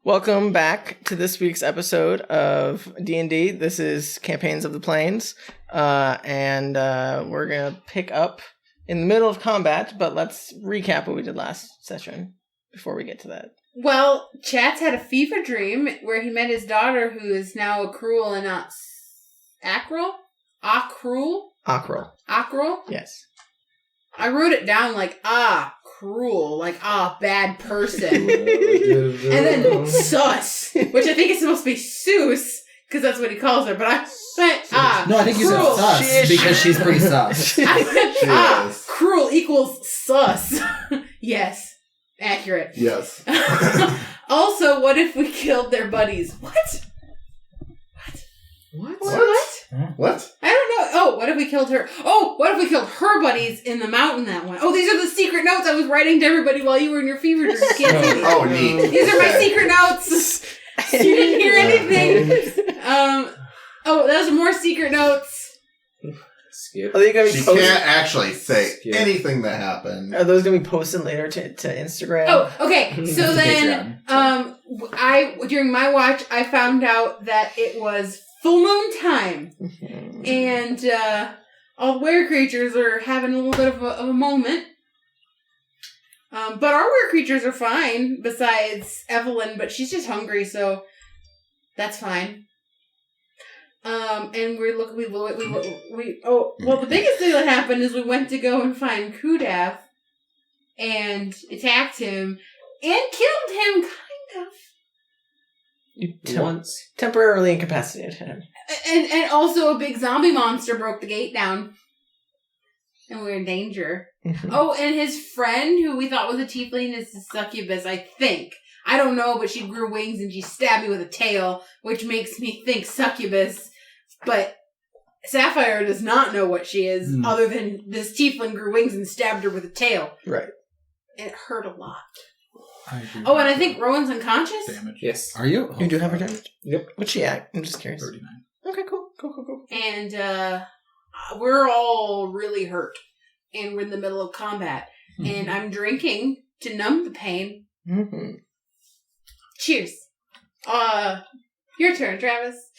Welcome back to this week's episode of D&D. This is Campaigns of the Plains, and we're going to pick up in the middle of combat, but let's recap what we did last session before we get to that. Well, Chatz had a fever dream where he met his daughter, who is now a cruel and not acral? Acral? Yes. I wrote it down like, cruel, like, bad person. And then sus, which I think is supposed to be Seuss, because that's what he calls her, but I went, No, I think you said sus, because she's pretty sus. I went, cruel equals sus. Yes, accurate. Yes. Also, what if we killed their buddies? What? What? I don't know. Oh, what if we killed her? Oh, what if we killed her buddies in the mountain that one? Oh, these are the secret notes I was writing to everybody while you were in your fever dream. Neat. These are my secret notes. You didn't hear anything. Those are more secret notes. Skip. Are they gonna be she can't actually say anything that happened. Are those going to be posted later to Instagram? Oh, okay. So then, during my watch, I found out that it was full moon time. And all the were creatures are having a little bit of a moment. But our were creatures are fine, besides Evelyn, but she's just hungry, so that's fine. And the biggest thing that happened is we went to go and find Kudath and attacked him and killed him, kind of. You temporarily incapacitated him. And also a big zombie monster broke the gate down. And we're in danger. Oh, and his friend, who we thought was a tiefling, is a succubus, I think. I don't know, but she grew wings and she stabbed me with a tail, which makes me think succubus. But Sapphire does not know what she is, other than this tiefling grew wings and stabbed her with a tail. Right. And it hurt a lot. And I think Rowan's unconscious? Damage. Yes. Are you? You do have her damage? Yep. What's she at? I'm just curious. 39. Okay, cool. And we're all really hurt. And we're in the middle of combat. Mm-hmm. And I'm drinking to numb the pain. Mm-hmm. Cheers. Your turn, Travis.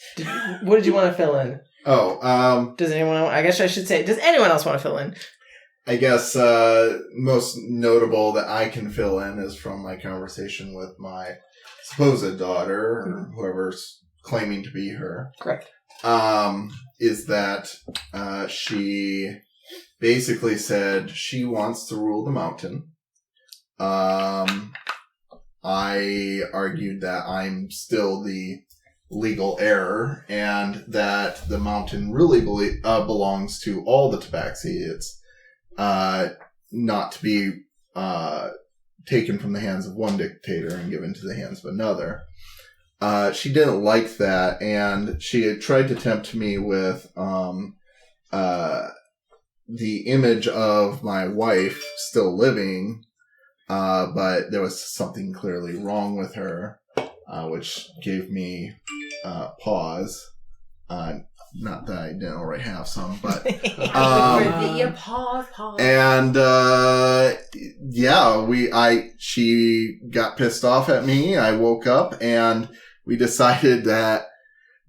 What did you want to fill in? Does anyone else? I guess I should say, does anyone else want to fill in? I guess most notable that I can fill in is from my conversation with my supposed daughter, or whoever's claiming to be her. Correct. Is that she basically said she wants to rule the mountain. I argued that I'm still the legal heir, and that the mountain really belongs to all the Tabaxi. It's not to be taken from the hands of one dictator and given to the hands of another. She didn't like that, and she had tried to tempt me with the image of my wife still living, but there was something clearly wrong with her, which gave me pause. Not that I didn't already have some, but pause. And she got pissed off at me. I woke up and we decided that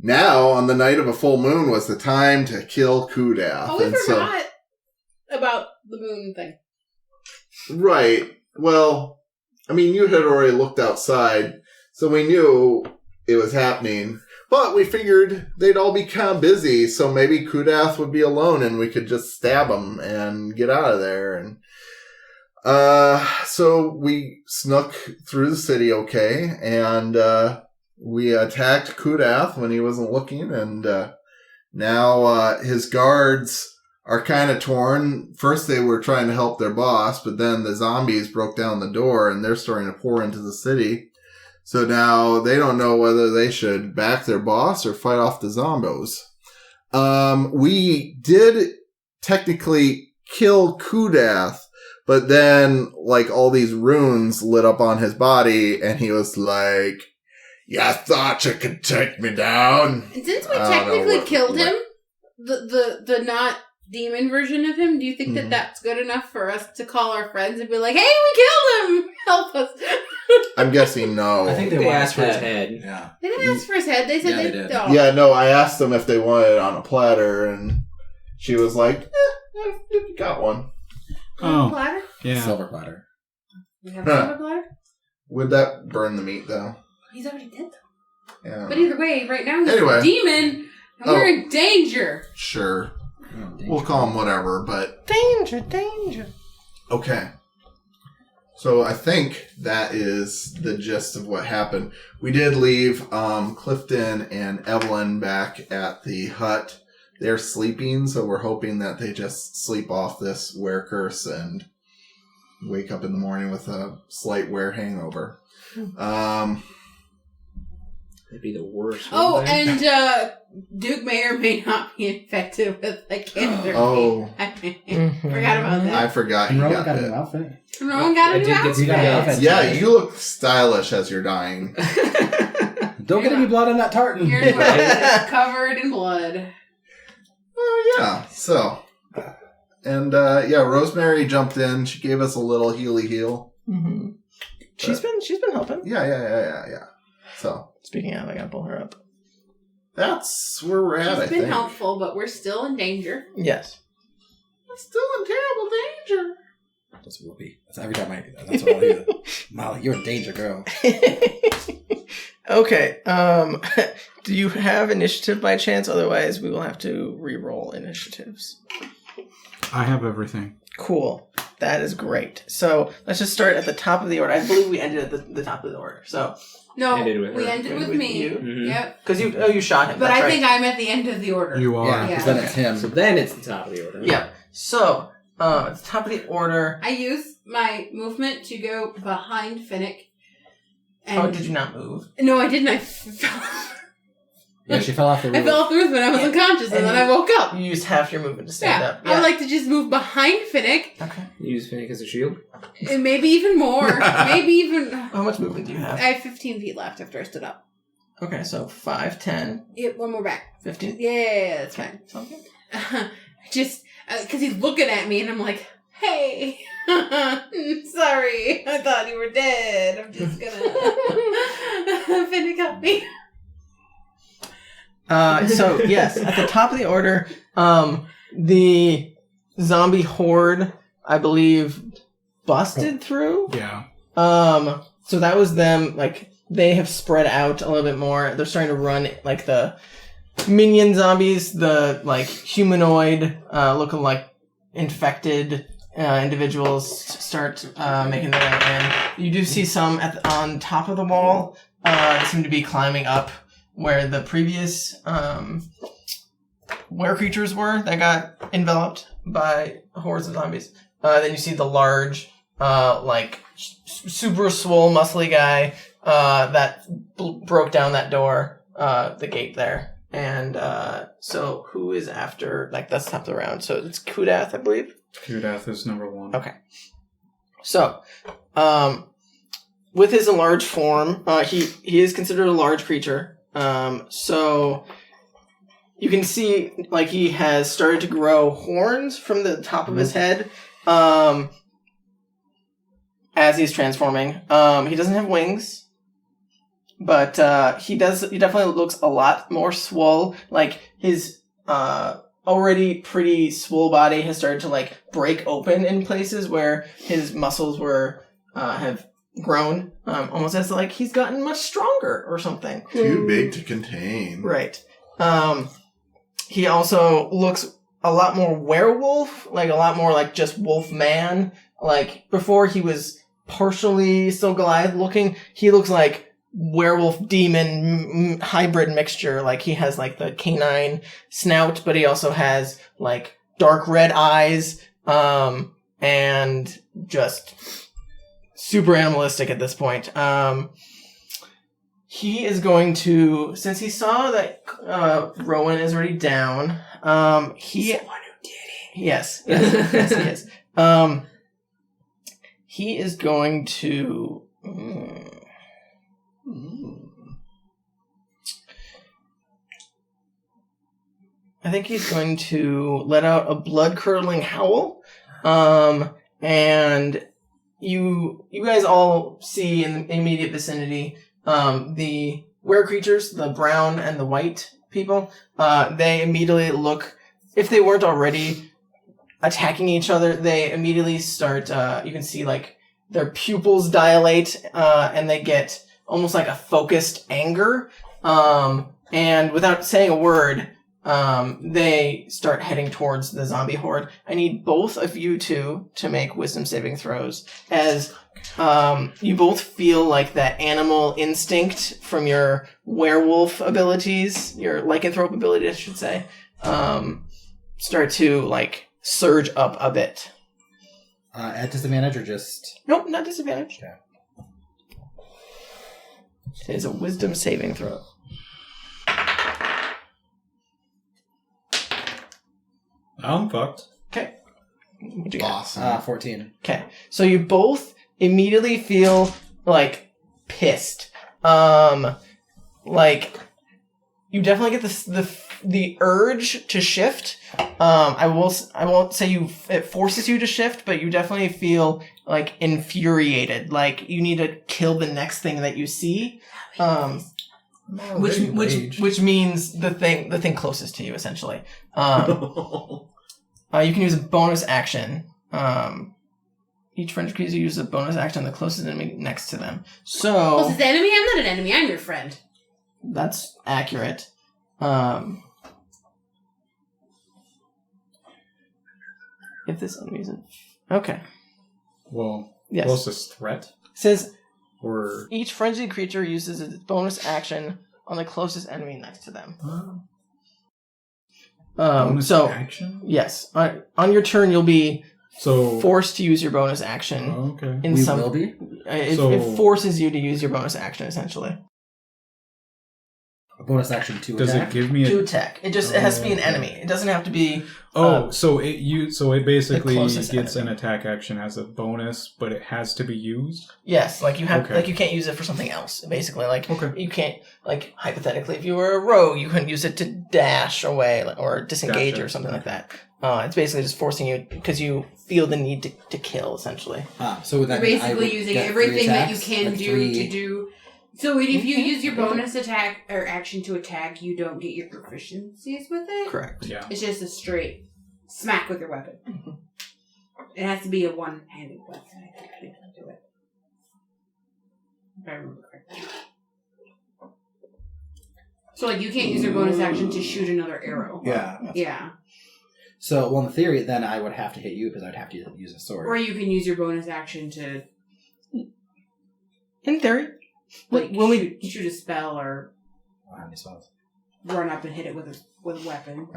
now, on the night of a full moon, was the time to kill Kudath. Oh, we forgot about the moon thing. Right. Well, I mean, you had already looked outside, so we knew it was happening. But we figured they'd all be kind of busy, so maybe Kudath would be alone and we could just stab him and get out of there. And so we snuck through the city okay, and we attacked Kudath when he wasn't looking, and now his guards are kind of torn. First they were trying to help their boss, but then the zombies broke down the door and they're starting to pour into the city. So now they don't know whether they should back their boss or fight off the zombos. We did technically kill Kudath, but then like all these runes lit up on his body and he was like, "You thought you could take me down?" And since we technically killed him, the not demon version of him, do you think that that's good enough for us to call our friends and be like, hey, we killed him! Help us! I'm guessing no. I think they asked for his head. Yeah. They didn't ask for his head. They said Yeah, they they did. don't. Yeah, no, I asked them if they wanted it on a platter, and she was like, I got one. Oh, Platter? yeah. Silver platter. We have a silver platter? Would that burn the meat, though? He's already dead, though. Yeah. But either way, right now he's Anyway. a demon, and we're in danger. Sure. Oh, We'll call him whatever, but... Danger. Okay. So I think that is the gist of what happened. We did leave Clifton and Evelyn back at the hut. They're sleeping, so we're hoping that they just sleep off this were curse and wake up in the morning with a slight were hangover. It'd be the worst. Oh, wouldn't they? and Duke may or may not be infected with like cancer. Oh. I forgot about that. I forgot you Rowan got got a bit. new outfit. Rowan got a I new did get outfit. You got a new outfit. Yeah, you look stylish as you're dying. Don't get any blood on that tartan. Your nose is covered in blood. Oh, yeah. So, and yeah, Rosemary jumped in. She gave us a little healy heal. Mm-hmm. She's been helping. Yeah. So, Speaking of, I gotta pull her up. that's where we're at, I She's been think. helpful, but we're still in danger. Yes. We're still in terrible danger. That's whoopee. That's every time I do that. That's what I'll do. Molly, you're in danger, girl. Okay. Do you have initiative by chance? Otherwise, we will have to re-roll initiatives. I have everything. Cool. That is great. So let's just start at the top of the order. I believe we ended at the top of the order. So No, Ended with we her. ended Ended with with me. you? Mhm. Yep. because you shot him. But that's I right. think I'm at the end of the order. You are. Yeah, because Yeah. then it's him. So then it's the top of the order. Yeah. So at the top of the order. I used my movement to go behind Finnick. And Oh, did you not move? No, I didn't. I fell. Yeah, she fell off the roof. I fell off the roof and I was unconscious, and then I woke up. You used half your movement to stand Yeah, up. I would like to just move behind Finnick, Okay. You use Finnick as a shield. and maybe even more. Maybe even. How much movement do you I have? have 15 feet left after I stood up. Okay, so 5, 10, Yep, one more back. 15. Yeah, that's fine. Something. Just because he's looking at me, and I'm like, "Hey, sorry, I thought you were dead. I'm just gonna Finnick help me." So yes, at the top of the order, the zombie horde, I believe, busted through. Yeah. So that was them. Like they have spread out a little bit more. They're starting to run like the minion zombies, the like humanoid, looking like infected individuals start making their way in. You do see some on top of the wall. They seem to be climbing up where the previous were creatures were that got enveloped by hordes of zombies. Then you see the large, like super swole, muscly guy that broke down that door, the gate there. And so who is after? Like that's top of the round. So it's Kudath, I believe. Kudath is number 1. Okay. So, with his enlarged form, he is considered a large creature. So you can see like he has started to grow horns from the top of his head as he's transforming. He doesn't have wings, but he definitely looks a lot more swole. Like his already pretty swole body has started to like break open in places where his muscles were have grown, almost as like he's gotten much stronger or something. Too big to contain. Right. He also looks a lot more werewolf, like a lot more like just wolf man. Like before he was partially still Goliath looking, he looks like werewolf demon hybrid mixture. Like he has like the canine snout, but he also has like dark red eyes, and just super animalistic at this point. He is going to, since he saw that Rowan is already down, he's the one who did it. Yes, he is. He is going to. I think he's going to let out a blood-curdling howl. And you guys all see in the immediate vicinity the were creatures, the brown and the white people. They immediately look, if they weren't already attacking each other, they immediately start, you can see like their pupils dilate, and they get almost like a focused anger. And without saying a word, they start heading towards the zombie horde. I need both of you two to make wisdom saving throws, as you both feel like that animal instinct from your werewolf abilities, your lycanthrope ability, I should say, start to like surge up a bit. At disadvantage or just... Nope, not disadvantage. Okay. It is a wisdom saving throw. I'm fucked. Okay. What'd you get? Awesome. 14. Okay. So you both immediately feel like pissed. Like you definitely get the urge to shift. I won't say it forces you to shift, but you definitely feel like infuriated. Like you need to kill the next thing that you see. Which means the thing closest to you, essentially. You can use a bonus action. Each friend creature uses a bonus action on the closest enemy next to them. So closest enemy? I'm not an enemy. I'm your friend. That's accurate. If this enemy isn't okay. Well, Yes. closest threat? It says Or... each frenzied creature uses its bonus action on the closest enemy next to them. bonus So action? yes, on your turn you'll be So... forced to use your bonus action. Oh, okay. In We some, will be? it forces you to use your bonus action essentially. A bonus action to Does attack? it give me To a... attack, it has to be an enemy. It doesn't have to be. So it basically closest gets enemy. an attack action as a bonus, but it has to be used? Yes, like you have, Okay. like you can't use it for something else. Basically, like Okay. you can't, like hypothetically, if you were a rogue, you couldn't use it to dash away or disengage Gotcha. or something like that. It's basically just forcing you because you feel the need to kill, essentially. So would You're that mean I basically would using get everything 3 that you attacks? can Like do 3... to do. So if you use your bonus attack or action to attack, you don't get your proficiencies with it. Correct. Yeah. It's just a straight smack with your weapon. It has to be a one-handed weapon. I think I can do it. If I remember correctly. So like you can't use your bonus action to shoot another arrow. Yeah. Yeah. So, well, in theory, then I would have to hit you because I'd have to use a sword. Or you can use your bonus action to In theory, like when we shoot a spell or I don't have any spells. run up and hit it with a weapon.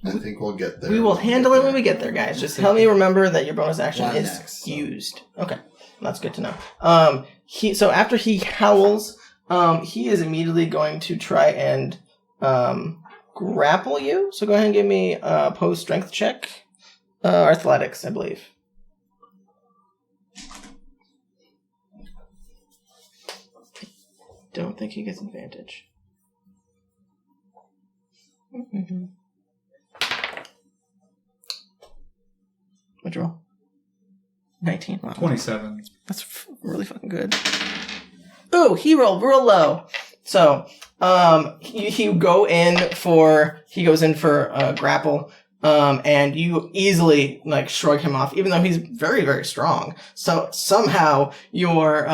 I think we'll get there. we will handle it when we get there, guys. Just help me remember that your bonus action One is next, so. used. Okay, that's good to know. So after he howls, he is immediately going to try and grapple you. So go ahead and give me a opposed strength check, athletics, I believe. Don't think he gets advantage. Mm-hmm. What'd you roll? 19. Wow. 27. That's really fucking good. Ooh, he rolled real low. So, he goes in for a grapple, and you easily, like, shrug him off, even though he's very, very strong. So, somehow, your,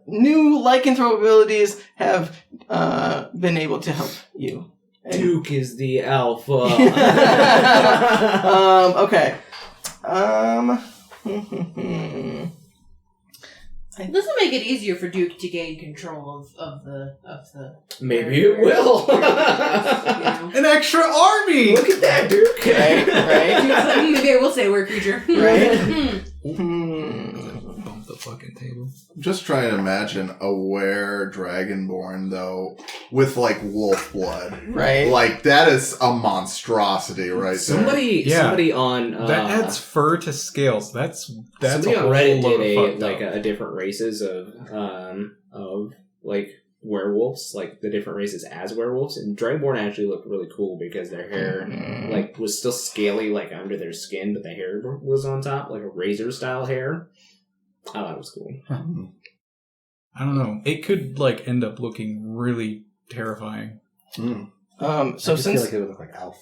new lycanthrope abilities have, been able to help you. Duke is the alpha. Okay. This will make it easier for Duke to gain control of the Maybe it will. you know. An extra army! Look at that, Duke. Right? Maybe I will say word creature. Right? Bump the fucking table. I'm just trying to imagine a were dragonborn though with like wolf blood. Right? Like that is a monstrosity right there. Somebody on that adds fur to scales. That's somebody a on whole Reddit load did of fucked a up. different races of like werewolves, like the different races as werewolves, and Dragonborn actually looked really cool because their hair like was still scaly, like under their skin, but the hair was on top, like a razor style hair. I thought it was cool. I don't know. It could like end up looking really terrifying. So I just since feel like it would look like Alf.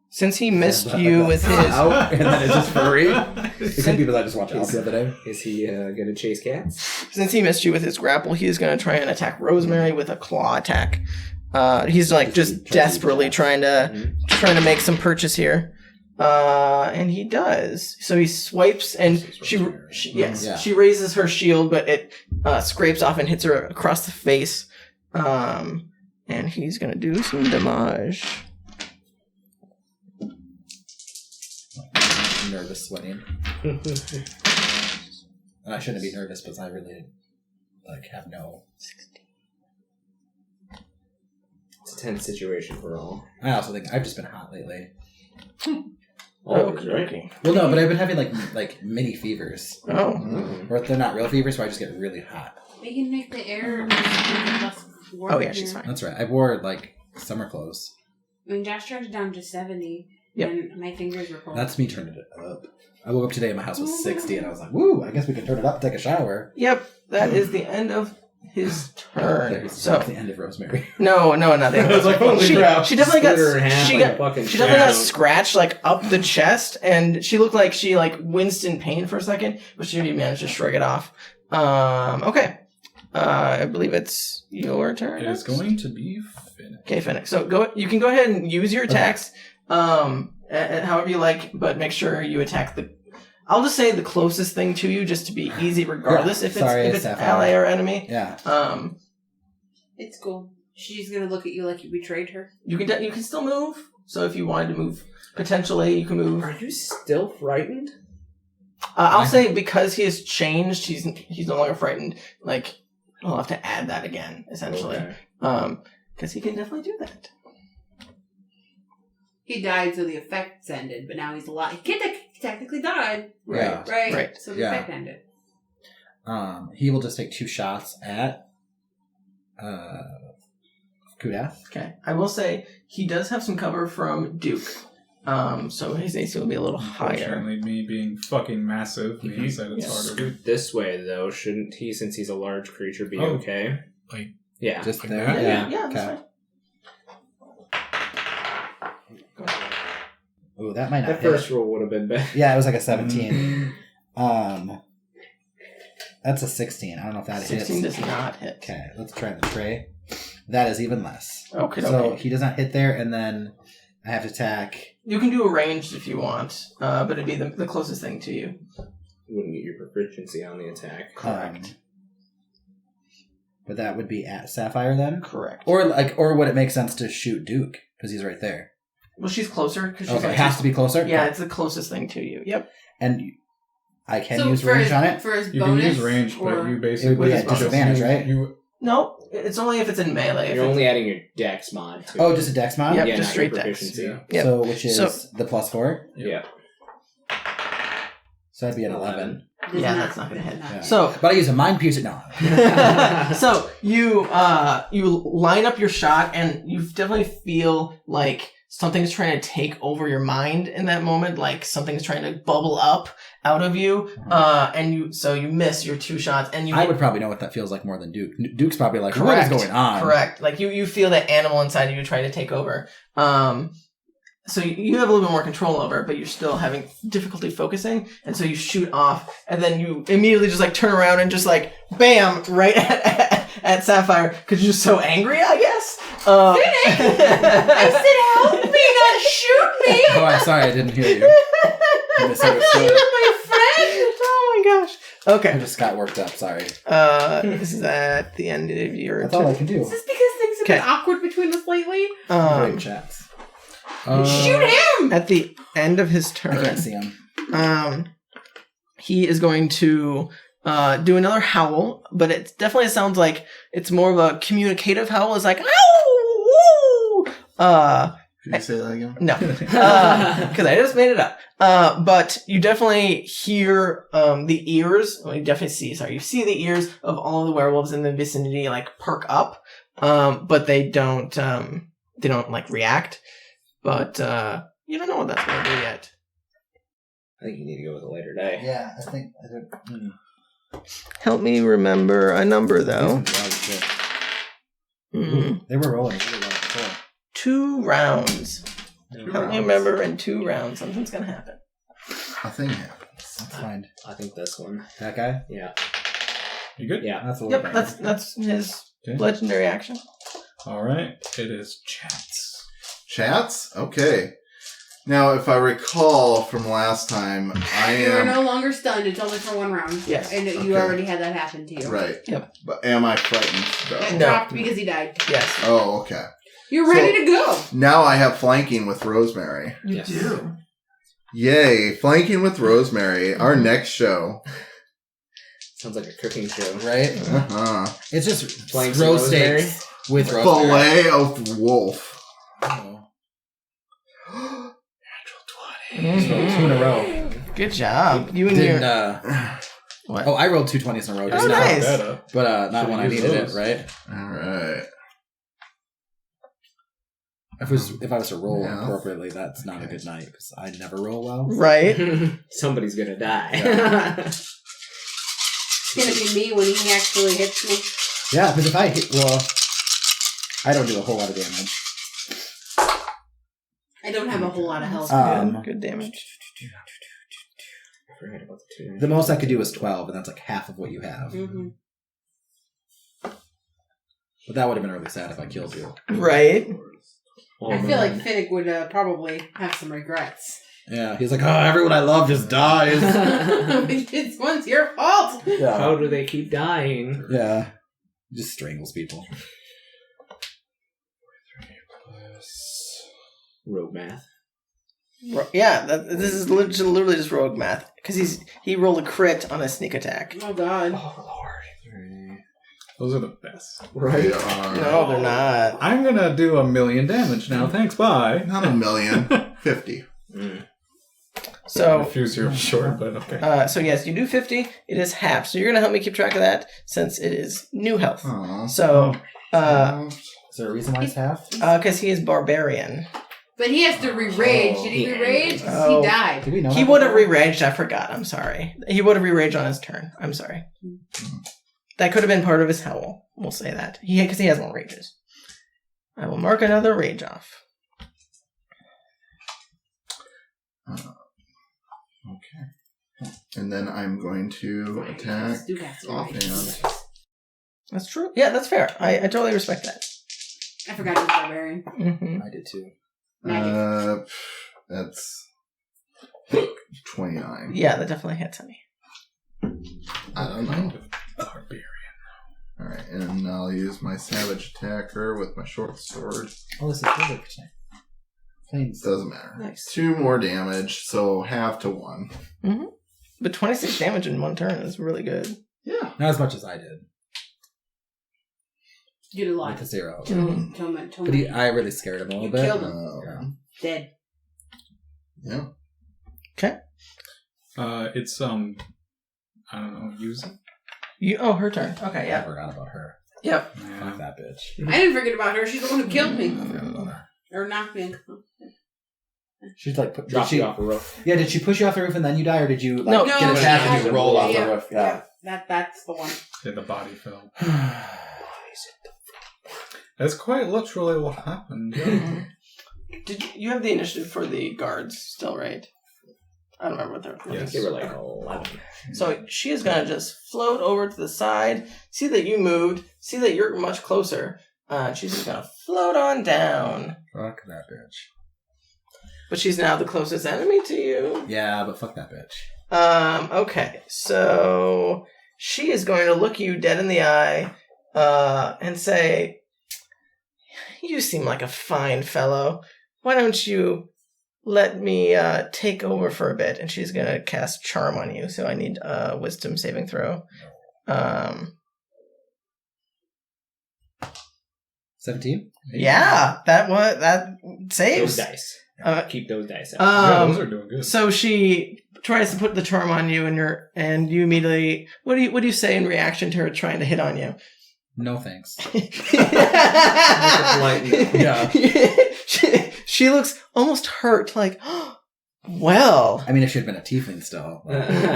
since he missed you with his Out, and then it's just furry. It could be that I just watched Alf the other day. Is he gonna chase cats? since he missed you with his grapple, he is going to try and attack Rosemary with a claw attack. He's like just desperately trying to make some purchase here. And he does. So he swipes, and she raises her shield, but it scrapes off and hits her across the face. And he's gonna do some damage. Nervous sweating. And I shouldn't be nervous, but I really have no. It's a tense situation for all. I also think I've just been hot lately. Okay. Well, no, but I've been having like mini fevers. Oh. Or they're not real fevers, so I just get really hot. We can make the air less warm. Oh yeah, she's fine. That's right. I wore like summer clothes. I mean, Josh turned it down to 70, Yep. and my fingers were cold. That's me turning it up. I woke up today and my house was 60, and I was like, "Woo! I guess we can turn it up and take a shower." Yep, that is the end of his turn. So So that's the end of Rosemary. no, nothing. I was like, holy crap. She definitely got Split her in half she like got a fucking she definitely got child. scratched like up the chest, and she looked like she like winced in pain for a second, but she managed to shrug it off. Okay. I believe it's your turn. It is going to be Finnick. Okay, Finnick. So you can go ahead and use your attacks, however you like, but make sure you attack I'll just say the closest thing to you, just to be easy, regardless if it's Sapphire. ally or enemy. Yeah. It's cool. She's gonna look at you like you betrayed her. You can still move. So if you wanted to move, potentially you can move. Are you still frightened? I'll say because he has changed, he's no longer frightened. Like we'll have to add that again, essentially, because he can definitely do that. He died, so the effects ended, but now he's alive. He technically died. Right. Right. So the effect ended. He will just take 2 shots at Kudath. Okay, I will say he does have some cover from Duke, so his AC will be a little higher. Unfortunately, me being fucking massive means that it's harder. Scoot this way, though, shouldn't he, since he's a large creature, be okay? Like, Yeah. Just Like there? that? Yeah, that's Okay. fine. Ooh, that might not That hit. first roll would have been better. Yeah, it was like a 17. That's a 16. I don't know if that 16 hits. does not hit. Okay, let's try the tray. That is even less. Okay, So he does not hit there, and then I have to attack. You can do a ranged if you want, but it'd be the closest thing to you. You wouldn't get your proficiency on the attack. Correct. But that would be at Sapphire then? Correct. Or would it make sense to shoot Duke? Because he's right there. Well, she's closer. Cause she's Okay, like, it has to be closer? Yeah, Okay. it's the closest thing to you. Yep. And I can So use for range his, on it? For his you bonus, can use range, but or- you It basically would be at just disadvantage, use- right? You, No, it's only if it's in melee. If You're it's, only adding your dex mod to Oh, just a dex mod? Yep, yeah, just not straight your dex. proficiency. Yeah. Yep. So, which is So- the +4? Yeah. So that'd be an 11. Does Yeah, not- that's not gonna hit. does not. Yeah. So But I use a mind piercer. No. so you line up your shot, and you definitely feel like something's trying to take over your mind in that moment, like something's trying to bubble up out of you, and you miss your 2 shots, and you I would probably know what that feels like more than Duke. Duke's probably like, Correct. what is going on? Correct. Like you feel that animal inside of you trying to take over. So you have a little bit more control over it, but you're still having difficulty focusing, and so you shoot off, and then you immediately just like turn around and just like bam right at Sapphire because you're just so angry, I guess. Finnick! I said help me, not shoot me! Oh, I'm sorry, I didn't hear you. I misunderstood. You're my friend! Oh my gosh. I Okay. just got worked up, sorry. This is at the end of your That's all I turn. can do. Is this because things have been Okay. awkward between us lately? Great chats. Shoot him! At the end of his I turn, can't see him. he is going to do another howl, but it definitely sounds like it's more of a communicative howl. It's like, ow, woo! Can you say that again? No, because I just made it up. But you definitely hear the ears. Well, you definitely see. Sorry, you see the ears of all of the werewolves in the vicinity like perk up. but they don't like react. But you don't know what that's going to do yet. I think you need to go with a later day. Yeah, I think. Help me remember a number though. They were rolling really well before. 2 rounds. Help me remember in 2 rounds. Something's going to happen. Nothing happens. Let's find I think this one. that guy. Yeah. You good? Yeah. That's a little Yep, better. that's his Okay. legendary action. All right. It is Chatz. Chatz? Okay. Now, if I recall from last time, I You are am... no longer stunned. It's only for 1 round. Yes. And you Okay. already had that happen to you. Right. Yep. But am I frightened, It though? No. dropped because he died. Yes. Oh, okay. You're ready to go. Now I have flanking with Rosemary. You Yes. do. Yay, flanking with Rosemary. Our next show. Sounds like a cooking show. Right? Uh-huh. It's just Playing row some rosemary? steaks with rosemary. Filet of wolf. Oh. Mhm. 2 in a row. Good job. You and your... What? I rolled 2 20s in a row. Oh, Just now. nice. But not when I Should've needed used it, right? All right. If I was to roll Yeah. appropriately, that's not a good night because I never roll well. Right? Somebody's gonna die. It's going to be me when he actually hits me. Yeah, because if I hit, I don't do a whole lot of damage. I don't have a whole lot of health. Good damage. I forgot about the 2. The most I could do is 12, and that's like half of what you have. Mm-hmm. But that would have been really sad if I killed you. Right? Oh, I feel like man. Finnick would probably have some regrets. Yeah, he's like, oh, everyone I love just dies. This one's your fault. How do they keep dying? Yeah. Just strangles people. Rogue math. Yeah, this is literally just rogue math. Because he rolled a crit on a sneak attack. Oh, God. Those are the best. Right. No, they're not. I'm going to do 1,000,000 damage now. Thanks, bye. Not 1,000,000. 50. So, A few zeros short, but okay. so yes, you do 50. It is half. So you're going to help me keep track of that since it is new health. Aw. So, Is there a reason why it's half? because he is Barbarian. But he has to re-rage. Did he yeah. re-rage? 'Cause Oh. he died. Did we know He that would have before? re-raged. I forgot. I'm sorry. He would have re-raged on his turn. I'm sorry. That could have been part of his howl. We'll say that. Because he has more rages. I will mark another rage off. Okay. And then I'm going to attack Stu has to offhand. re-rage. That's true. Yeah, that's fair. I totally respect that. I forgot he was Barbarian. Mm-hmm. I did too. That's 29. Yeah, that definitely hits me. I don't know. Barbarian. All right, and I'll use my savage attacker with my short sword. Oh, this is perfect. Planes. Doesn't matter. Nice. 2 more damage, so half to 1. But 26 damage in 1 turn is really good. Yeah. Not as much as I did. You did a lot. Like a 0. Mhm. But I really scared him a little You bit. killed him. Dead. Yeah. It's, I don't know, use it? Her turn. Okay, I yeah. forgot about her. Yep. Fuck that bitch. I didn't forget about her. She's the one who killed me. I forgot about her. Or knocked me. She's like, Drop you off a roof. Yeah, did she push you off the roof and then you die, or did you like No. get No, attacked and yeah. you roll off Yeah. the roof? Yeah. That's the one. Yeah, the body fell. That's quite literally what happened. Yeah. Did you have the initiative for the guards still, right? I don't remember what they're. I think they were like 11. So she is going to just float over to the side, see that you moved, see that you're much closer. She's just going to float on down. Fuck that bitch. But she's now the closest enemy to you. Yeah, but fuck that bitch. Okay, so she is going to look you dead in the eye and say, "You seem like a fine fellow. Why don't you let me take over for a bit?" And she's going to cast Charm on you, so I need a Wisdom saving throw. 17? Yeah, that saves. Those dice. Keep those dice out. Yeah, those are doing good. So she tries to put the charm on you, and you immediately. What do you say in reaction to her trying to hit on you? No thanks. Yeah. she looks almost hurt, like, well. I mean, if she had been a tiefling still.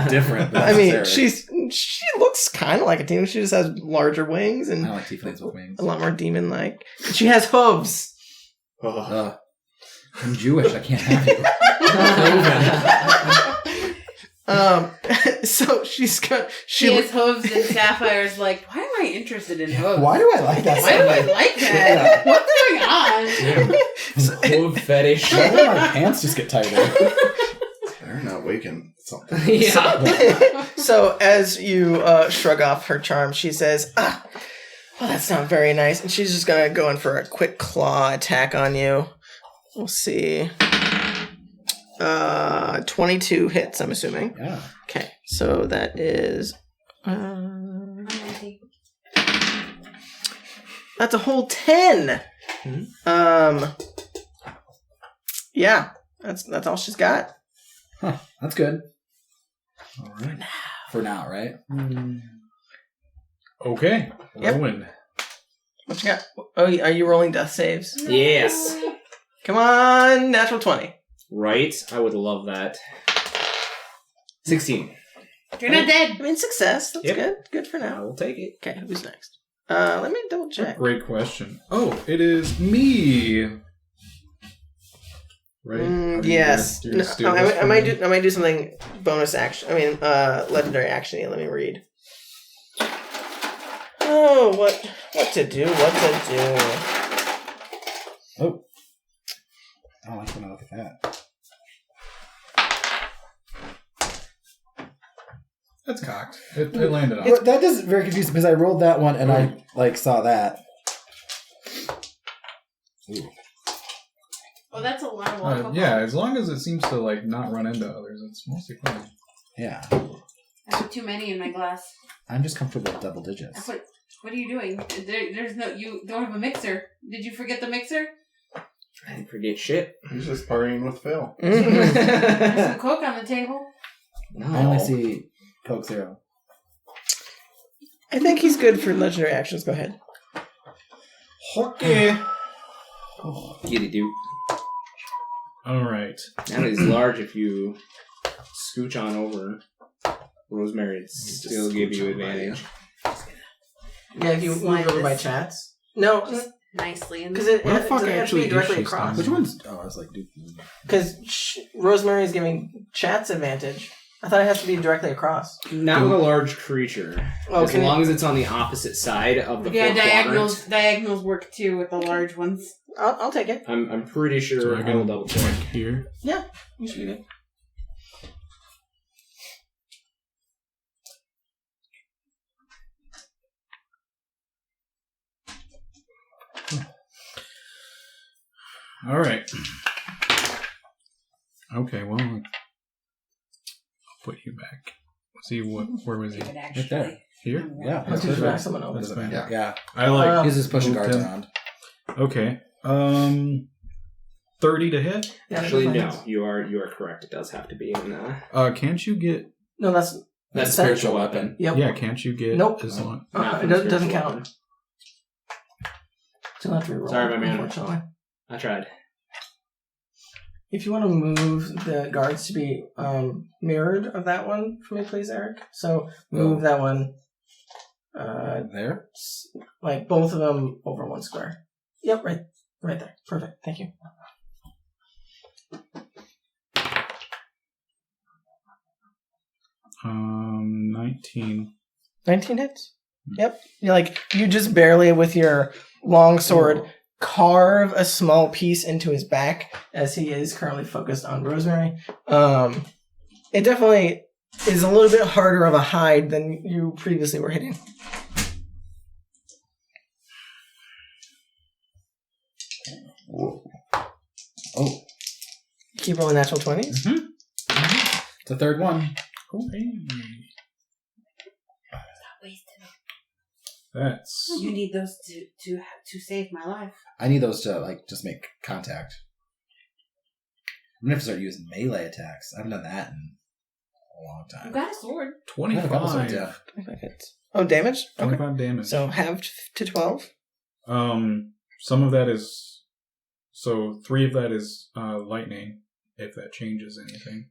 Different. But I mean, necessary. she looks kind of like a tiefling. She just has larger wings I and don't like tieflings with wings. a lot more demon-like. She has hooves. I'm Jewish. I can't have you. So she's got... She has hooves, and Sapphire's like, why am I interested in hooves? Why do I like that? Why do I like that? What's going on? Hoof fetish. Why do my pants just get tighter? They're not waking something. Yeah. So as you shrug off her charm, she says, well, that's not very nice. And she's just going to go in for a quick claw attack on you. We'll see. 22 hits, I'm assuming. Yeah. Okay, so that is... that's a whole 10! Yeah, that's all she's got. Huh. That's good. All right. For now, right? Okay. Yep. Rowan. What you got? Oh, are you rolling death saves? Yes. Come on, natural 20. Right? I would love that. 16. You're not dead. I mean, success. That's Yep. good. Good for I now. will take it. Okay, who's next? Let me double check. Great question. Oh, it is me. Right? Yes. You're gonna No, steal I this from might me? do. I might do something bonus action. I mean, legendary action. Let me read. Oh, what to do? What to do? Oh. I don't like when I look at that. That's cocked. It landed on. Well, that is very confusing because I rolled that one and I saw that. Ooh. Oh, that's a lot of water. Yeah, as long as it seems to not run into others, it's mostly fine. Yeah. I put too many in my glass. I'm just comfortable with double digits. What are you doing? There's no. You don't have a mixer. Did you forget the mixer? I didn't forget shit. He's just partying with Phil. There's some Coke on the table. No. I only see Coke Zero. I think he's good for legendary actions. Go ahead. Okay. Giddy dude. All right. Now he's large. If you scooch on over, Rosemary would still give you advantage. Yeah, if you Slide move over by this. Chats. No, Nicely. because it What the fuck doesn't have to actually be is directly she across. standing? Which one's... Oh, I was like... Dude. Because Rosemary is giving Chats advantage. I thought it has to be directly across. Not with a large creature. Oh, as can long as it's on the opposite side of the Yeah, four quadrant. diagonals work too with the large ones. I'll take it. I'm pretty So sure I I will can double check. here. Yeah, you should be good. All right. Okay, well, I'll put you back. See where was he? Right there. Here? Yeah. Let's just drag someone over. That's fine. Yeah. Yeah. I like. He's just pushing moved guards him. around. Okay. 30 to hit. Yeah, Actually, that's no. You are correct. It does have to be in. Can't you get? No, that's That's spiritual spiritual weapon. Yep. Yeah, can't you get? Nope. As long, Not It from doesn't spiritual count. weapon. So you'll have to reroll. Sorry, my man. Unfortunately. I tried. If you want to move the guards to be mirrored of that one for me, please, Eric. So move that one, There? like both of them over one square. Yep, right there. Perfect. Thank you. Um, 19. 19 hits. Yep. You just barely with your long sword carve a small piece into his back as he is currently focused on Rosemary. It definitely is a little bit harder of a hide than you previously were hitting. Oh. Keep rolling natural 20s. It's the third one. That's You need those to save my life. I need those to, just make contact. I'm going to have to start using melee attacks. I haven't done that in a long time. You got a sword. 25. Yeah. 25 hits. Oh, damage? Okay. 25 damage. So halved to 12? Some of that is... So 3 of that is lightning, if that changes anything.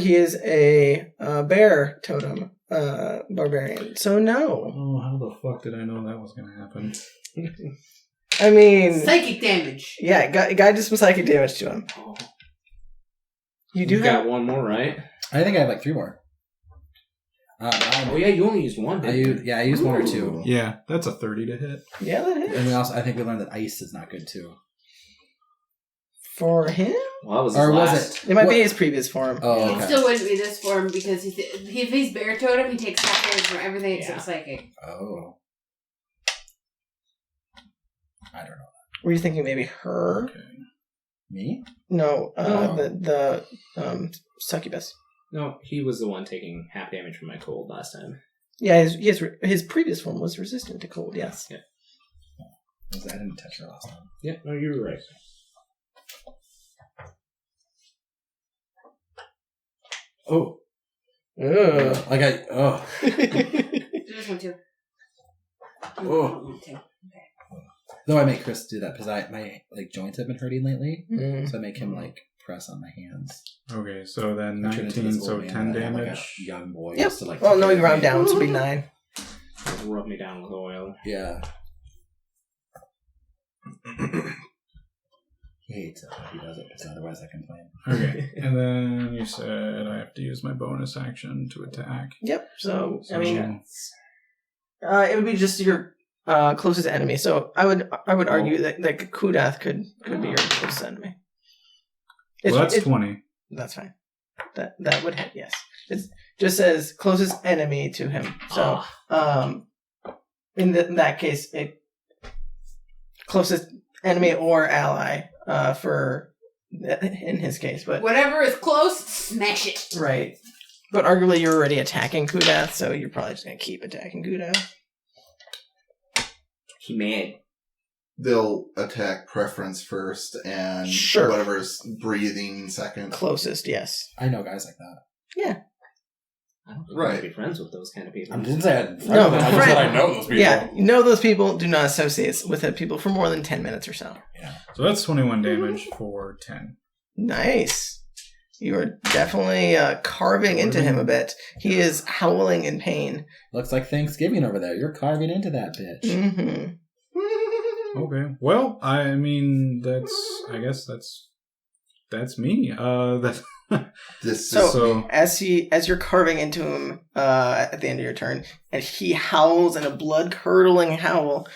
He is a bear totem barbarian. So no. Oh, how the fuck did I know that was going to happen? I mean... Psychic damage. Yeah, guy did some psychic damage to him. Oh. You do You have... got one more, right? I think I have like 3 more. Oh yeah, you only used one. I used 1 or 2. Yeah, that's a 30 to hit. Yeah, that is. And I think we learned that ice is not good too. For him? Well, that was Or his was last. it? It might be his previous form. Oh, It okay. still wouldn't be this form because if he's bear totem, he takes half damage from everything except psychic. Oh. I don't know. Were you thinking maybe her? Okay. Me? No, No. the succubus. No, he was the one taking half damage from my cold last time. Yeah, his previous form was resistant to cold, yes. Yeah. I didn't touch her last time. Yeah, no, you were right. Oh. Ugh. Just one, 2. Oh. 2. Though I make Chris do that because my joints have been hurting lately, Mm. so I make him press on my hands. Okay, so then I turn into 19, this so old man 10 and I have, damage. a young boy. Yep. Just to, Well, no, take you care of round me. down, so it'll be 9. Rub me down with oil. Yeah. He hates it, but he does it because otherwise I complain. Okay, and then you said I have to use my bonus action to attack. Yep, so, I So- mean, it would be just your closest enemy. So I would argue that Kudath could be your closest enemy. Well, that's 20. That's fine. That would hit, yes. It just says closest enemy to him. So, in that case, closest enemy or ally in his case. But Whatever is close, smash it. right. But arguably you're already attacking Kudath, so you're probably just going to keep attacking Kudath. He mad. They'll attack preference first and Sure. whatever's breathing second. Closest, yes. I know guys like that. I don't think Right. I be friends with those kind of people. I didn't say I No, I just friend- said I know those people. Yeah, you know those people. Do not associate with the people for more than 10 minutes or so. So that's 21 damage for 10. Nice. You are definitely carving into him a bit. He is howling in pain. Looks like Thanksgiving over there. You're carving into that bitch. Mm-hmm. Okay. Well, I mean, I guess that's me. This So, is So- as you're carving into him at the end of your turn, and he howls in a blood-curdling howl,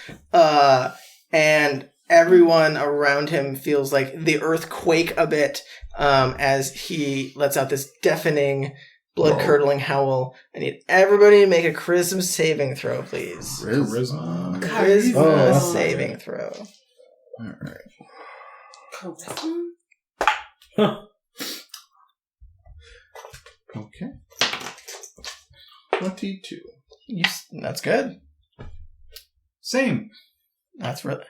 and everyone around him feels like the earth quake a bit as he lets out this deafening, blood-curdling howl. I need everybody to make a charisma saving throw, please. Charisma. Charisma Oh. saving throw. Alright. Charisma? okay. 22. That's good. Same. That's really.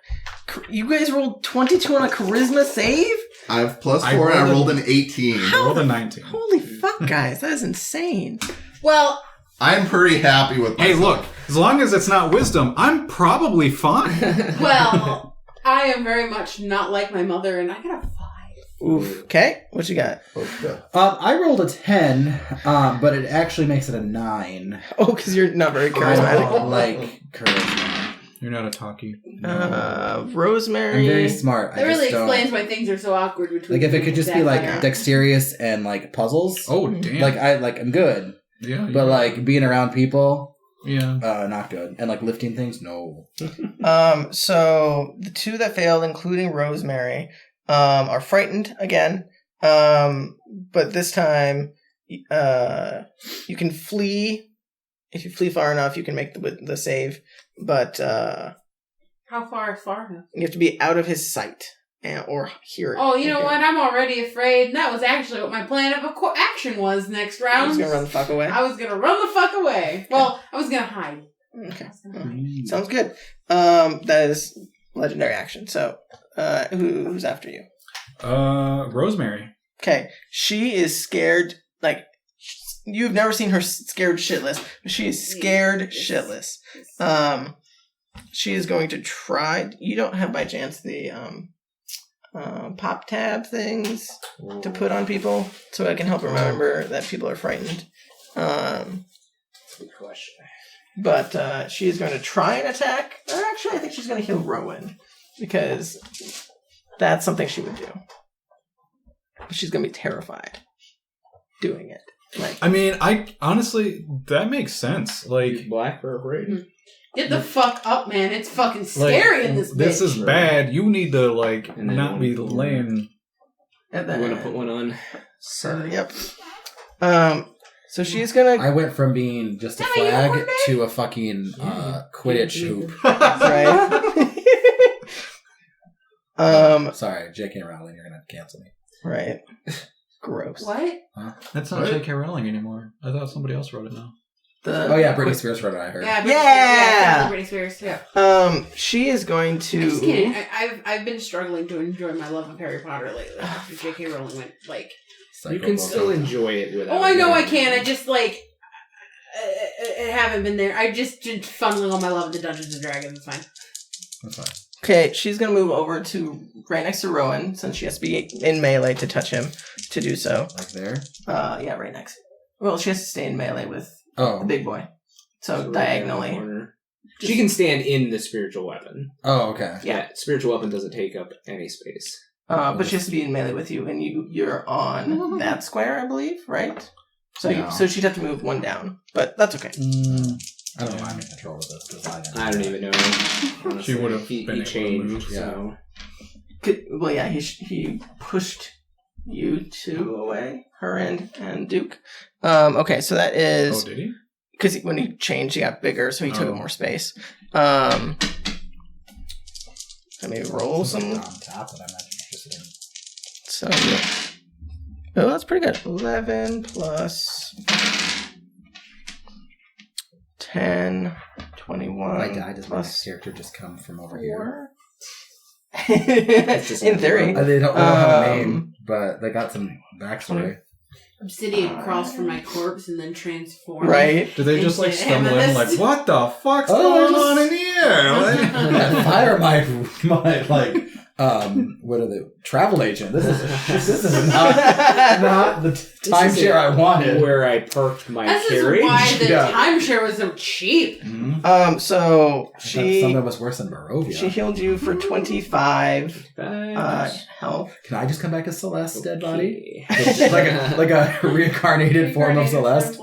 You guys rolled 22 on a charisma save? I have +4 I and I rolled rolled an 18. I rolled a 19. Holy fuck, guys. That is insane. Well, I'm pretty happy with Hey, myself. look. As long as it's not wisdom, I'm probably fine. well, I am very much not like my mother, and I got a 5. Oof. Okay, what you got? Okay. I rolled a 10, but it actually makes it a 9. Oh, because you're not very I charismatic. don't like charisma. You're not a talkie. I'm Rosemary. very smart. That really just don't- explains why things are so awkward between. Like if it could just be like Sapphire. dexterous and like puzzles. Oh, damn. I'm good, yeah. but like being around people, Yeah. not good. And like lifting things, no. So the two that failed, including Rosemary, are frightened again. But this time, you can flee. If you flee far enough, you can make the save. But How far is far enough? you have to be out of his sight or hear it. Oh, you know what? I'm already afraid. And that was actually what my plan of action was next I'm round. just gonna run the fuck away. I was gonna run the fuck away. Well, I was gonna hide. Okay. I was gonna hide. Sounds good. That is legendary action. So, who's after you? Rosemary. Okay, she is scared, like you've never seen her scared shitless. She is scared shitless. She is going to try. You don't have by chance the pop tab things to put on people, so I can help remember that people are frightened. Good question. But she is going to try and attack. Or actually, I think she's going to heal Rowan because that's something she would do. But she's going to be terrified doing it. Like, I mean, honestly, that makes sense. Like, black for a braid. Get the fuck up, man. It's fucking scary in this bitch. This is bad. You need to, like, And then not be laying... and I'm then, gonna put one on. So, yep. So she's going to... I went from being just a Am I you, flag Courtney? to a fucking Quidditch hoop. Right? Sorry, J.K. Rowling, you're gonna cancel me. Right. Gross. What? That's not J.K. Rowling anymore. I thought somebody else wrote it now. The, Oh yeah, Britney Spears wrote it. I heard. Yeah, Britney Spears. Yeah. She is going to... I'm just kidding. I've been struggling to enjoy my love of Harry Potter lately. After J.K. Rowling went like. You can still enjoy it without. Oh, I know I can. I just like. I haven't been there. I just funneling all my love into Dungeons and Dragons. It's fine. That's fine. Okay, she's going to move over to right next to Rowan, since she has to be in melee to touch him to do so. Like there. Yeah, right next. Well, she has to stay in melee with Oh. the big boy. So right diagonally. there in the corner. She can stand in the spiritual weapon. Oh, okay. Yeah. Spiritual weapon doesn't take up any space. But she has to be in melee with you, and you're on that square, I believe, right? So No. so she'd have to move one down, but that's okay. I don't know why I'm in control of this because I don't even know. Honestly. She would have He been able to changed. move, So Well, yeah, he pushed you two away, her and Duke. Okay, so that is... Oh, did he? Because when he changed, he got bigger, so he took up Oh. more space. Let me roll some. on top that I'm not interested in. So, yeah. Oh, that's pretty good. 11 plus 10, 21. If I die, does my plus character just come from over here? 4. In theory. They don't have a name, but they got some backstory. Obsidian crawls from my corpse and then transforms. Right? Did they just like Into stumble in like, amethyst. what the fuck's Oh, going just- on in here? That fire my like what are the travel agent? This is not the timeshare I wanted. where I parked my This carriage. is why the Yeah. timeshare was so cheap. Mm-hmm. So I thought something she was worse than Barovia. healed you for 25 Nice. health. Can I just come back as Celeste's dead body? Okay. like a reincarnated form of Celeste?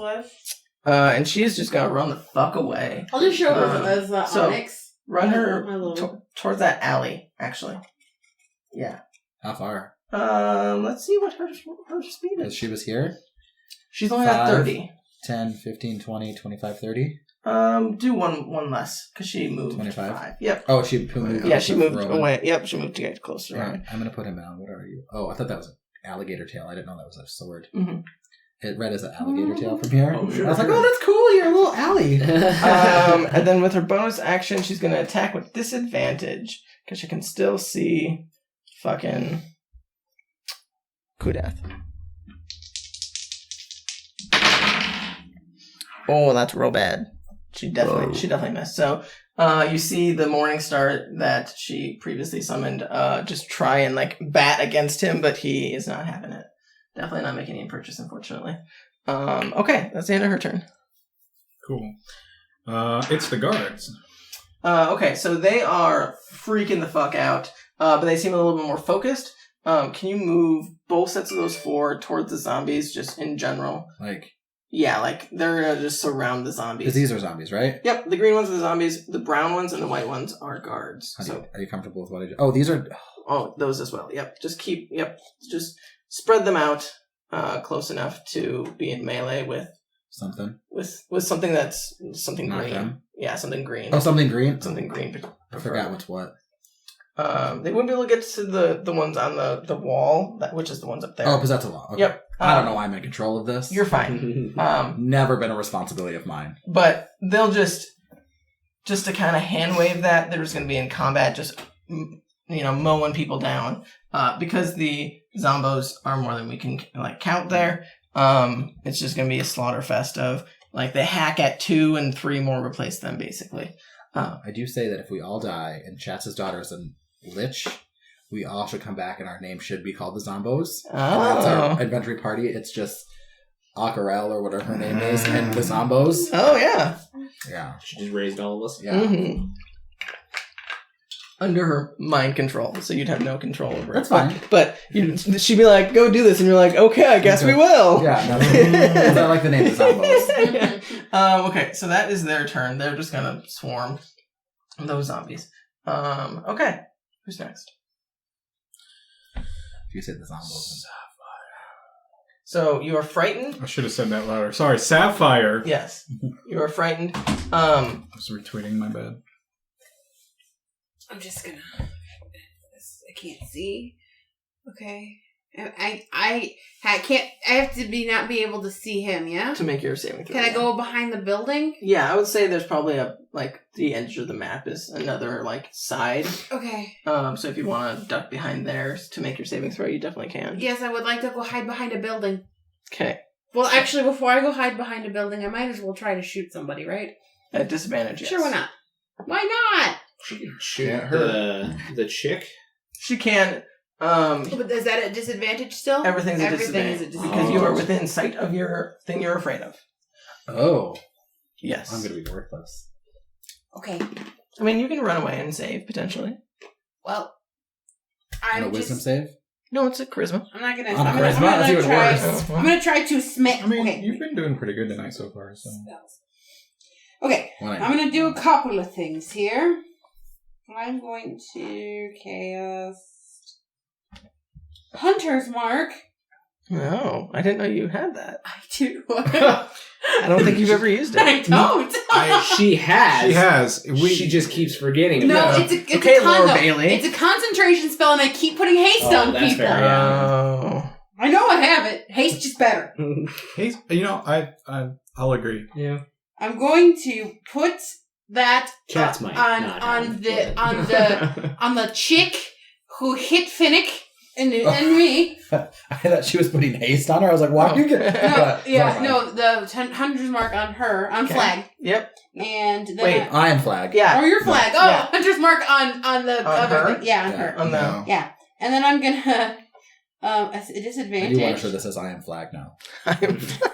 And she's just gonna run the fuck away. I'll just show her as so- Onyx. Run her My little- towards that alley, actually. Yeah. How far? Let's see what her speed Because is. she was here? She's only at 5. 30. 10, 15, 20, 25, 30? Do one less, because she moved 25? 5. Yep. Oh, she moved. Yeah, she moved Rowan. away. Yep, she moved to get closer. Right, I'm going to put him down. What are you? Oh, I thought that was an alligator tail. I didn't know that was a sword. Mm-hmm. It read as an alligator tail from here. Oh, sure. I was like, oh, that's cool. You're a little alley. And then with her bonus action, she's going to attack with disadvantage, because she can still see fucking Kudath. Oh, that's real bad. She definitely missed. So, you see the Morning Star that she previously summoned, just try and like bat against him, but he is not having it. Definitely not making any purchase, unfortunately. Okay, that's the end of her turn. Cool. It's the guards. Okay, so they are freaking the fuck out, but they seem a little bit more focused. Can you move both sets of those 4 towards the zombies, just in general? Like, Yeah, like they're gonna just surround the because zombies. these are zombies, right? Yep, the green ones are the zombies, the brown ones and the white ones are guards. Are you comfortable with what I did? Oh, these are... Oh, those as well. Yep, just spread them out close enough to be in melee with Something. something that's something Not green. them? Yeah, something green. Oh, something green? Something green. I forgot what's what. They wouldn't be able to get to the ones on the wall, which is the ones up there. Oh, because that's a law. Okay. Yep. I don't know why I'm in control of this. You're fine. Never been a responsibility of mine. But they'll just to kind of hand wave that, they're just going to be in combat, just mowing people down. Because the zombos are more than we can like count there. It's just going to be a slaughter fest of, like, they hack at 2 and 3 more replace them, basically. I do say that if we all die and Chatz's daughter is a lich, we all should come back and our name should be called the Zombos. And that's our adventure party. It's just Acarel or whatever her name is and the Zombos. Oh, yeah. Yeah. She just raised all of us. Yeah. Mm-hmm. Under her mind control, so you'd have no control over it. That's fine. But she'd be like, go do this, and you're like, okay, I guess we will. Yeah, no, I like the name of the Zombos. Okay, so that is their turn. They're just gonna swarm those zombies. Okay, who's next? You said the Zombos. So you are frightened? I should have said that louder. Sorry, Sapphire. Yes. You are frightened. I was retweeting, my bad. I'm just gonna. I can't see. Okay. I can't. I have to not be able to see him. Yeah. To make your saving throw. Can I go behind the building? Yeah, I would say there's probably the edge of the map is another side. Okay. So if you want to duck behind there to make your saving throw, you definitely can. Yes, I would like to go hide behind a building. Okay. Well, actually, before I go hide behind a building, I might as well try to shoot somebody, right? At disadvantage, yes. Sure, why not? Why not? She can shoot Can't hurt. the chick. She can. But is that a disadvantage still? Everything's a Everything disadvantage. is a disadvantage. Because you are within sight of your thing you're afraid of. Oh. Yes. I'm going to be worthless. Okay. I mean, you can run away and save, potentially. Well, And a wisdom save? No, it's a charisma. I'm not gonna. On I'm charisma? gonna That's even try. worse. I'm gonna try to smite. I mean, okay. you've been doing pretty good tonight so far. So Spells. Okay, I'm gonna do a couple of things here. I'm going to cast Hunter's Mark. No, I didn't know you had that. I do. I don't think you've ever used it. I don't. She has. she has. She just keeps forgetting. No, about it. it's Okay, a con- Laura no, Bailey. It's a concentration spell, and I keep putting haste Oh, on that's people. fair, yeah. Oh. I know I have it. Haste just better. hey, I'll agree. Yeah. I'm going to put that Chatz might on not on the chick who hit Finnick and me. I thought she was putting haste on her. I was like, why are you getting... The Hunter's Mark on her, on Okay. flag. Yep. And then Wait, Iron flag. Yeah. or your flag. No, Oh, yeah. Hunter's Mark on the On other her? thing. Yeah, on Yeah. her. On the No. Yeah. And then I'm gonna a I do want to disadvantage. show this as Iron flag now. I am fine.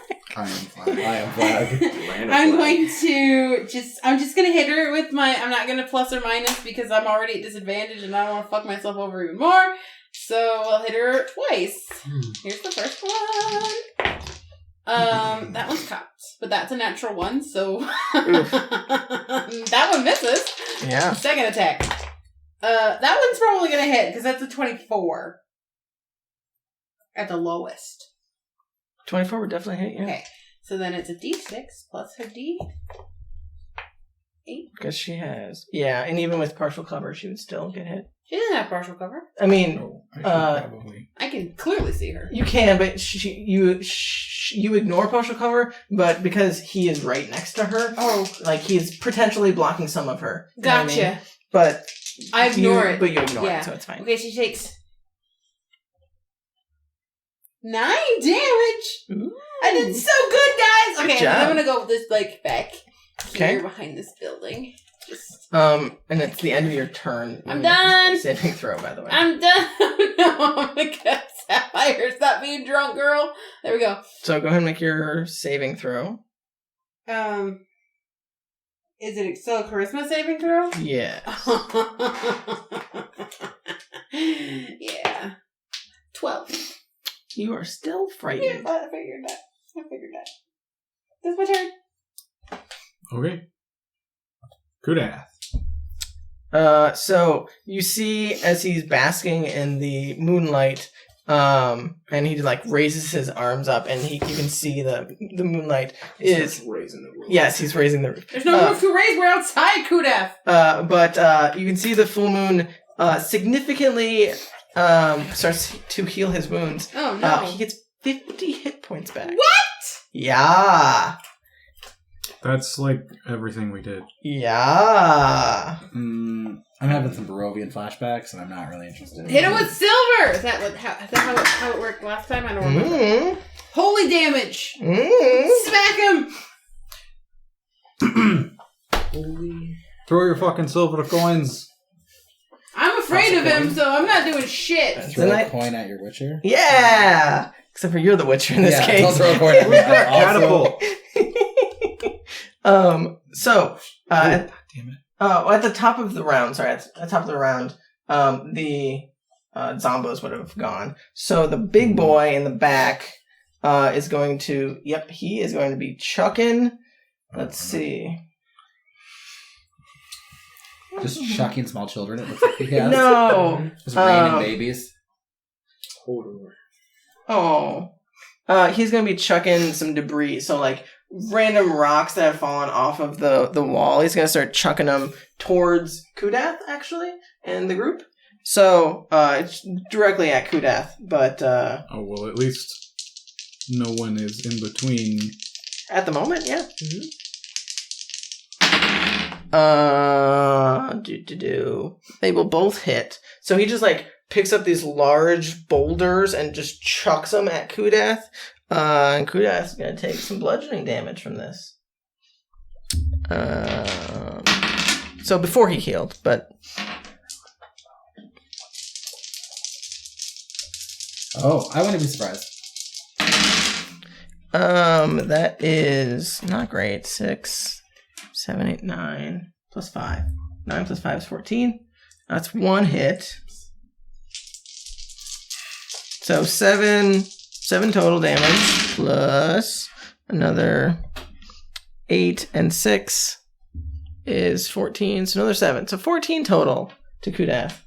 Iron flag. I'm going to I'm just gonna hit her with I'm not gonna plus or minus because I'm already at disadvantage and I don't want to fuck myself over even more. So I'll hit her twice. Here's the first one. That one's cocked, but that's a natural one, so that one misses. Yeah. Second attack. That one's probably gonna hit because that's a 24 at the lowest. 24 would definitely hit you. Okay, so then it's a D6 plus her D. Because she has. Yeah, and even with partial cover, she would still get hit. She doesn't have partial cover. I mean, No, I should probably. I can clearly see her. you can, but you ignore partial cover, but because he is right next to her, Oh, he's potentially blocking some of her. You know what I mean? gotcha. But I ignore it. But you ignore Yeah. it, so it's fine. Okay, she takes 9 damage. Ooh. I did so good, guys. Good Okay, job. I'm gonna go this back Okay. here behind this building. Just And it's the end of your turn. I'm done. Saving throw, by the way. I'm done. No, I'm gonna get Sapphire. Stop being drunk, girl. There we go. So go ahead and make your saving throw. Is it still a charisma saving throw? Yeah. Yeah. 12. You are still Yeah, frightened. I figured that. That's my turn. Okay. Kudath. So you see as he's basking in the moonlight, and he raises his arms up, and you can see the moonlight is raising the roof. yes, he's raising the roof. There's no roof to raise. We're outside, Kudath. But you can see the full moon significantly starts to heal his wounds. Oh no! He gets 50 hit points back. What? Yeah. That's like everything we did. Yeah. I'm having some Barovian flashbacks, and I'm not really interested. Hit him with silver. Is that how it worked last time? I don't remember. Holy damage! Smack him! Throw your fucking silver coins. I'm afraid of him, so I'm not doing shit. Throw a coin at your Witcher? Yeah! Except for you're the Witcher in this case. Don't throw a coin at me. Catapult. Damn it. At the top of the round, the Zombos would have gone. So the big boy in the back is going to, he is going to be chucking. Let's see. Just chucking small children, it looks like he has. No! Just raining babies. He's going to be chucking some debris. So, like, random rocks that have fallen off of the wall. He's going to start chucking them towards Kudath, actually, and the group. So, it's directly at Kudath, but... oh, well, at least no one is in between. At the moment, yeah. Mm-hmm. They will both hit. So he just, like, picks up these large boulders and just chucks them at Kudath. And Kudath's going to take some bludgeoning damage from this. So before he healed, but... Oh, I wouldn't be surprised. That is not great. 6, 7, 8, 9, plus 5. 9 plus 5 is 14. That's one hit. So 7 total damage, plus another 8 and 6 is 14. So another 7. So 14 total to Kudath.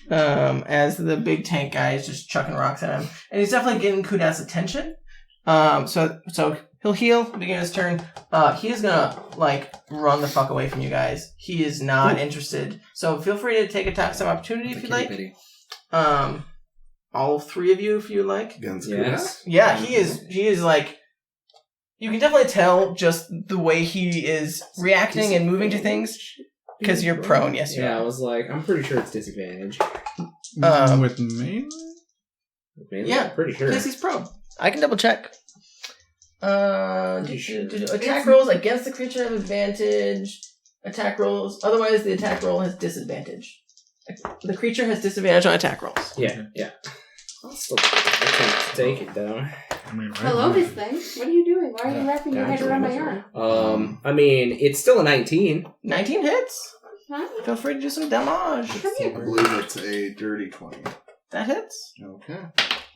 As the big tank guy is just chucking rocks at him. And he's definitely getting Kudath's attention. So he'll heal, begin his turn. He is gonna, like, run the fuck away from you guys. He is not interested. So feel free to take attacks of opportunity if you'd like. All 3 of you if you like. Against Yes. Yeah, he is like, you can definitely tell just the way he is reacting and moving to things. Because you're prone, yes you Yeah, are. I was like, I'm pretty sure it's disadvantage. With melee? Yeah, pretty sure. because he's prone. I can double check. Sure. Attack rolls against the creature have advantage. Attack rolls. Otherwise, the attack roll has disadvantage. The creature has disadvantage on attack rolls. Yeah. I'll still take it though. I mean, right Hello, now- this thing. What are you doing? Why are you wrapping your head around my arm? I mean, it's still a 19. 19 hits. Huh? Feel free to do some damage. Come I here. believe it's a dirty 20. That hits. Okay.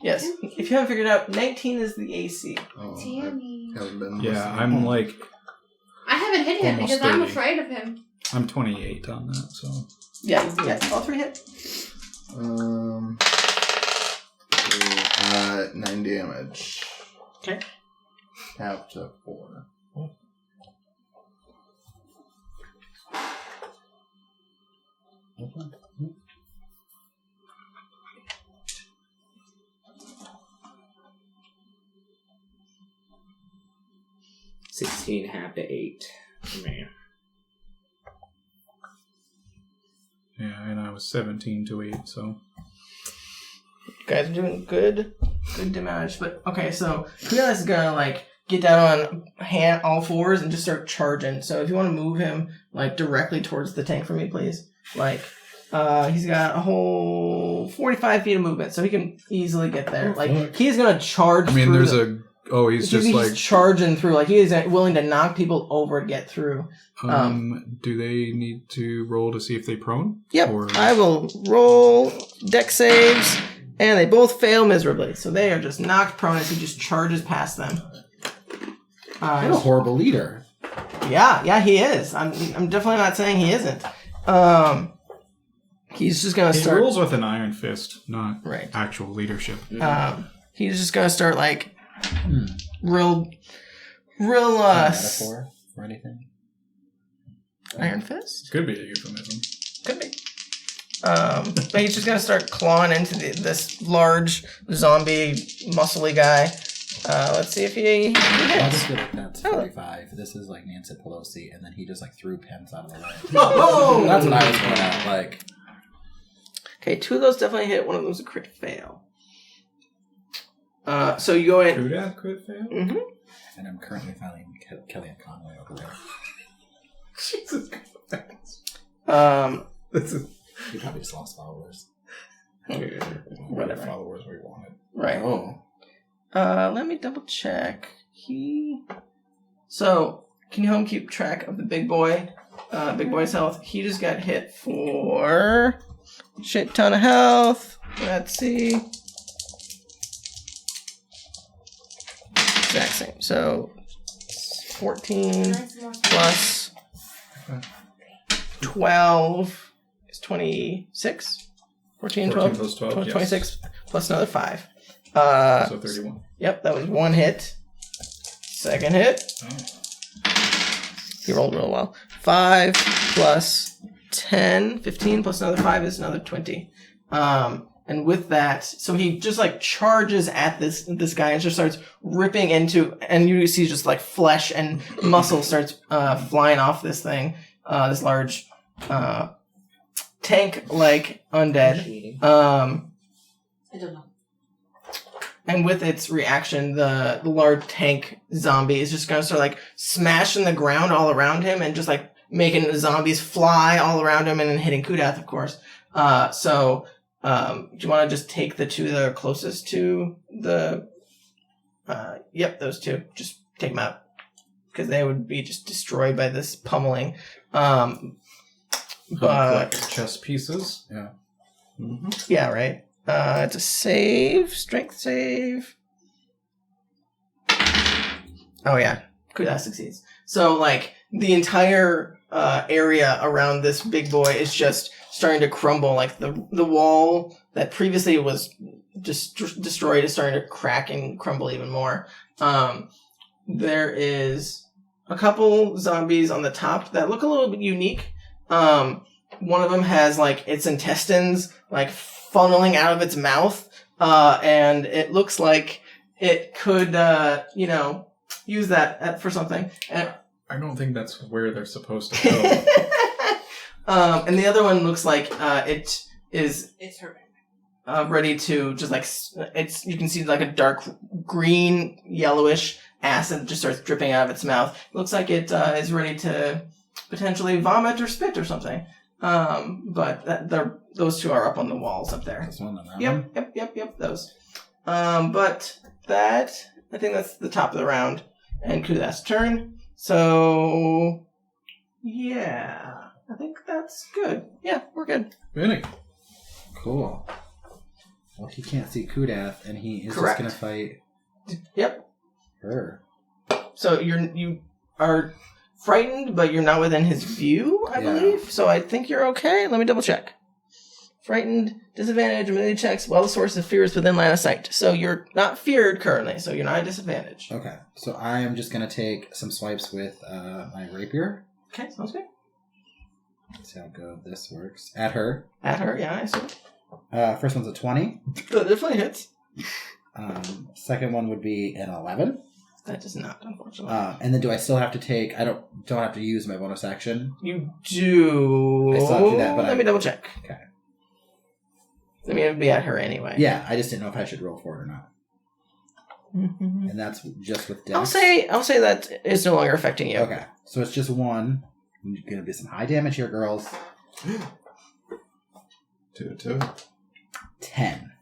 Yes. If you haven't figured it out, 19 is the AC. Oh, Tammy. I haven't been Yeah, listening. I'm like, I haven't hit him Almost because I'm 30. afraid of him. I'm 28 on that, so. Yeah, all 3 hit. 9 damage. Okay. Half to 4. Okay. 16, half to 8. Man. Yeah, and I was 17 to 8, so. You guys are doing good damage. But okay, so Kudath is gonna like get down on all fours and just start charging. So if you want to move him like directly towards the tank for me, please. Like, he's got a whole 45 feet of movement, so he can easily get there. Like, he's gonna charge. I mean, through there's the, he's just like. charging through. Like, he is willing to knock people over to get through. Do they need to roll to see if they prone? Yep. Or... I will roll deck saves, and they both fail miserably. So they are just knocked prone as he just charges past them. What a horrible leader. Yeah, he is. I'm definitely not saying he isn't. He's just gonna He start. rules with an iron fist, not Right. actual leadership. He's just gonna start like real. Metaphor or anything? Iron fist Could be a euphemism. could be. But he's just gonna start clawing into this large zombie, muscly guy. Let's see if he I'll hits. just feel like that's 45. This is like Nancy Pelosi, and then he just like threw pens out of the way. Oh! That's what I was going at. Like, Okay, 2 of those definitely hit. One of them was a crit fail. So you go in. Kudath crit fail? Mm-hmm. And I'm currently finding Kellyanne Conway over there. Jesus Christ. This is You probably just lost followers. Whatever. Followers we wanted. Right. Oh. Let me double check. So, can you home keep track of the big boy? Big boy's health. He just got hit for shit ton of health. Let's see. Exact same. So 14 plus 12 is 26. 14, 12, plus 12, 26 plus another 5. So 31. Yep, that was one hit. Second hit. Oh. He rolled real well. 5 plus 10, 15 plus another 5 is another 20. And with that, so he just like charges at this guy and just starts ripping into, and you see just like flesh and muscle starts flying off this thing, this large tank-like undead. I don't know. And with its reaction, the large tank zombie is just going to start like smashing the ground all around him and just like making the zombies fly all around him and then hitting Kudath, of course. Do you want to just take the two that are closest to the... Yep, those two. Just take them out. Because they would be just destroyed by this pummeling. Collect chess pieces. Yeah. Mm-hmm. Yeah, right. It's a save. Strength save. Oh, yeah. Kudath succeeds. So, like, the entire area around this big boy is just starting to crumble. Like, the wall that previously was just destroyed is starting to crack and crumble even more. There is a couple zombies on the top that look a little bit unique. One of them has, like, its intestines, like, funneling out of its mouth. And it looks like it could, use that for something. And I don't think that's where they're supposed to go. and the other one looks like it is It's hurting. ready to just like you can see like a dark green yellowish acid just starts dripping out of its mouth. It looks like it is ready to potentially vomit or spit or something. But those two are up on the walls up there. This one, that Yep, those. But that, I think that's the top of the round. And Kudath's turn. So, yeah. I think that's good. Yeah, we're good. Finnick. Cool. Well, he can't see Kudath, and he is Correct. just going to fight Yep. her. So you are frightened, but you're not within his view, I believe. So I think you're okay. Let me double check. Frightened, disadvantage, ability checks, while the source of fear is within line of sight. So you're not feared currently, so you're not at disadvantage. Okay, so I am just going to take some swipes with my rapier. Okay, sounds good. Let's see how good this works. At her. At her, yeah, I assume. First one's a 20. That definitely hits. Second one would be an 11. That does not, unfortunately. And then do I still have to take... I don't have to use my bonus action? You do... I still have to do that, but Let me double check. Okay. I mean, it would be at her anyway. Yeah, I just didn't know if I should roll for it or not. Mm-hmm. And that's just with dex? I'll say that it's no longer affecting you. Okay, so it's just one. There's going to be some high damage here, girls. 2. 10.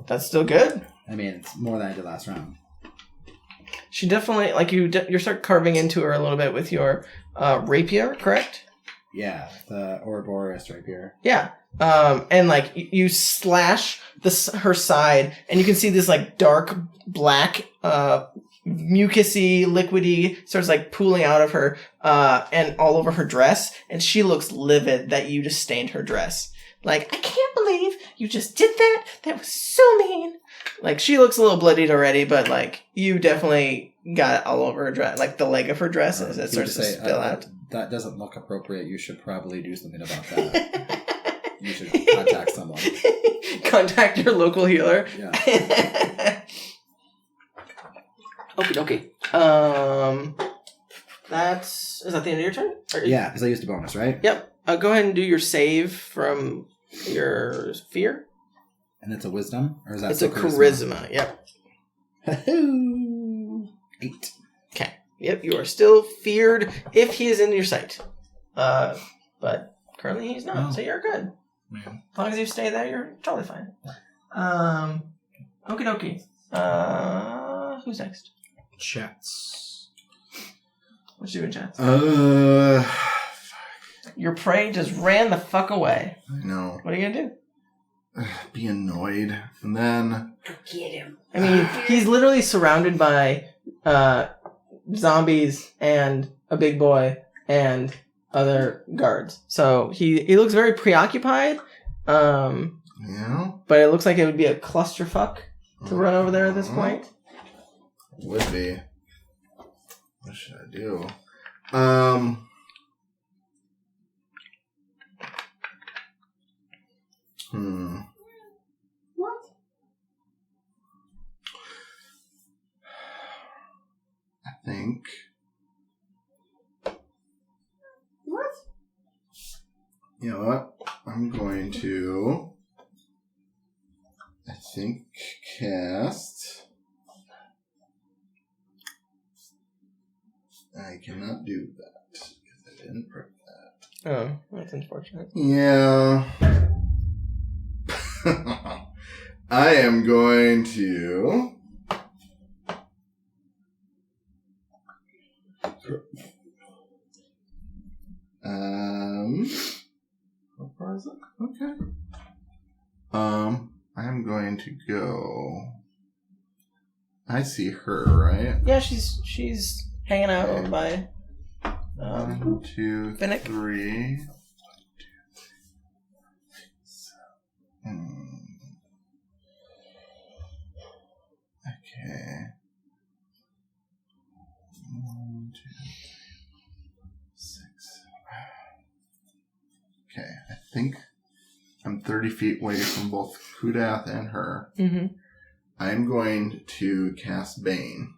That's still good. I mean, it's more than I did last round. She definitely, like, you start carving into her a little bit with your rapier, correct? Yeah, the Ouroboros rapier. Yeah. And, like, you slash her side, and you can see this, like, dark black, mucusy, liquidy, starts, like, pooling out of her, and all over her dress, and she looks livid that you just stained her dress. Like, I can't believe you just did that. That was so mean. Like, she looks a little bloodied already, but, like, you definitely got it all over her dress. Like, the leg of her dress as it starts to spill out. That doesn't look appropriate. You should probably do something about that. You should contact someone. Contact your local healer. Yeah. Okay. Is that the end of your turn? Yeah, because I used a bonus, right? Yep. Go ahead and do your save from your fear. And it's a wisdom? Or is that It's a charisma. Yep. 8. Okay. Yep, you are still feared if he is in your sight. But currently he's not, so you're good. Man. As long as you stay there, you're totally fine. Okie dokie. Who's next? Chatz. What you doing, Chatz? Your prey just ran the fuck away. I know. What are you gonna do? Be annoyed. And then... Go get him. I mean, he's literally surrounded by zombies and a big boy and other guards. So he looks very preoccupied. Yeah? But it looks like it would be a clusterfuck to run over there at this point. Would be. What should I do? What? I think... What? You know what? I'm going to... I think cast... I cannot do that because I didn't prep that. Oh, that's unfortunate. Yeah. I am going to... How far is it? Okay. I am going to go... I see her, right? Yeah, she's hanging out over by 1, 2, Finnick. 3. Okay. 1, 2, 6. Okay, I think I'm 30 feet away from both Kudath and her. Mm-hmm. I'm going to cast Bane.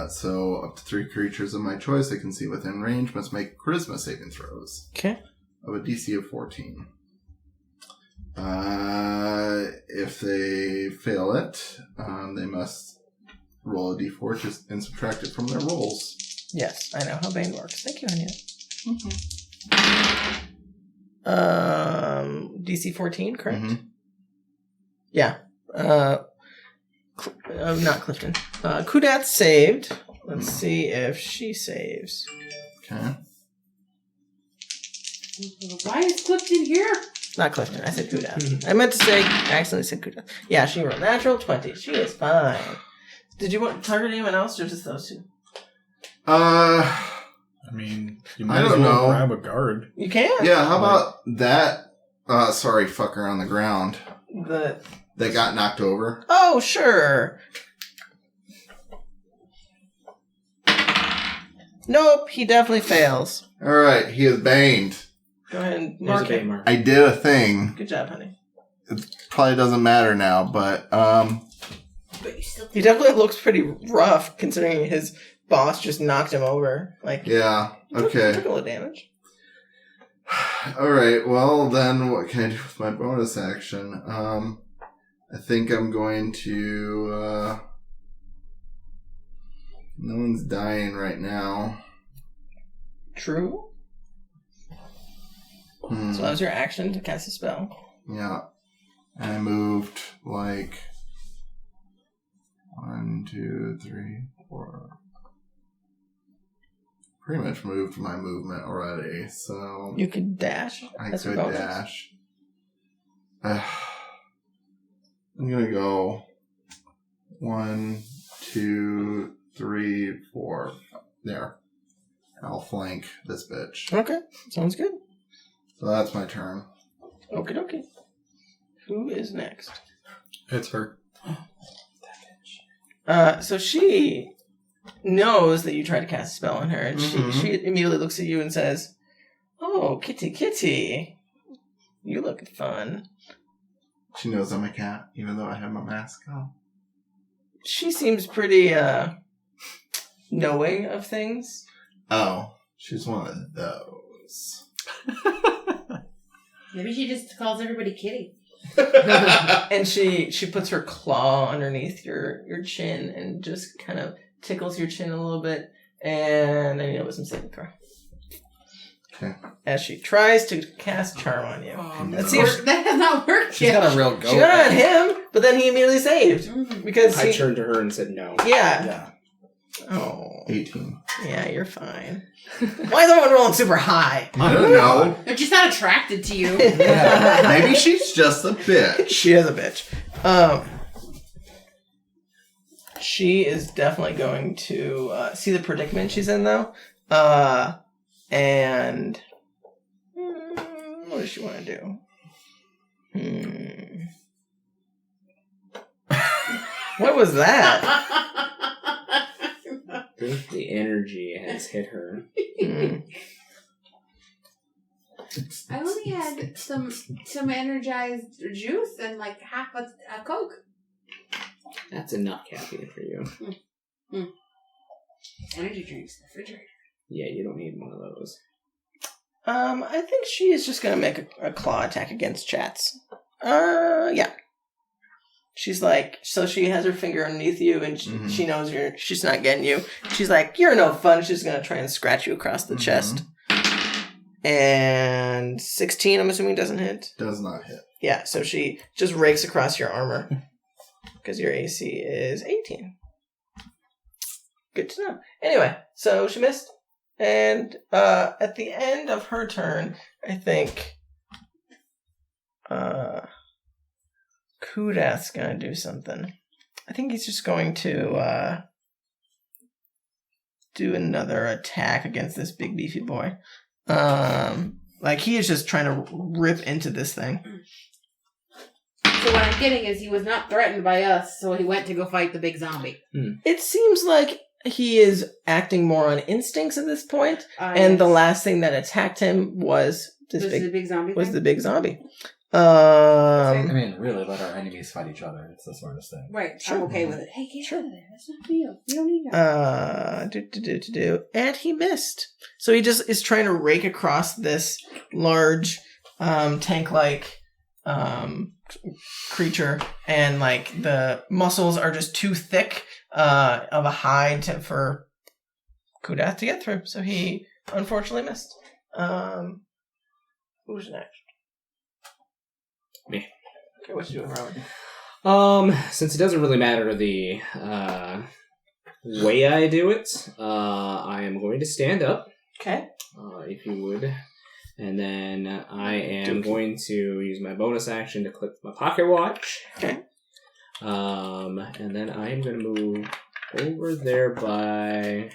So up to 3 creatures of my choice I can see within range must make charisma saving throws. Okay. Of a DC of 14. If they fail it, they must roll a d4 and subtract it from their rolls. Yes, I know how Bane works. Thank you, Anya. Mm-hmm. DC 14, correct? Mm-hmm. Yeah. Not Clifton. Kudath saved. Let's see if she saves. Okay. Why is Clifton here? Not Clifton. I said Kudath. I meant to say, I accidentally said Kudath. Yeah, she rolled natural 20. She is fine. Did you want to target anyone else or just those two? I mean, you might I as don't well know. grab a guard. You can. Yeah, how about that sorry fucker on the ground that got knocked over? Oh, sure. Nope, he definitely fails. Alright, he is baned. Go ahead and There's a mark bait it. mark. I did a thing. Good job, honey. It probably doesn't matter now, but But you still He definitely looks pretty rough considering his boss just knocked him over. Like, yeah, he took okay. a little damage. Alright, well then what can I do with my bonus action? I think I'm going to no one's dying right now. True. So that was your action to cast a spell. Yeah. I moved like 1, 2, 3, 4. Pretty much moved my movement already, so You could dash. I That's your could bonus. dash. I'm gonna go 1, 2, 3, 4. There. I'll flank this bitch. Okay, sounds good. So that's my turn. Okie dokie. Who is next? It's her. So she knows that you tried to cast a spell on her, and she immediately looks at you and says, "Oh, kitty, kitty, you look fun." She knows I'm a cat, even though I have my mask on. She seems pretty knowing of things. Oh, she's one of those. Maybe she just calls everybody kitty. And she puts her claw underneath your chin and just kind of tickles your chin a little bit, and then you know, with some saving throw. Okay. As she tries to cast charm on you. Let's see if That has not worked She's yet. got a real go. she got it on him, but then he immediately saved because I he, turned to her and said no. yeah. Yeah. Oh, 18. yeah, you're fine. Why is everyone rolling super high? I don't know. They're just not attracted to you. Maybe she's just a bitch. She is a bitch. She is definitely going to see the predicament she's in, though. And what does she want to do? What was that? I think the energy has hit her. I only had some energized juice and like half a Coke. That's enough caffeine for you. Energy drinks, refrigerator. Yeah, you don't need one of those. I think she is just going to make a claw attack against Chatz. Yeah. She's like, so she has her finger underneath you, and she knows she's not getting you. She's like, you're no fun. She's going to try and scratch you across the chest. And 16, I'm assuming, doesn't hit? Does not hit. Yeah, so she just rakes across your armor. Because your AC is 18. Good to know. Anyway, so she missed. And at the end of her turn, I think Kudath's going to do something. I think he's just going to do another attack against this big beefy boy. Like he is just trying to rip into this thing. So what I'm getting is he was not threatened by us, so he went to go fight the big zombie. It seems like he is acting more on instincts at this point, and the last thing that attacked him was the big zombie. Was thing? the big zombie. I mean, really, let our enemies fight each other. It's the smartest thing. Right, Sure. I'm okay with it. Hey, get out of there. That's not for you. You don't need that. And he missed. So he just is trying to rake across this large, tank-like creature, and like the muscles are just too thick of a hide for Kudath to get through. So he unfortunately missed. Who's next? Me. Okay, what you doing, Rowan? Since it doesn't really matter the way I do it, I am going to stand up. Okay. If you would. And then I am going to use my bonus action to click my pocket watch. Okay. And then I am going to move over there by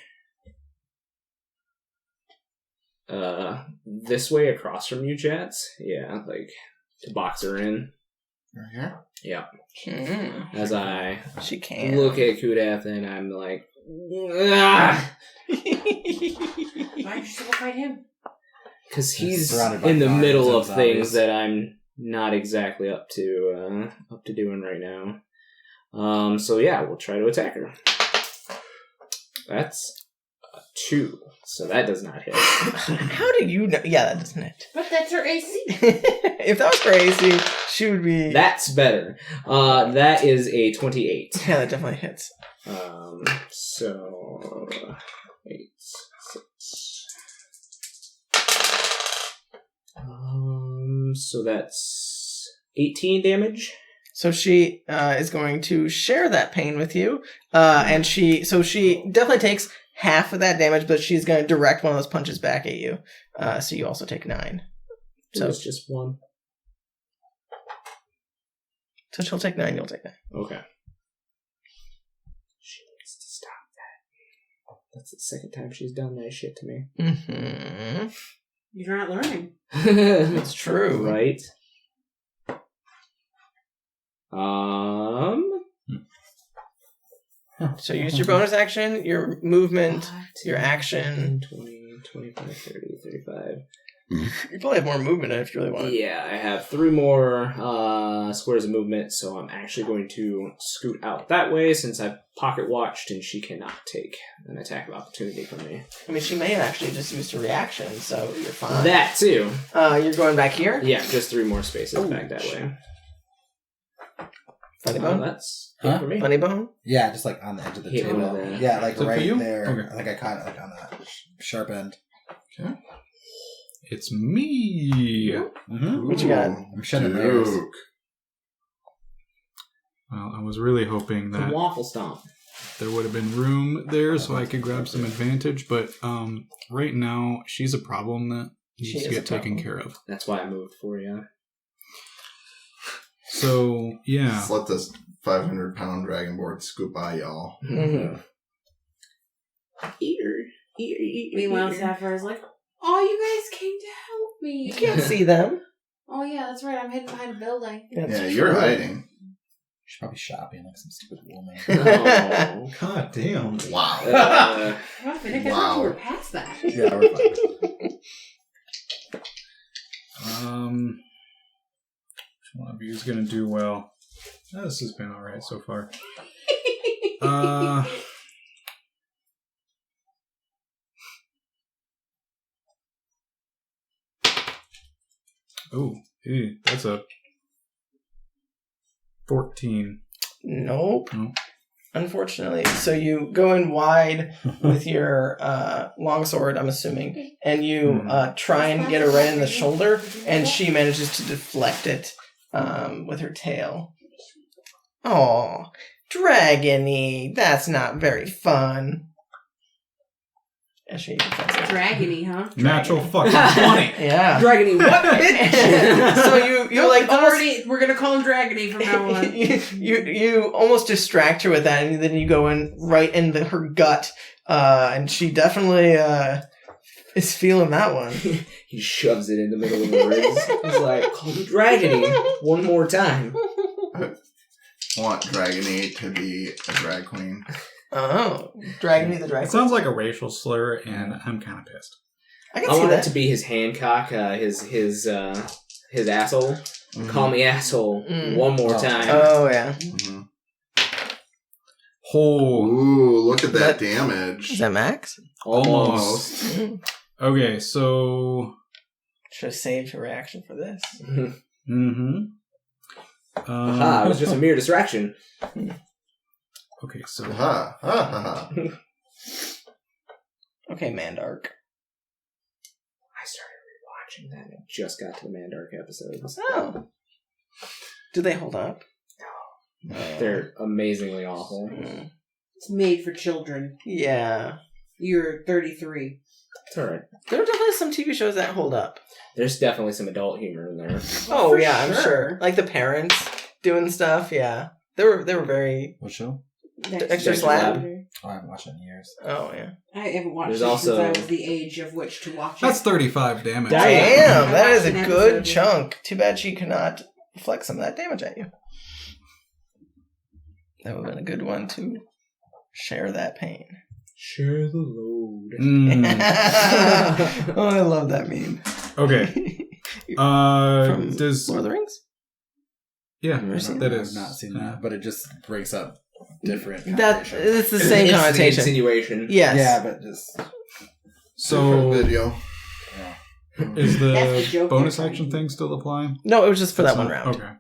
this way across from you, Chatz. Yeah, like to box her in. Right here? Yeah. Mm-hmm. As I She can look at Kudath and I'm like, ah! Why don't you still fight him? Because he's surrounded by in the guards middle and of things zombies. that I'm not exactly up to doing right now. So yeah, we'll try to attack her. That's a 2, so that does not hit. How did you know? Yeah, that doesn't hit. But that's her AC. If that was her AC, she would be... That's better. That is a 28. Yeah, that definitely hits. So 8, 6. So that's 18 damage. So she is going to share that pain with you, and she definitely takes half of that damage, but she's going to direct one of those punches back at you. So you also take 9. So it's just 1. So she'll take 9, you'll take 9. Okay. She needs to stop that. That's the second time she's done that shit to me. Mm-hmm. You're not learning. It's true. Right? So use your bonus action, your movement, your action. 20, 25, 30, 35. You probably have more movement if you really want. Yeah, I have 3 more squares of movement, so I'm actually going to scoot out that way since I've pocket watched and she cannot take an attack of opportunity from me. I mean, she may have actually just used a reaction, so you're fine. That too. You're going back here? Yeah, just 3 more spaces back that way. Funny bone? That's Huh? for me. Funny bone? Yeah, just like on the edge of the Hit him table. with it. Yeah, like Is it for right you? there. Okay. I think I caught it like on that sharp end. It's me. Mm-hmm. What you got? I'm shedding layers. Duke. Well, I was really hoping The that waffle stomp. there would have been room there so I could grab some advantage, but right now she's a problem that She needs to is get a taken problem. care of. That's why I moved for you. So yeah, Just let this 500-pound dragonboard scoop by y'all. Mm-hmm. Eater. Meanwhile, Sapphire's like, "Oh, you guys came to help me." You can't see them. Oh yeah, that's right. I'm hidden behind a building. That's Yeah, you're true. hiding. She's probably shopping like some stupid woman. Oh. God damn. Wow. Oh, Finnick, I thought Wow. you were past that. Yeah, we're fine. which one of you is gonna do well? This has been all right so far. Oh, that's a 14. Nope. Nope. Unfortunately. So you go in wide with your longsword, I'm assuming, and you try and get her right in the shoulder, and she manages to deflect it with her tail. Oh, dragony. That's not very fun. And she deflects it. Dragony, huh? Natural fucking 20. Yeah. Dragony, what? So you like almost, we're gonna call him Dragony from now on. you almost distract her with that, and then you go in right into her gut, and she definitely is feeling that one. He shoves it in the middle of the ribs. He's like, call me Dragony one more time. I want Dragony to be a drag queen. Oh, Dragony the It Dragon. sounds like a racial slur, and I'm kind of pissed. I can I see want it that. to be his Hancock, his asshole. Mhm. Call me asshole one more time. Oh yeah. Mhm. Oh, Ooh, look at that That- Is damage. that max? almost. Okay, so... Should have saved her reaction for this. Mm-hmm. Aha, it was just a mere distraction. Okay, so... Ha, ha, ha, ha. Okay, Mandark. I started rewatching that and I just got to the Mandark episodes. Oh. Do they hold up? No. They're amazingly awful. Mm. It's made for children. Yeah. You're 33. It's alright. There are definitely some TV shows that hold up. There's definitely some adult humor in there. Oh for yeah, I'm sure. sure. Like the parents doing stuff. Yeah, they were very. What show? Extra Dexter Slab. Oh, I haven't watched it in years. Oh yeah. I haven't watched There's it also- since I was the age of which to watch That's it. 35 damage. Damn, that is a An good episode. chunk. Too bad she could not flex some of that damage at you. That would have been a good one to share that pain. Share the load. Mm. Oh, I love that meme. Okay. From Does... Lord of the Rings? Yeah, Ever seen that I've is... not seen that, but it just breaks up different That connotations. it's the same It's the connotation. insinuation. Yes. Yeah, but just... So, Different video. Yeah. is That's the the joke bonus they're action thing still apply? No, it was just for that That's one not- round. Okay.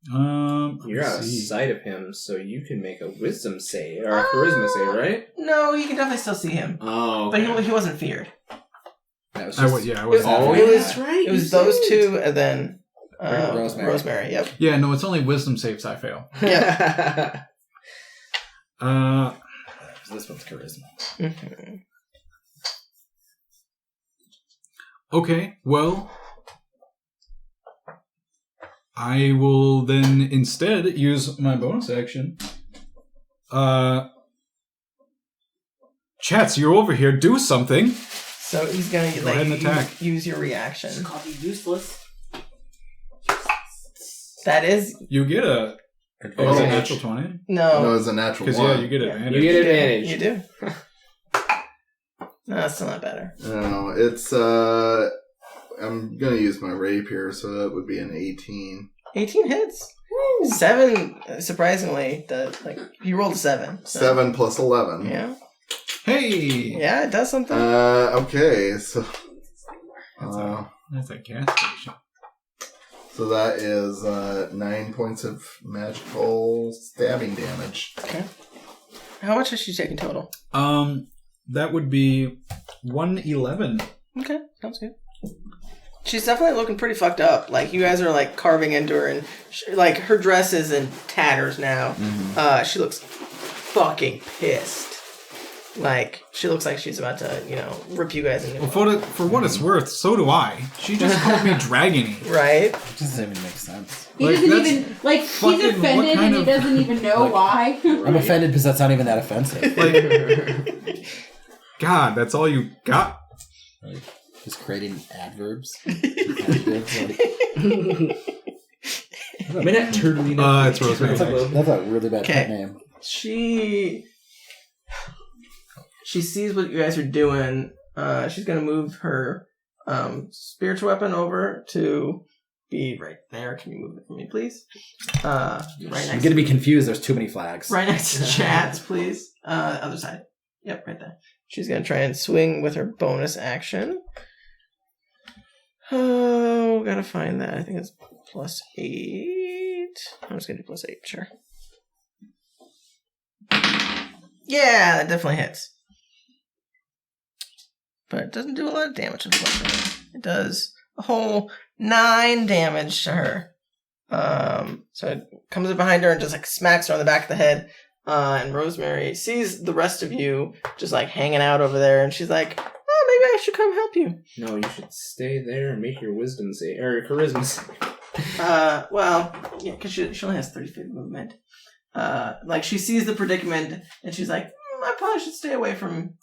You're out of let's see. sight of him, so you can make a wisdom save or a charisma save, right? No, you can definitely still see him, Oh, but he wasn't feared. That was I just... was, yeah, I It was. was, Oh, it was, that's right. it was those two, and then Rosemary. Rosemary. Yep. Yeah, no, it's only wisdom saves I fail. Yeah. This one's charisma. Mhm. Okay, well, I will then instead use my bonus action. Chatz, you're over here. Do something. So he's gonna Go ahead and attack. use your reaction. It's called useless. That is You get a Oh, natural 20. No, no. it's a natural Because, one. yeah, you get Yeah. advantage. You get advantage. You do. No, that's still not better. No, it's I'm gonna use my rapier, so that would be an 18. 18 hits. 7, surprisingly, you rolled a 7. So. 7 plus 11. Yeah. Hey! Yeah, it does something. Okay, so That's a gas station. So that is 9 points of magical stabbing damage. Okay. How much has she taken total? That would be 111. Okay, sounds good. She's definitely looking pretty fucked up. Like, you guys are, like, carving into her, and, like, her dress is in tatters now. Mm-hmm. She looks fucking pissed. Like, she looks like she's about to, rip you guys into Well, for what it's worth, so do I. She just called me dragony. Right? It doesn't even make sense. He Like, doesn't that's even, like, he's fucking what offended kind and he of- doesn't even know why. I'm offended because that's not even that offensive. Like, God, that's all you got? Like, just creating adverbs. Adjectives, like, I mean, that turtling. It's Rosemary. that's a really bad pet Okay. name. She sees what you guys are doing. She's gonna move her spiritual weapon over to be right there. Can you move it for me, please? Right I'm next. gonna be confused. There's too many flags. Right next to Chatz, please. Other side. Yep, right there. She's gonna try and swing with her bonus action. Oh, gotta find that. I think it's +8. I'm just gonna do +8, sure. Yeah, that definitely hits. But it doesn't do a lot of damage, unfortunately. It does a whole 9 damage to her. So it comes up behind her and just like smacks her on the back of the head. And Rosemary sees the rest of you just like hanging out over there, and she's like, "Oh, maybe I should come help you." No, you should stay there and make your wisdom save or your charisma save. Well, yeah, because she only has 30 feet of movement. Like she sees the predicament, and she's like, "I probably should stay away from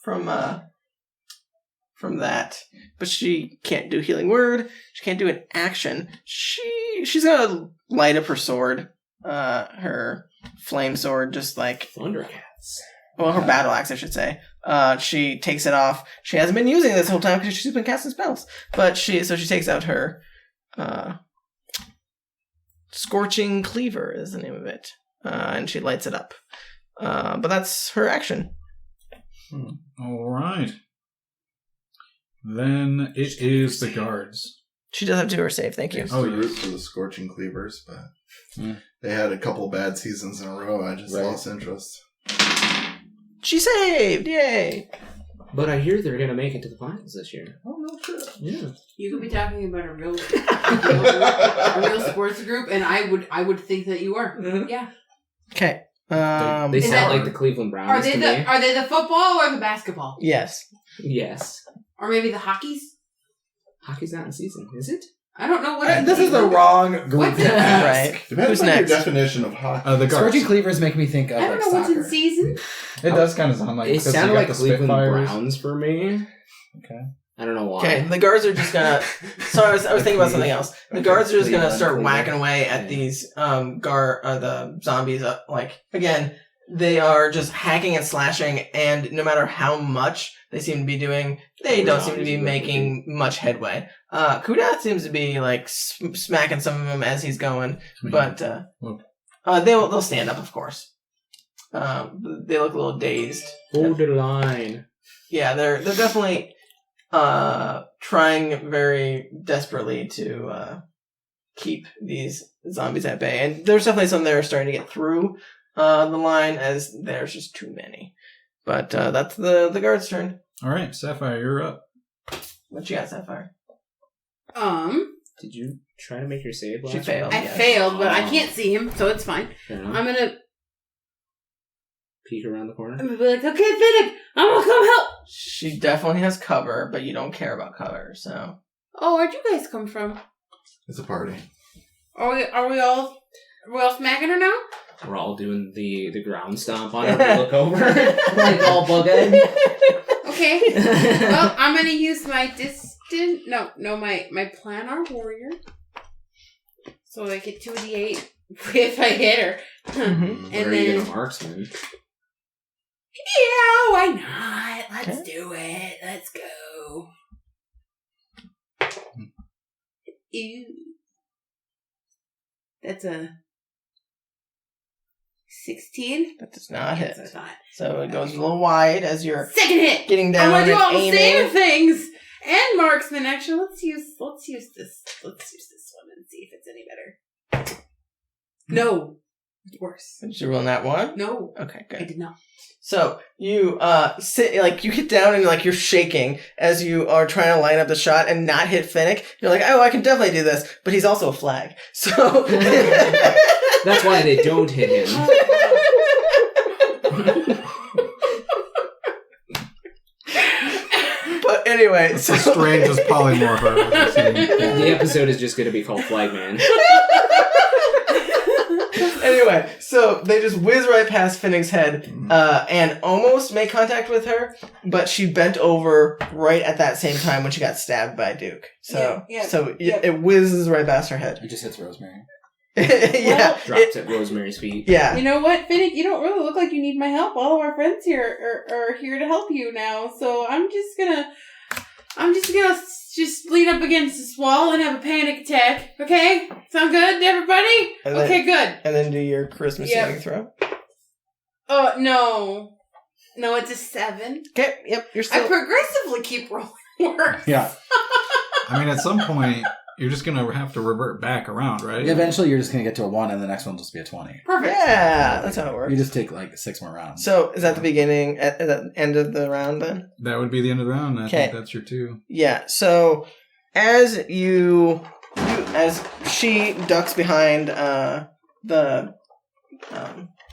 that." But she can't do healing word. She can't do an action. She's gonna light up her sword, her flame sword, just like Thundercats. her battle axe, I should say. She takes it off. She hasn't been using it this whole time because she's been casting spells. But she takes out her Scorching Cleaver is the name of it, and she lights it up. But that's her action. All right. Then it is the guards. She does have to do her save. Thank you. Oh, Oh, root yes. for the Scorching Cleavers, but Hmm. they had a couple bad seasons in a row. I just Right. lost interest. She saved! Yay! But I hear they're gonna make it to the finals this year. Oh no shit! Yeah. You could be talking about a real sports group, and I would think that you are. Yeah. Okay. They Is sound that- like the Cleveland Browns to me. Are they the football or the basketball? Yes. Yes. Or maybe the hockeys? Hockey's not in season, is it? I don't know what This is the wrong group What's to it? ask. Right. Depends Who's on next? your definition of hockey. The guards. Scorching Cleavers make me think of I don't like know what's soccer. in season. It does kind of sound like It because you sounded got like the Cleveland Spitfires. Browns for me. Okay. I don't know why. Okay, the guards are just gonna. Sorry, I was thinking about something else. The guards are just gonna Cleveland, start Cleveland. whacking away at these the zombies. Like again, they are just hacking and slashing, and no matter how much they seem to be doing, they don't seem to be making much headway. Kudath seems to be like smacking some of them as he's going, but they'll stand up, of course. They look a little dazed. Hold the line. Yeah, they're definitely trying very desperately to keep these zombies at bay. And there's definitely some that are starting to get through the line, as there's just too many. But that's the guard's turn. All right, Sapphire, you're up. What you got, Sapphire? Did you try to make your save? She last failed. round? I failed, but I can't see him, so it's fine. Fair enough. I'm gonna Peek around the corner. be like, okay, Finnick, I'm gonna come help. She definitely has cover, but you don't care about cover, so. Oh, where'd you guys come from? It's a party. Are we all smacking her now? We're all doing the ground stomp on her to look over. Like all bug-eyed. Okay. Well, I'm gonna use my my planar warrior. So I get 2d8 if I hit her. Mhm. And Or are you then gonna marksman? yeah, why not? Let's Okay. do it. Let's go. Ew. That's a 16. That does not hit. Yes, I thought. So it goes a little wide as you're Second hit. getting I down want to and do all the same aiming. things. And marksman. Actually, let's use this. Let's use this one and see if it's any better. No. It's worse. Did you roll that one? No. Okay, I good. did not. So you sit like you get down and like you're shaking as you are trying to line up the shot and not hit Finnick. You're like, oh, I can definitely do this, but he's also a flag, so That's why they don't hit him. But anyway, It's the strangest polymorph I've ever seen. The episode is just going to be called Flagman. Anyway, so they just whiz right past Finnick's head and almost make contact with her, but she bent over right at that same time when she got stabbed by Duke. So, it whizzes right past her head. It just hits Rosemary. Yeah, Drops at Rosemary's feet. yeah. You know what, Finnick? You don't really look like you need my help. All of our friends here are here to help you now. So I'm just gonna just lean up against this wall and have a panic attack. Okay? Sound good to everybody? And then- Okay, good. And then do your charisma saving throw. Oh, no. No, it's a 7. Okay, yep, you're I still... progressively keep rolling worse. Yeah. I mean, at some point, you're just going to have to revert back around, right? Eventually, you're just going to get to a 1, and the next one will just be a 20. Perfect. Yeah, that's how it You works. just take like 6 more rounds. So, is that the beginning, at the end of the round then? That would be the end of the round. I Okay. think that's your 2. Yeah, so as as she ducks behind the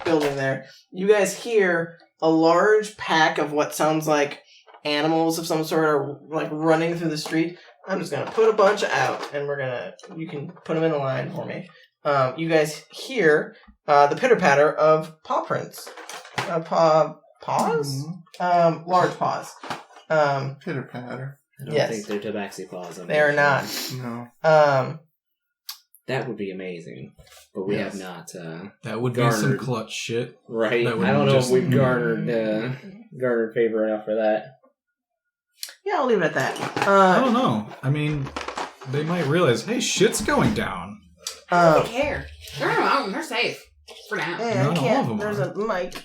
building there, you guys hear a large pack of what sounds like animals of some sort are like running through the street. I'm just gonna put a bunch out, and you can put them in a line for me. You guys hear the pitter patter of paw prints, paws, large paws. Pitter patter. I don't Yes. think they're tabaxi claws. They are not. No. That would be amazing. But we Yes. have not. That would be some Garnered. clutch shit. Right? That would I don't know just- if we've garnered favor enough for that. Yeah, I'll leave it at that. I don't know. I mean, they might realize, hey, shit's going down. I don't care. They're on their own. They're safe. For now. I Not all can't. of them There's are. a mic.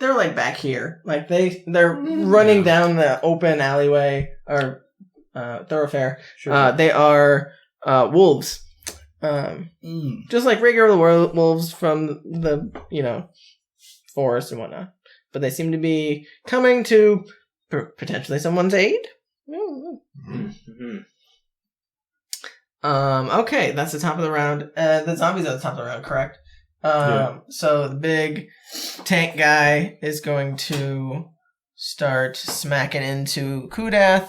They're like back here. Like they're running down the open alleyway or thoroughfare. Sure. They are wolves. Just like regular wolves from the forest and whatnot. But they seem to be coming to potentially someone's aid. Mm-hmm. Okay, that's the top of the round. The zombies are the top of the round, correct? Yeah. So the big tank guy is going to start smacking into Kudath.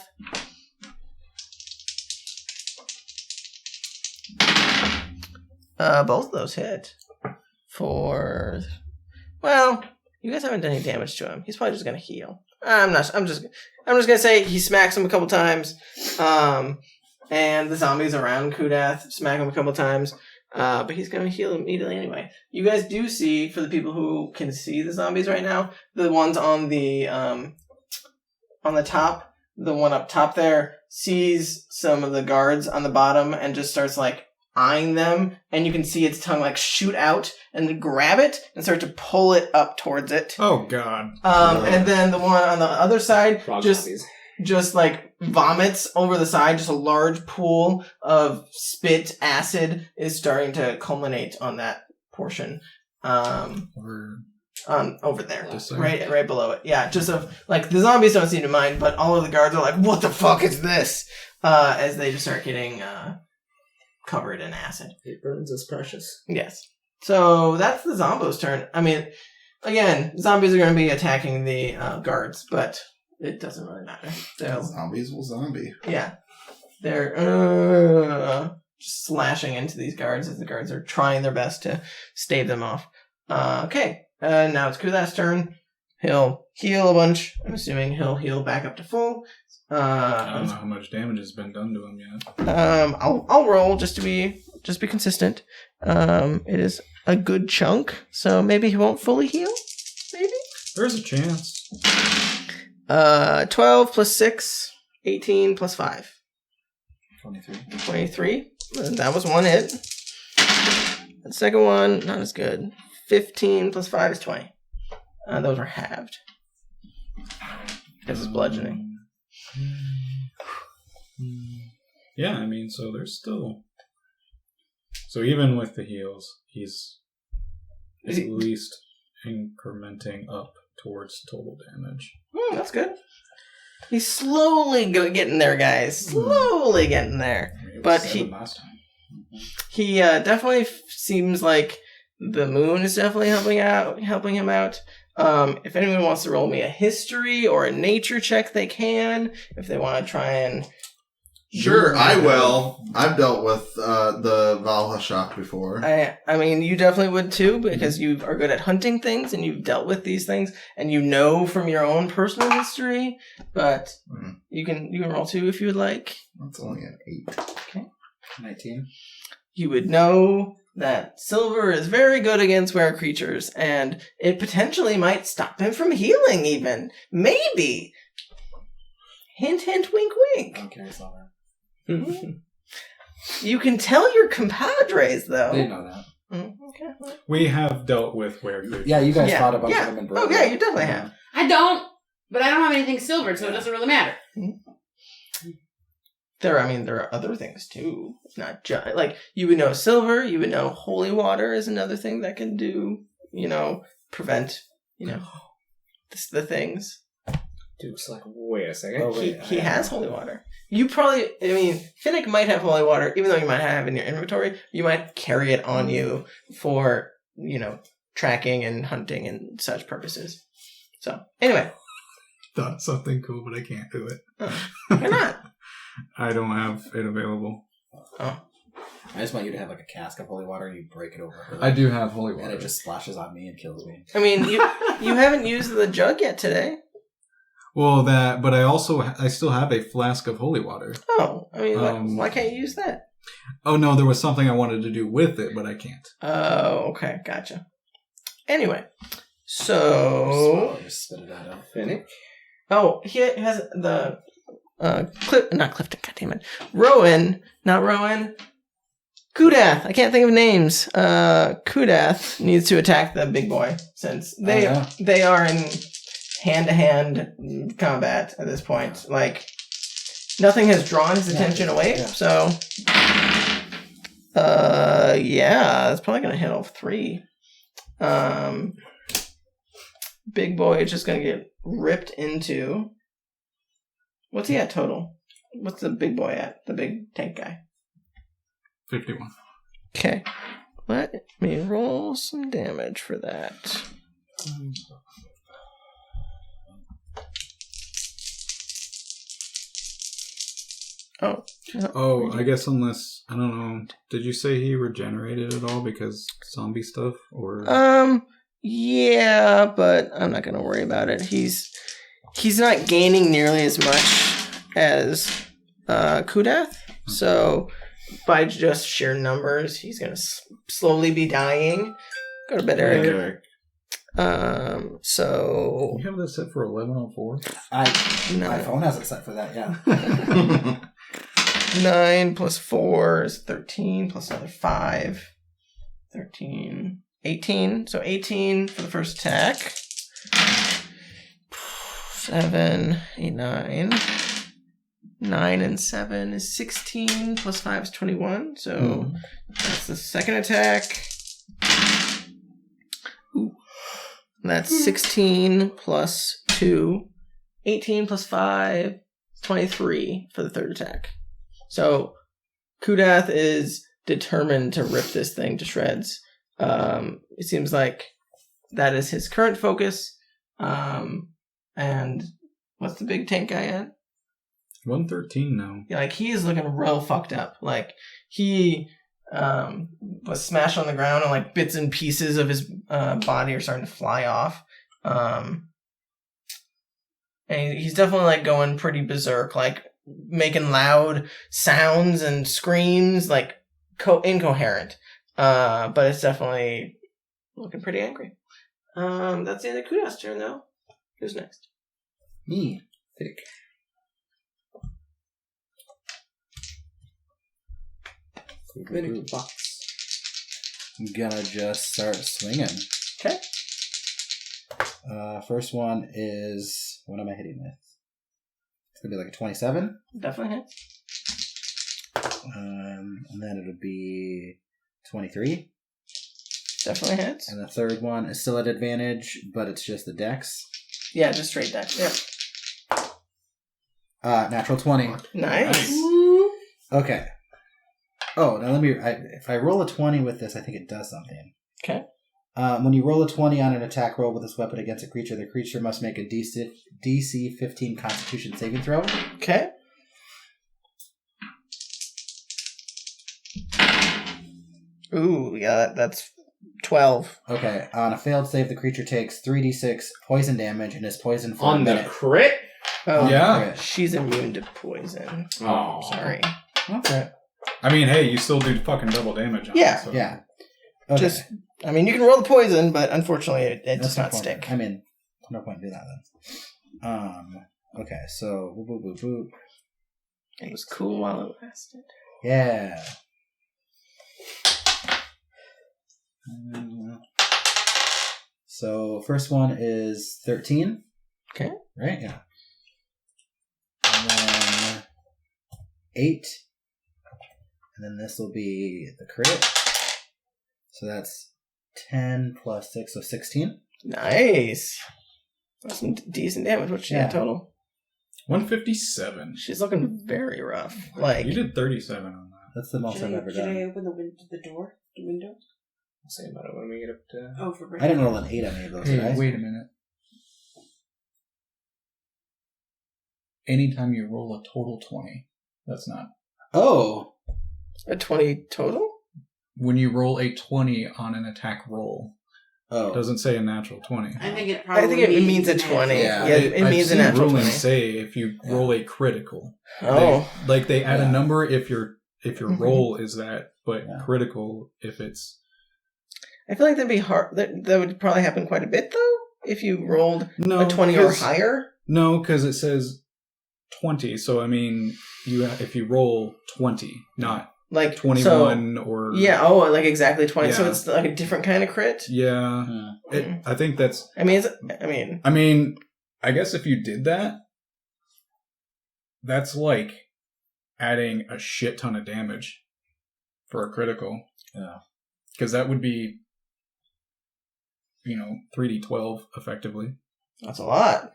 Both of those hit for. Well, you guys haven't done any damage to him. He's probably just gonna heal. I'm just gonna say he smacks him a couple times. And the zombies around Kudath smack him a couple times. But he's going to heal immediately anyway. You guys do see, for the people who can see the zombies right now, the ones on the top, the one up top there, sees some of the guards on the bottom and just starts like eyeing them. And you can see its tongue like shoot out and grab it and start to pull it up towards it. Oh, God. And then the one on the other side Frog just zombies. just like vomits over the side. Just a large pool of spit acid is starting to culminate on that portion. Or Over there, This side? right below it. Yeah, just like the zombies don't seem to mind, but all of the guards are like, "What the fuck is this?" As they just start getting covered in acid. It burns us precious. Yes. So that's the zombos' turn. I mean, again, zombies are going to be attacking the guards, but it doesn't really matter. So Zombies will zombie. yeah, they're just slashing into these guards as the guards are trying their best to stave them off. Okay, now it's Kudath's turn. He'll heal a bunch. I'm assuming he'll heal back up to full. I don't know how much damage has been done to him yet. I'll roll just to be consistent. It is a good chunk, so maybe he won't fully heal. Maybe. There's a chance. 12 plus 6, 18 plus 5. 23. 23. That was one hit. The second one, not as good. 15 plus 5 is 20. Those were halved. This is bludgeoning. Yeah, I mean, so there's still So even with the heals, he's at least incrementing up towards total damage. That's good. He's slowly getting there, guys. Slowly getting there. But he definitely seems like the moon is definitely helping him out. If anyone wants to roll me a history or a nature check, they can. If they want to try and... Sure, I will. I've dealt with the Valhashak before. I mean, you definitely would too, because you are good at hunting things and you've dealt with these things, and you know from your own personal history. But you can roll 2 if you would like. That's only an 8. Okay, 19. You would know that silver is very good against were creatures, and it potentially might stop him from healing. Even maybe. Hint, hint, wink, wink. Okay, silver. You can tell your compadres, though. They know that. Okay. We have dealt with were creatures. Yeah, you guys fought a bunch of them in Brooklyn. Oh, yeah, you definitely have. I don't, but I don't have anything silvered, so it doesn't really matter. There are other things, too. It's not just... Like, you would know silver, you would know holy water is another thing that can do, prevent, the things. Duke's like, wait a second. Oh, wait, He has holy water. You probably, Finnick might have holy water, even though you might have it in your inventory, you might carry it on you for, tracking and hunting and such purposes. So, anyway. Thought something cool, but I can't do it. Why not? I don't have it available. Oh. I just want you to have like a cask of holy water and you break it over her. I do have holy water. And it just splashes on me and kills me. I mean, you haven't used the jug yet today. Well, but I still have a flask of holy water. Oh, I mean, why can't you use that? Oh, no, there was something I wanted to do with it, but I can't. Oh, okay, gotcha. Anyway, so... Just spit it out. Finnick? Oh, he has the... not Clifton, goddammit. Rowan, not Rowan. Kudath, I can't think of names. Kudath needs to attack the big boy, since they are in... hand-to-hand combat at this point. Like, nothing has drawn his attention away, so... it's probably gonna hit all 3. Big boy is just gonna get ripped into... What's he at total? What's the big boy at? The big tank guy? 51. Okay. Let me roll some damage for that. Oh, I guess unless, I don't know, did you say he regenerated at all because zombie stuff, or? Yeah, but I'm not gonna worry about it. He's not gaining nearly as much as Kudath, so by just sheer numbers, he's gonna slowly be dying. Go to bed, Eric. So... You have that set for 1104? My phone has it set for that, yeah. 9 plus 4 is 13, plus another 5. 13. 18. So 18 for the first attack. 7, 8, 9. 9 and 7 is 16, plus 5 is 21. So that's the second attack. Ooh. That's 16 plus 2. 18 plus 5, 23 for the third attack. So Kudath is determined to rip this thing to shreds. It seems like that is his current focus. And what's the big tank guy at? 113 now. Yeah, like he is looking real fucked up. Like he was smashed on the ground and like bits and pieces of his body are starting to fly off. And he's definitely like going pretty berserk, like making loud sounds and screams, like incoherent. But it's definitely looking pretty angry. That's the end of Kudath's turn, though. Who's next? Me. Thick. I'm gonna just start swinging. Okay. First one is... What am I hitting with? It's gonna be like a 27. Definitely hits. And then it would be 23. Definitely hits. And the third one is still at advantage, but it's just the dex. Yeah, just straight dex. Yep. Natural 20. Nice. Okay. Oh, now if I roll a 20 with this, I think it does something. Okay. When you roll a 20 on an attack roll with this weapon against a creature, the creature must make a DC 15 Constitution saving throw. Okay. Ooh, yeah, that's 12. Okay. On a failed save, the creature takes 3d6 poison damage and is poisoned for a On the minute. crit? Oh, Yeah. she's immune to poison. Oh, Sorry. Okay. I mean, hey, you still do fucking double damage on Yeah. it. So. Yeah. Okay. Just, I mean, you can roll the poison, but unfortunately, it That's does no not point. stick. I mean, no point in doing that then. Okay, so boop, boop, boop, boop. It was cool while it lasted. Yeah. So first one is 13. Okay. Right? Yeah. And then 8. And then this will be the crit. So that's 10 plus 6, so 16. Nice. That's some decent damage. What's she at total? 157. She's looking very rough. Like, You did 37 on that. That's the most I've ever Should I done. open the door? The window? I'll say about it when we get up to... Oh, for I didn't roll an 8 on any of those, did I? Hey, wait a minute. Anytime you roll a total 20, that's not. Oh! a 20 total? When you roll a 20 on an attack roll, Oh. it doesn't say a natural 20. I think it probably I think it means a 20. Yeah. Yeah, it I've means a seen natural ruling 20. say if you roll a critical. Oh. They add Yeah. a number if your roll is that, but Yeah. critical if it's... I feel like that'd be hard. That would probably happen quite a bit, though, if you rolled a 20 or 'cause- higher. No, because it says 20. So, I mean, if you roll 20, not Like 21 or... Yeah, like exactly 20. So Yeah. it's like a different kind of crit. Yeah. Hmm. I think that's... I mean, I mean, I guess if you did that, that's like adding a shit ton of damage for a critical. Yeah. Because that would be, 3d12 effectively. that's a lot.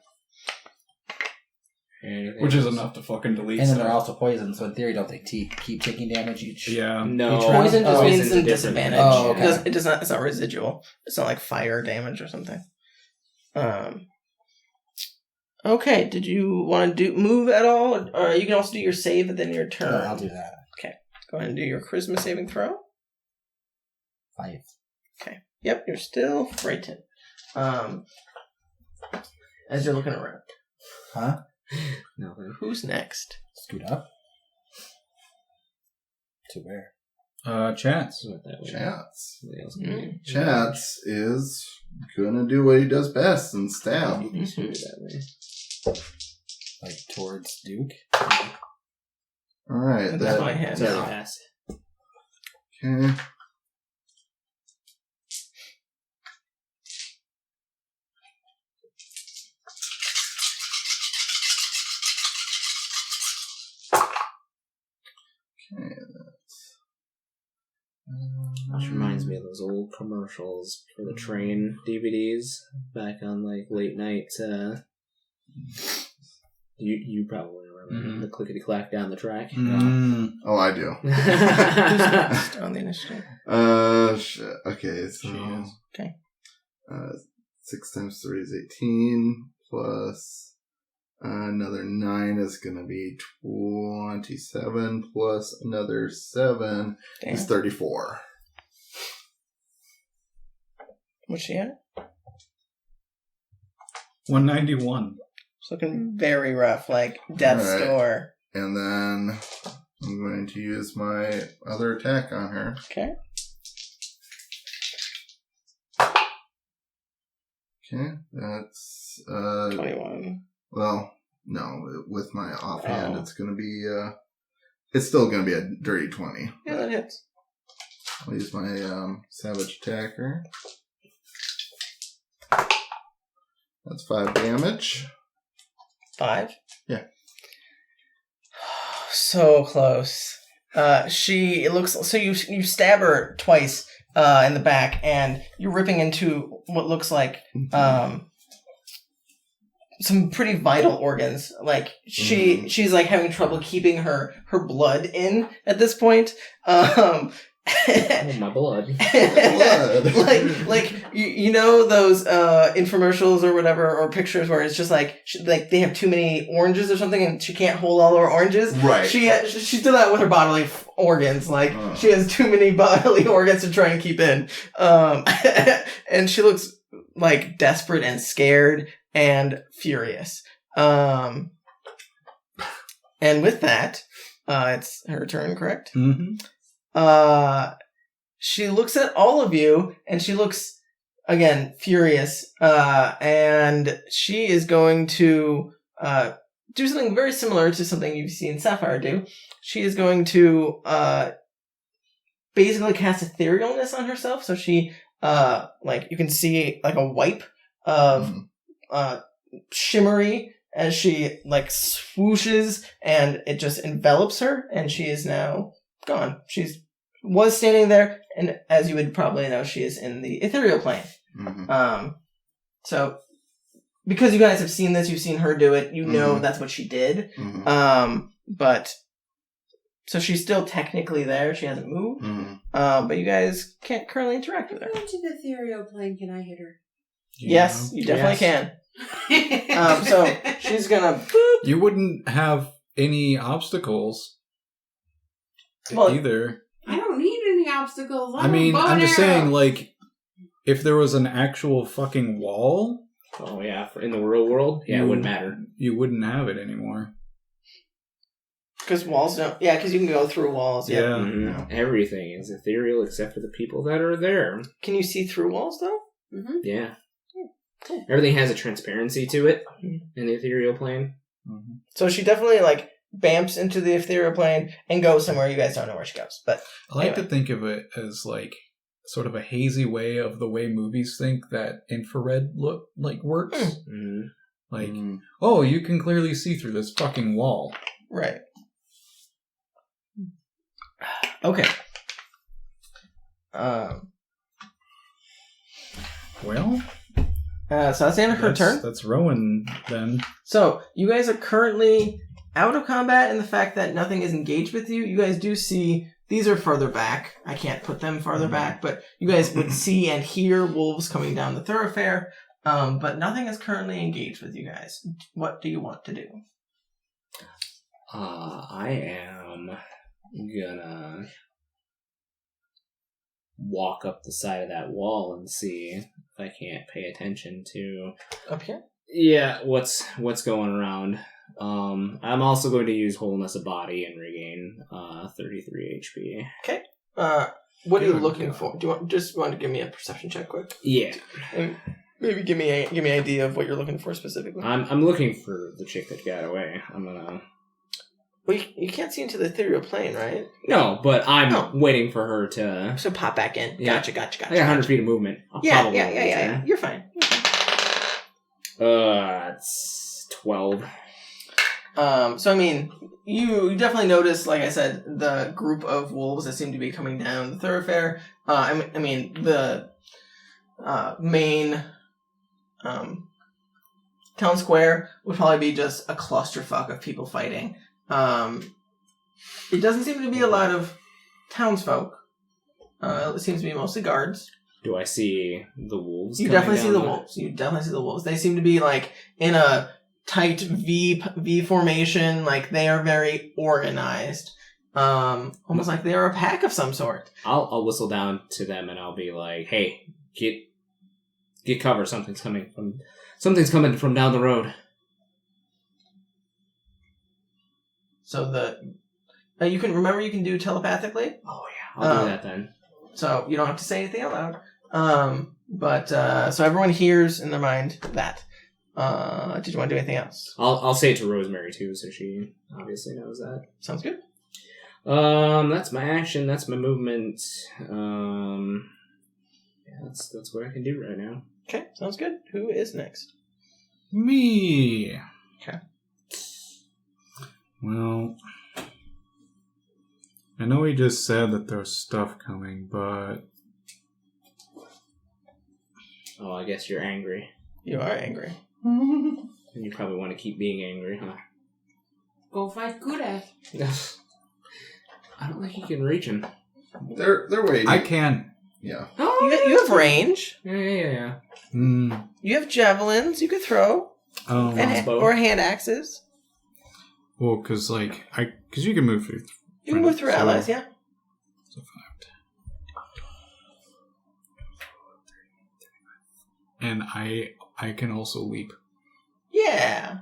Which is enough to fucking delete And then stuff. they're also poisoned, so in theory, don't they keep taking damage each? Yeah. No. Each round? Poison just means Poison's some a different disadvantage. damage. Oh, okay. It's not residual. It's not like fire damage or something. Okay, did you want to move at all? Or you can also do your save and then your turn. I'll do that. Go ahead and do your charisma saving throw. 5. Yep, you're still frightened. As you're looking around. Huh? No. Who's next? Scoot up. To where? Chatz. Chatz. Mm. Chatz is gonna do what he does best and stab. Like towards Duke? Alright, That's that my hand. It's already passed. okay. Okay, that's Which reminds me of those old commercials for the train DVDs back on like late night. You probably remember the clickety clack down the track. Oh, I do. Who's next on the initiative? Shit. Okay, so She is. Okay. 6 times 3 is 18 plus another 9 is gonna be 27 plus another 7 Damn. is 34. What's she at? 191. It's looking very rough, like death's Alright. door. And then I'm going to use my other attack on her. Okay. Okay, that's 21. well, no, with my offhand, Oh. it's gonna be it's still gonna be a dirty 20. Yeah, that hits. I'll use my savage attacker. That's 5 damage. 5? Yeah. So close. It looks so you stab her twice in the back, and you're ripping into what looks like some pretty vital organs. Like she's like having trouble keeping her blood in at this point. Oh, my blood. like you know those infomercials or whatever, or pictures where it's just like they have too many oranges or something and she can't hold all her oranges. Right. She's doing that with her bodily organs. Like she has too many bodily organs to try and keep in. And she looks like desperate and scared and furious. And with that, it's her turn, correct? Mm-hmm. She looks at all of you, and she looks, again, furious, and she is going to do something very similar to something you've seen Sapphire do. She is going to basically cast etherealness on herself, so she, you can see, like, a wipe of shimmery as she, like, swooshes, and it just envelops her, and she is now gone. Was standing there, and as you would probably know, she is in the ethereal plane. Mm-hmm. So, because you guys have seen this, you've seen her do it, you know that's what she did. Mm-hmm. But, so she's still technically there, she hasn't moved. Mm-hmm. But you guys can't currently interact with her. Into the ethereal plane, can I hit her? Yes, you definitely can. So, she's gonna boop. You wouldn't have any obstacles either. I don't need any obstacles. I'm just saying, like, if there was an actual fucking wall... Oh, yeah, in the real world? Yeah, it wouldn't matter. You wouldn't have it anymore. Because walls don't... Yeah, because you can go through walls. Yeah. Mm-hmm. Everything is ethereal except for the people that are there. Can you see through walls, though? Mm-hmm. Yeah. Cool. Everything has a transparency to it in the ethereal plane. Mm-hmm. So she definitely, like, bamps into the ethereal plane and goes somewhere. You guys don't know where she goes. But I like to think of it as, like, sort of a hazy way of the way movies think that infrared works. Mm-hmm. Like, oh, you can clearly see through this fucking wall. Right. Okay. Well... so that's the end of her turn. That's Rowan, then. So, you guys are currently out of combat, and the fact that nothing is engaged with you, you guys do see... These are further back. I can't put them farther back, but you guys would see and hear wolves coming down the thoroughfare, but nothing is currently engaged with you guys. What do you want to do? I am gonna walk up the side of that wall and see if I can't pay attention to... Up here? Yeah, what's going around. I'm also going to use Wholeness of Body and regain 33 HP. Okay. What are you looking for? Do you want to give me a perception check quick? Yeah. And maybe give me an idea of what you're looking for specifically. I'm looking for the chick that got away. I'm gonna... Well, you can't see into the ethereal plane, right? No, but I'm waiting for her to... So pop back in. Yeah. Gotcha. I got 100 feet of movement. Yeah. You're fine. It's 12. So I mean, you definitely notice, like I said, the group of wolves that seem to be coming down the thoroughfare. I mean, the main town square would probably be just a clusterfuck of people fighting. It doesn't seem to be a lot of townsfolk. It seems to be mostly guards. Do I see the wolves? You definitely see the wolves. You definitely see the wolves. They seem to be like in a tight V formation. Like they are very organized. Almost like they are a pack of some sort. I'll whistle down to them and I'll be like, "Hey, get cover. Something's coming from down the road." So you can do telepathically. Oh yeah, I'll do that then. So you don't have to say anything out loud. But so everyone hears in their mind that. Did you want to do anything else? I'll say it to Rosemary too, so she obviously knows that. Sounds good. That's my action. That's my movement. Yeah, that's what I can do right now. Okay, sounds good. Who is next? Me. Okay. Well, I know he just said that there's stuff coming, but... Oh, I guess you're angry. You are angry. And you probably want to keep being angry, huh? Go fight Kudath. I don't think you can reach him. They're waiting. I can. Yeah. Oh, You have range. Yeah. You have javelins you could throw. Or hand axes. Well, because you can move through. You can move through allies, yeah. So 5. And I can also leap. Yeah.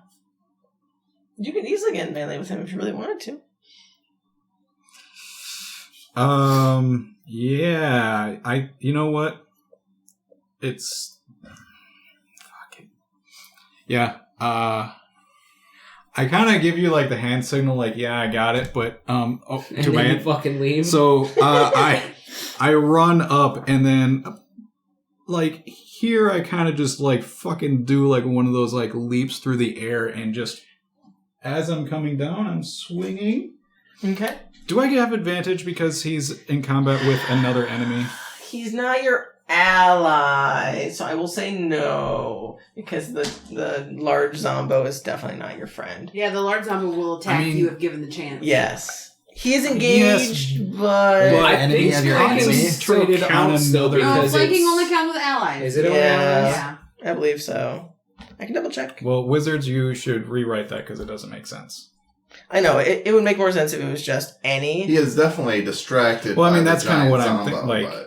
You can easily get in melee with him if you really wanted to. Yeah. You know what? It's... Fuck it. Yeah. I kind of give you like the hand signal, like, yeah, I got it, but And then you fucking leave. So I run up, and then like here I kind of just like fucking do like one of those like leaps through the air, and just as I'm coming down, I'm swinging. Okay. Do I have advantage because he's in combat with another enemy? He's not your ally, so I will say no, because the large zombo is definitely not your friend. yeah, the large zombie will attack you if given the chance. Yes. He is engaged, Yes, but... But I enemy think of your enemy concentrated on another... No, because flanking it's- only counts with allies. Is it only Yeah. allies? Yeah. I believe so. I can double check. Well, wizards, you should rewrite that because it doesn't make sense. I know, it would make more sense if it was just any. He is definitely distracted. Well, I mean, by the that's kinda giant what I'm Zombo, think- like- but-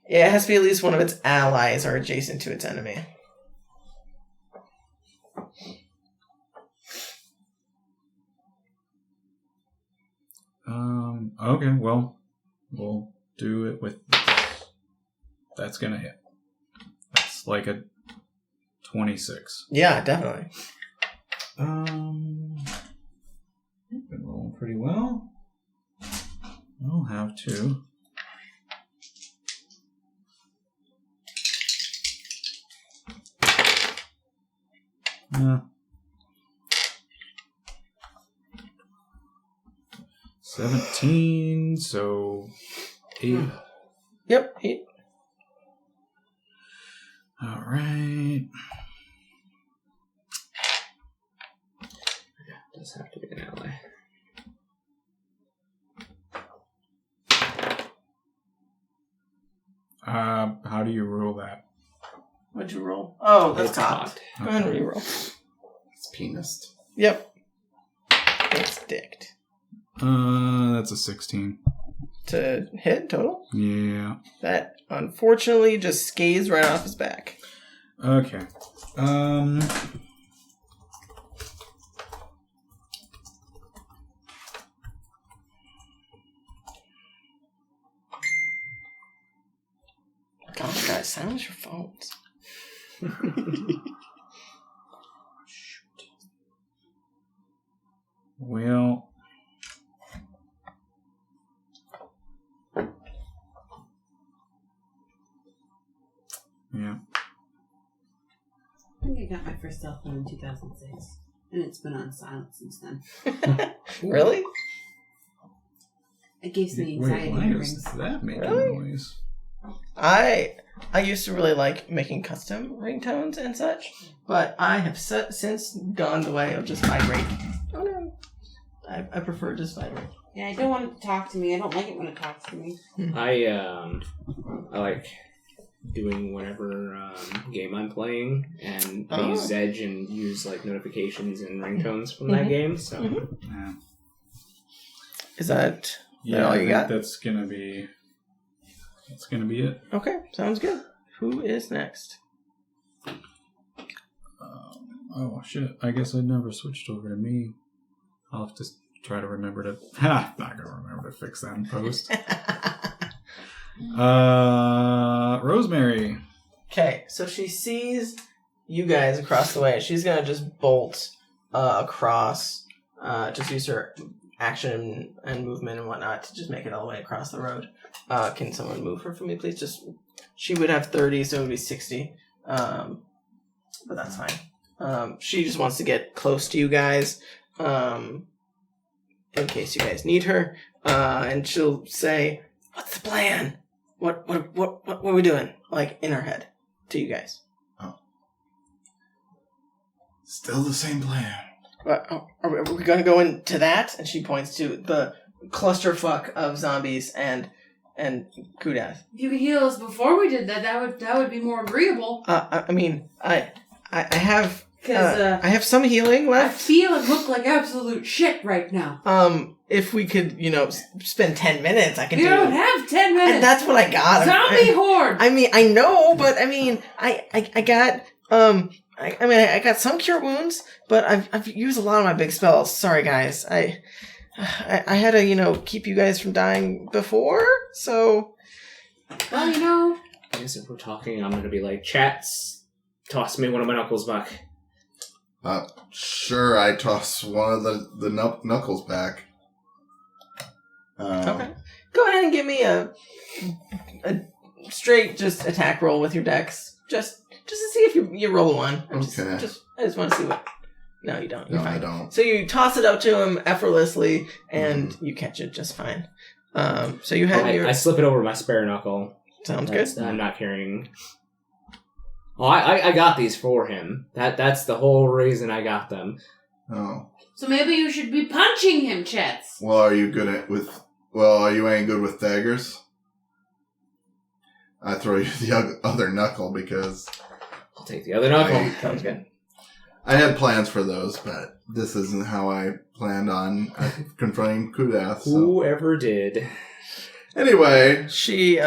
Yeah, it has to be at least one of its allies or adjacent to its enemy. Okay, well, we'll do it with this. That's gonna hit. That's like a 26. Yeah, definitely. I've been rolling pretty well. I'll have to. Yeah. 17, so 8. Yep. 8. All right. Does have to be an ally. How do you rule that? What'd you roll? Oh, that's It's cocked. Go ahead and reroll. It's penis. Yep. It's dicked. That's a 16. To hit total? Yeah. That unfortunately just scathes right off his back. Okay. Gosh, guys, silence your phones. Well, yeah. I think I got my first cell phone in 2006, and it's been on silent since then. Really? It gives me Wait, anxiety. why when it is rings. that making Really? noise? I used to really like making custom ringtones and such, but I have since gone the way of just vibrate. Oh no. I prefer just vibrate. Yeah, I don't want it to talk to me. I don't like it when it talks to me. I like doing whatever game I'm playing, and I use Zedge and use like notifications and ringtones from that game. So Yeah. Is that Yeah, all I you think got? that's gonna be it. Okay, sounds good. Who is next? Oh shit! I guess I never switched over to me. I'll have to try to remember to. Not gonna remember to fix that in post. Rosemary. Okay, so she sees you guys across the way. She's gonna just bolt across. Just use her action and movement and whatnot to just make it all the way across the road. Can someone move her for me, please? Just she would have 30, so it would be 60. But that's fine. She just wants to get close to you guys. in case you guys need her. And she'll say, "What's the plan? What are we doing?" Like in her head to you guys. Oh. Still the same plan. Are we going to go into that? And she points to the clusterfuck of zombies and Kudath. If you could heal us before we did that would be more agreeable. I mean, I have Because I have some healing I left. feel and look like absolute shit right now. If we could, spend 10 minutes, I could You do. don't have 10 minutes. And that's what I got. Zombie horde. I mean, I know, but I mean, I got I got some cure wounds, but I've used a lot of my big spells. Sorry, guys. I had to keep you guys from dying before, so. Well, I guess if we're talking, I'm gonna be like, Chatz, toss me one of my knuckles back. Sure, I toss one of the knuckles back. Okay. Go ahead and give me a straight just attack roll with your dex. Just to see if you roll a 1. I just want to see what. No, you don't. You're fine. I don't. So you toss it up to him effortlessly, and you catch it just fine. So you have I slip it over my spare knuckle. Sounds good. I'm not carrying. Oh, I got these for him. That's the whole reason I got them. Oh. So maybe you should be punching him, Chatz. Well, are you ain't good with daggers? I throw you the other knuckle because I'll take the other knuckle. Sounds good. I had plans for those, but this isn't how I planned on confronting Kudath. So. Whoever did. Anyway. She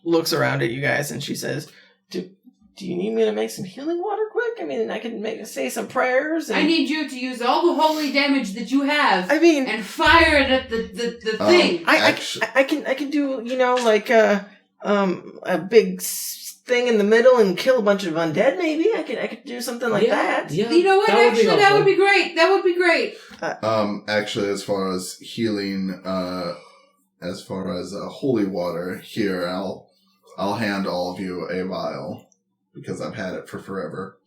looks around at you guys and she says, Do you need me to make some healing water quick? I mean, I can say some prayers. And... I need you to use all the holy damage that you have. I mean, and fire it at the thing. I can do like a big thing in the middle and kill a bunch of undead. Maybe I could do something like that. Yeah, you know what? Actually, that would be great. That would be great. Actually, as far as healing, as far as holy water, here I'll hand all of you a vial. Because I've had it for forever.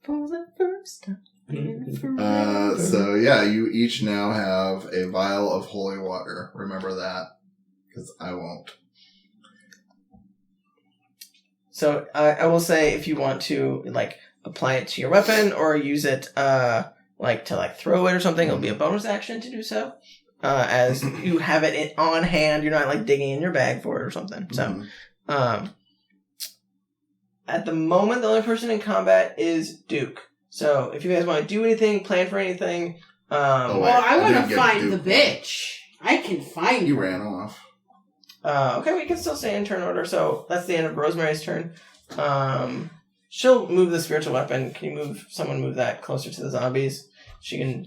For the first time. So yeah, you each now have a vial of holy water. Remember that. Because I won't. So I will say if you want to apply it to your weapon or use it to throw it or something, it'll be a bonus action to do so. As you have it on hand, you're not digging in your bag for it or something. So at the moment, the only person in combat is Duke. So if you guys want to do anything, plan for anything... I want to find the bitch. I can find her. You ran off. Okay, we can still stay in turn order. So that's the end of Rosemary's turn. She'll move the spiritual weapon. Can you someone move that closer to the zombies? She can...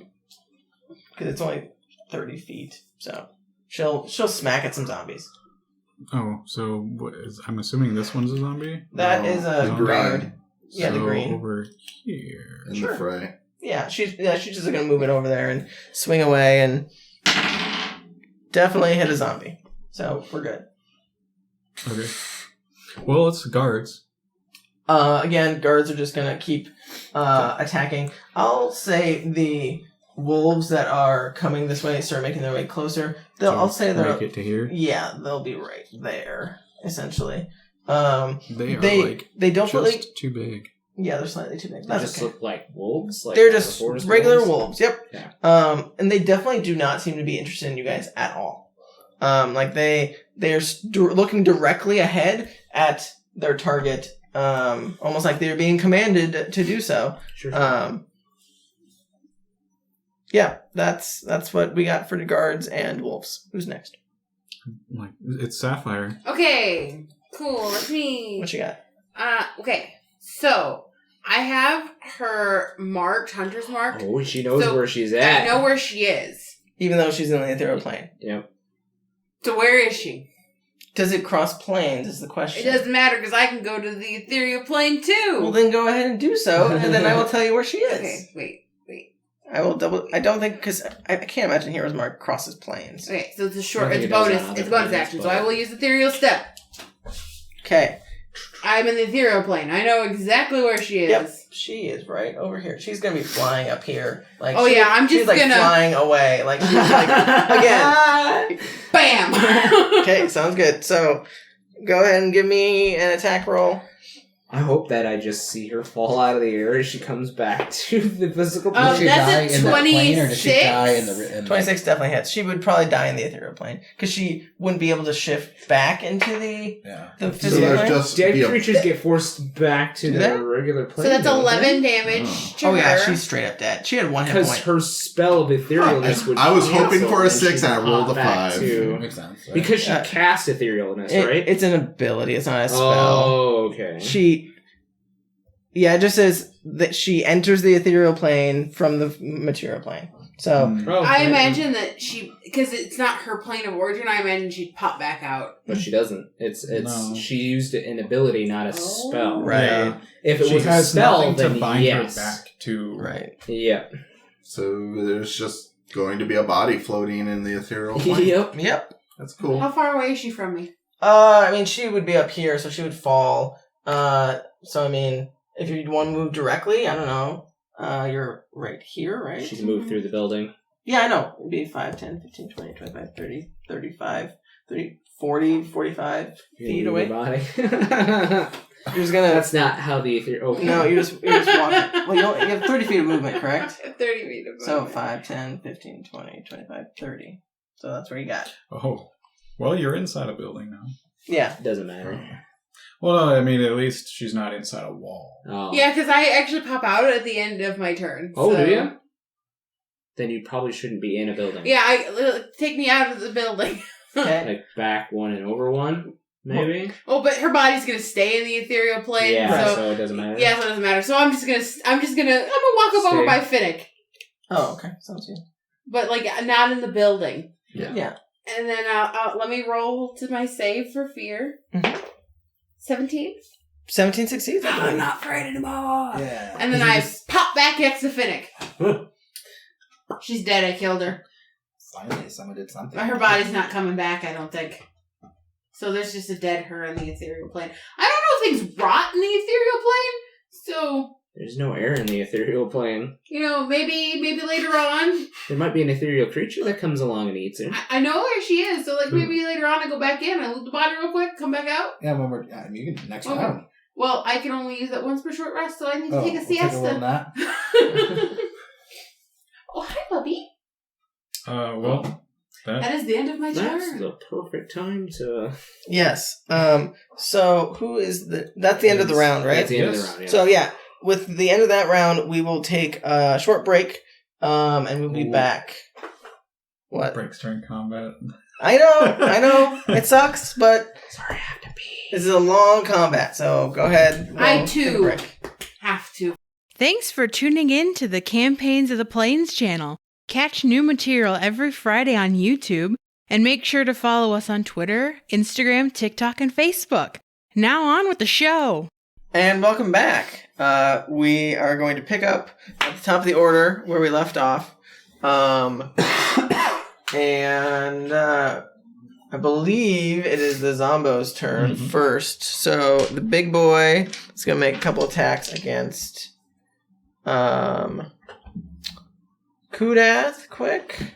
Because it's only 30 feet. So she'll smack at some zombies. Oh, so I'm assuming this one's a zombie? That is a guard. Yeah, so the green. Over here. In the fray. Yeah, she's just going to move it over there and swing away and definitely hit a zombie. So we're good. Okay. Well, it's guards. Again, guards are just going to keep attacking. I'll say the wolves that are coming this way start making their way closer. I'll say they'll make it to here. Yeah, they'll be right there, essentially. They are they don't just really too big. Yeah, they're slightly too big. They That's just okay. look like wolves. They're just regular wolves. Yep. Yeah. And they definitely do not seem to be interested in you guys at all. They're looking directly ahead at their target, almost like they're being commanded to do so. Sure. Yeah, that's what we got for the guards and wolves. Who's next? It's Sapphire. Okay, cool. Let me... What you got? Okay. So, I have her marked, hunter's marked. Oh, she knows where she's at. I know where she is. Even though she's in the ethereal plane. Yep. So where is she? Does it cross planes is the question. It doesn't matter because I can go to the ethereal plane too. Well, then go ahead and do so, and then I will tell you where she is. Okay, wait. I will double... I don't think... Because I can't imagine Hero's Mark crosses planes. Okay, so it's a short... I think It's it does bonus. on other It's a bonus planes, action, but- so I will use ethereal step. Okay. I'm in the ethereal plane. I know exactly where she is. Yep. She is right over here. She's gonna be flying up here. Like, Oh, yeah, I'm just she's like gonna- flying away. Like, she's like again. Bam! Okay, sounds good. So, go ahead and give me an attack roll. I hope that I just see her fall out of the air as she comes back to the physical plane. Does she die that's a in the plane, or does she 26? die in the 26 definitely hits. She would probably die in the ethereal plane because she wouldn't be able to shift back into the So physical there's plane. just Dead be a, creatures get forced back to Do their they? regular plane. So that's don't 11 they? damage to Oh yeah, her. she's straight up dead. She had 1 hit Because point. her spell of etherealness would I was cancel, hoping for a and 6 she'd and I rolled pop a back 5. to- Makes sense. Right? Because she cast etherealness, right? It's an ability. It's not a spell. Oh, okay. It just says that she enters the ethereal plane from the material plane. So Oh, I right. imagine that because it's not her plane of origin, I imagine she'd pop back out. But she doesn't. It's No. She used an ability, not a spell. Right. Yeah. If it She was a has spell, nothing then to bind yes. her back to. right. Yeah. so there's just going to be a body floating in the ethereal plane. Yep. That's cool. How far away is she from me? I mean, she would be up here, so she would fall. So I mean, if you'd want to move directly, I don't know. You're right here, right? She's moved through the building. Yeah, I know. It'd be 5, 10, 15, 20, 25, 30, 35, 30, 40, 45 feet away. Body. You're just gonna... That's not how the ethereal... Okay. No, you're just walking. Well, you have 30 feet of movement, correct? 30 feet of So movement. 5, 10, 15, 20, 25, 30. So that's where you got. Oh, well, you're inside a building now. Yeah. Doesn't matter. Well, no, I mean, at least she's not inside a wall. Oh. Yeah, because I actually pop out at the end of my turn. Oh, so. do you? Then you probably shouldn't be in a building. Yeah, take me out of the building. Okay. Like back one and over one, maybe? Oh, but her body's gonna stay in the ethereal plane. Yeah, So, so it doesn't matter. yeah, so it doesn't matter. So I'm just gonna walk up over Stay. by Finnick, Oh, okay. Sounds good. but like not in the building. Yeah. And then let me roll to my save for fear. Mhm. 17. 17 succeeds, I believe. not afraid anymore. Yeah. And then I pop back next to Finnick. She's dead. I killed her. Finally, someone did something. Her body's not coming back, I don't think. So there's just a dead her in the ethereal plane. I don't know if things rot in the ethereal plane. So, There's no air in the ethereal plane. maybe later on. There might be an ethereal creature that comes along and eats her. I know where she is. So maybe later on I go back in, I loot the body real quick, come back out. Yeah, when we're you can next Okay. round. Well, I can only use that once per short rest, so I need to take a we'll take a roll on siesta. that. Oh, hi, puppy. Well, That is the end of my That's turn. the perfect time to... Yes. So who is that's the end of the round, right? That's the end of the Yes. round, yeah. So yeah, with the end of that round, we will take a short break, and we'll be Ooh. back. What? breaks during combat. I know, it sucks, but Sorry, I have to pee. this is a long combat, so go ahead. I, roll, too. take a break. Have to. Thanks for tuning in to the Campaigns of the Plains channel. Catch new material every Friday on YouTube, and make sure to follow us on Twitter, Instagram, TikTok, and Facebook. Now on with the show. And welcome back. We are going to pick up at the top of the order where we left off. And I believe it is the Zombo's turn first. So the big boy is going to make a couple attacks against Kudath quick.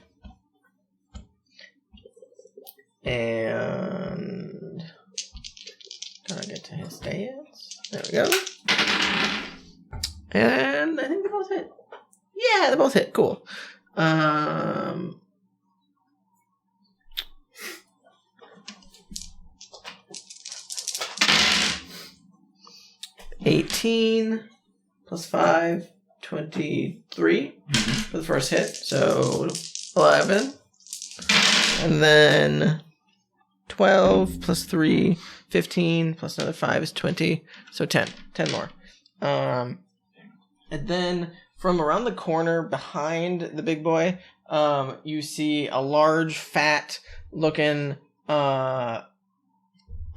And gotta get to his stance. There we go. And I think they both hit. Yeah, they both hit. Cool. 18 plus 5, 23 for the first hit. So 11. And then 12 plus 3, 15 plus another 5 is 20. So 10. 10 more. And then from around the corner behind the big boy, you see a large, fat looking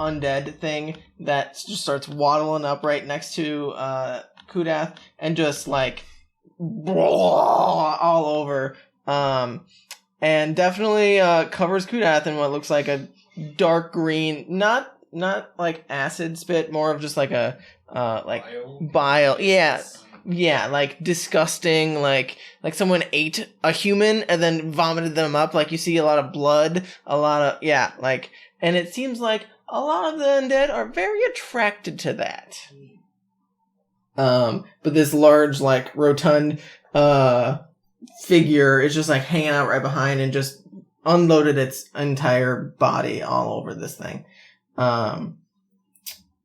undead thing that just starts waddling up right next to Kudath and just like all over. And definitely covers Kudath in what looks like a dark green, not like acid spit, more of just like a like bile. Yeah, Yeah, like disgusting, like someone ate a human and then vomited them up. Like you see a lot of blood, and it seems like a lot of the undead are very attracted to that. But this large, like rotund figure is just like hanging out right behind and just unloaded its entire body all over this thing.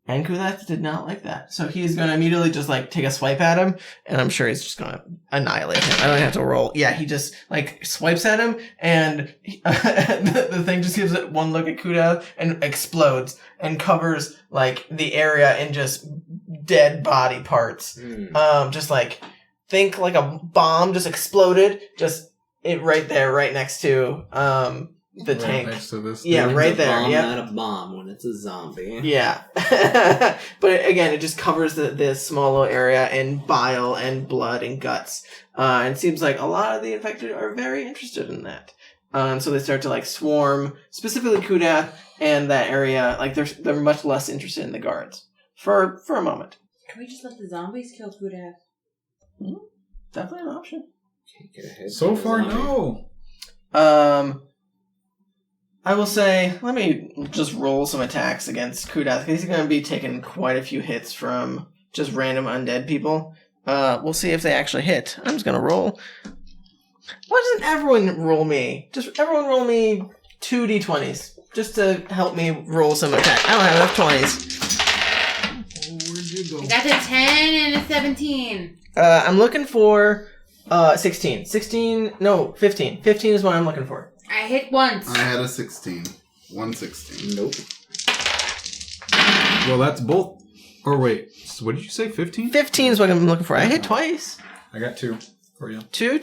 And Kudath did not like that. So he's going to immediately just like take a swipe at him, and I'm sure he's just going to annihilate him. I don't have to roll. Yeah, he just like swipes at him, and the thing just gives it one look at Kudath and explodes and covers like the area in just dead body parts. Just like think like a bomb just exploded, just it right there, right next to the tank. Next to this yeah, thing. right there. Bomb, Yeah, not a bomb when it's a zombie. yeah. But again, it just covers this small little area in bile and blood and guts. And it seems like a lot of the infected are very interested in that. So they start to like swarm, specifically Kudath and that area. Like they're much less interested in the guards for a moment. Can we just let the zombies kill Kudath? Definitely an option. So far, no. I will say, let me just roll some attacks against Kudath, because he's going to be taking quite a few hits from just random undead people. We'll see if they actually hit. I'm just going to roll. Why doesn't everyone roll me? Just everyone roll me 2 d20s, just to help me roll some attacks. I don't have enough 20s. Where'd you go? I got a 10 and a 17. I'm looking for 16. 15. 15 is what I'm looking for. I hit once. I had a 16. 116. Nope. Well, that's both. Or wait, so what did you say? 15? 15 is what I'm looking for. I hit twice. I got 2 for you. 2,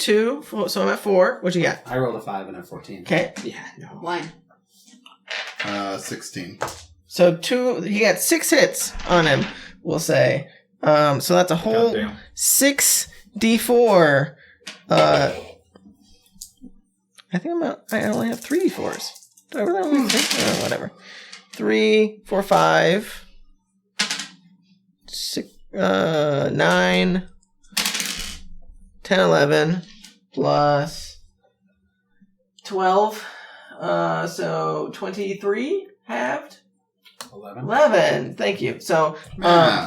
so I'm at 4. What you got? I rolled a 5 and a 14. Okay. Yeah, no. 1. 16. So he got 6 hits on him, we'll say. So that's a whole Goddamn. 6d4. I think I only have 3 d4s. Do I really only have 3? Whatever. 3, 4, 5, 6, 9, 10, 11, plus 12. So 23 halved? 11. Thank you. So,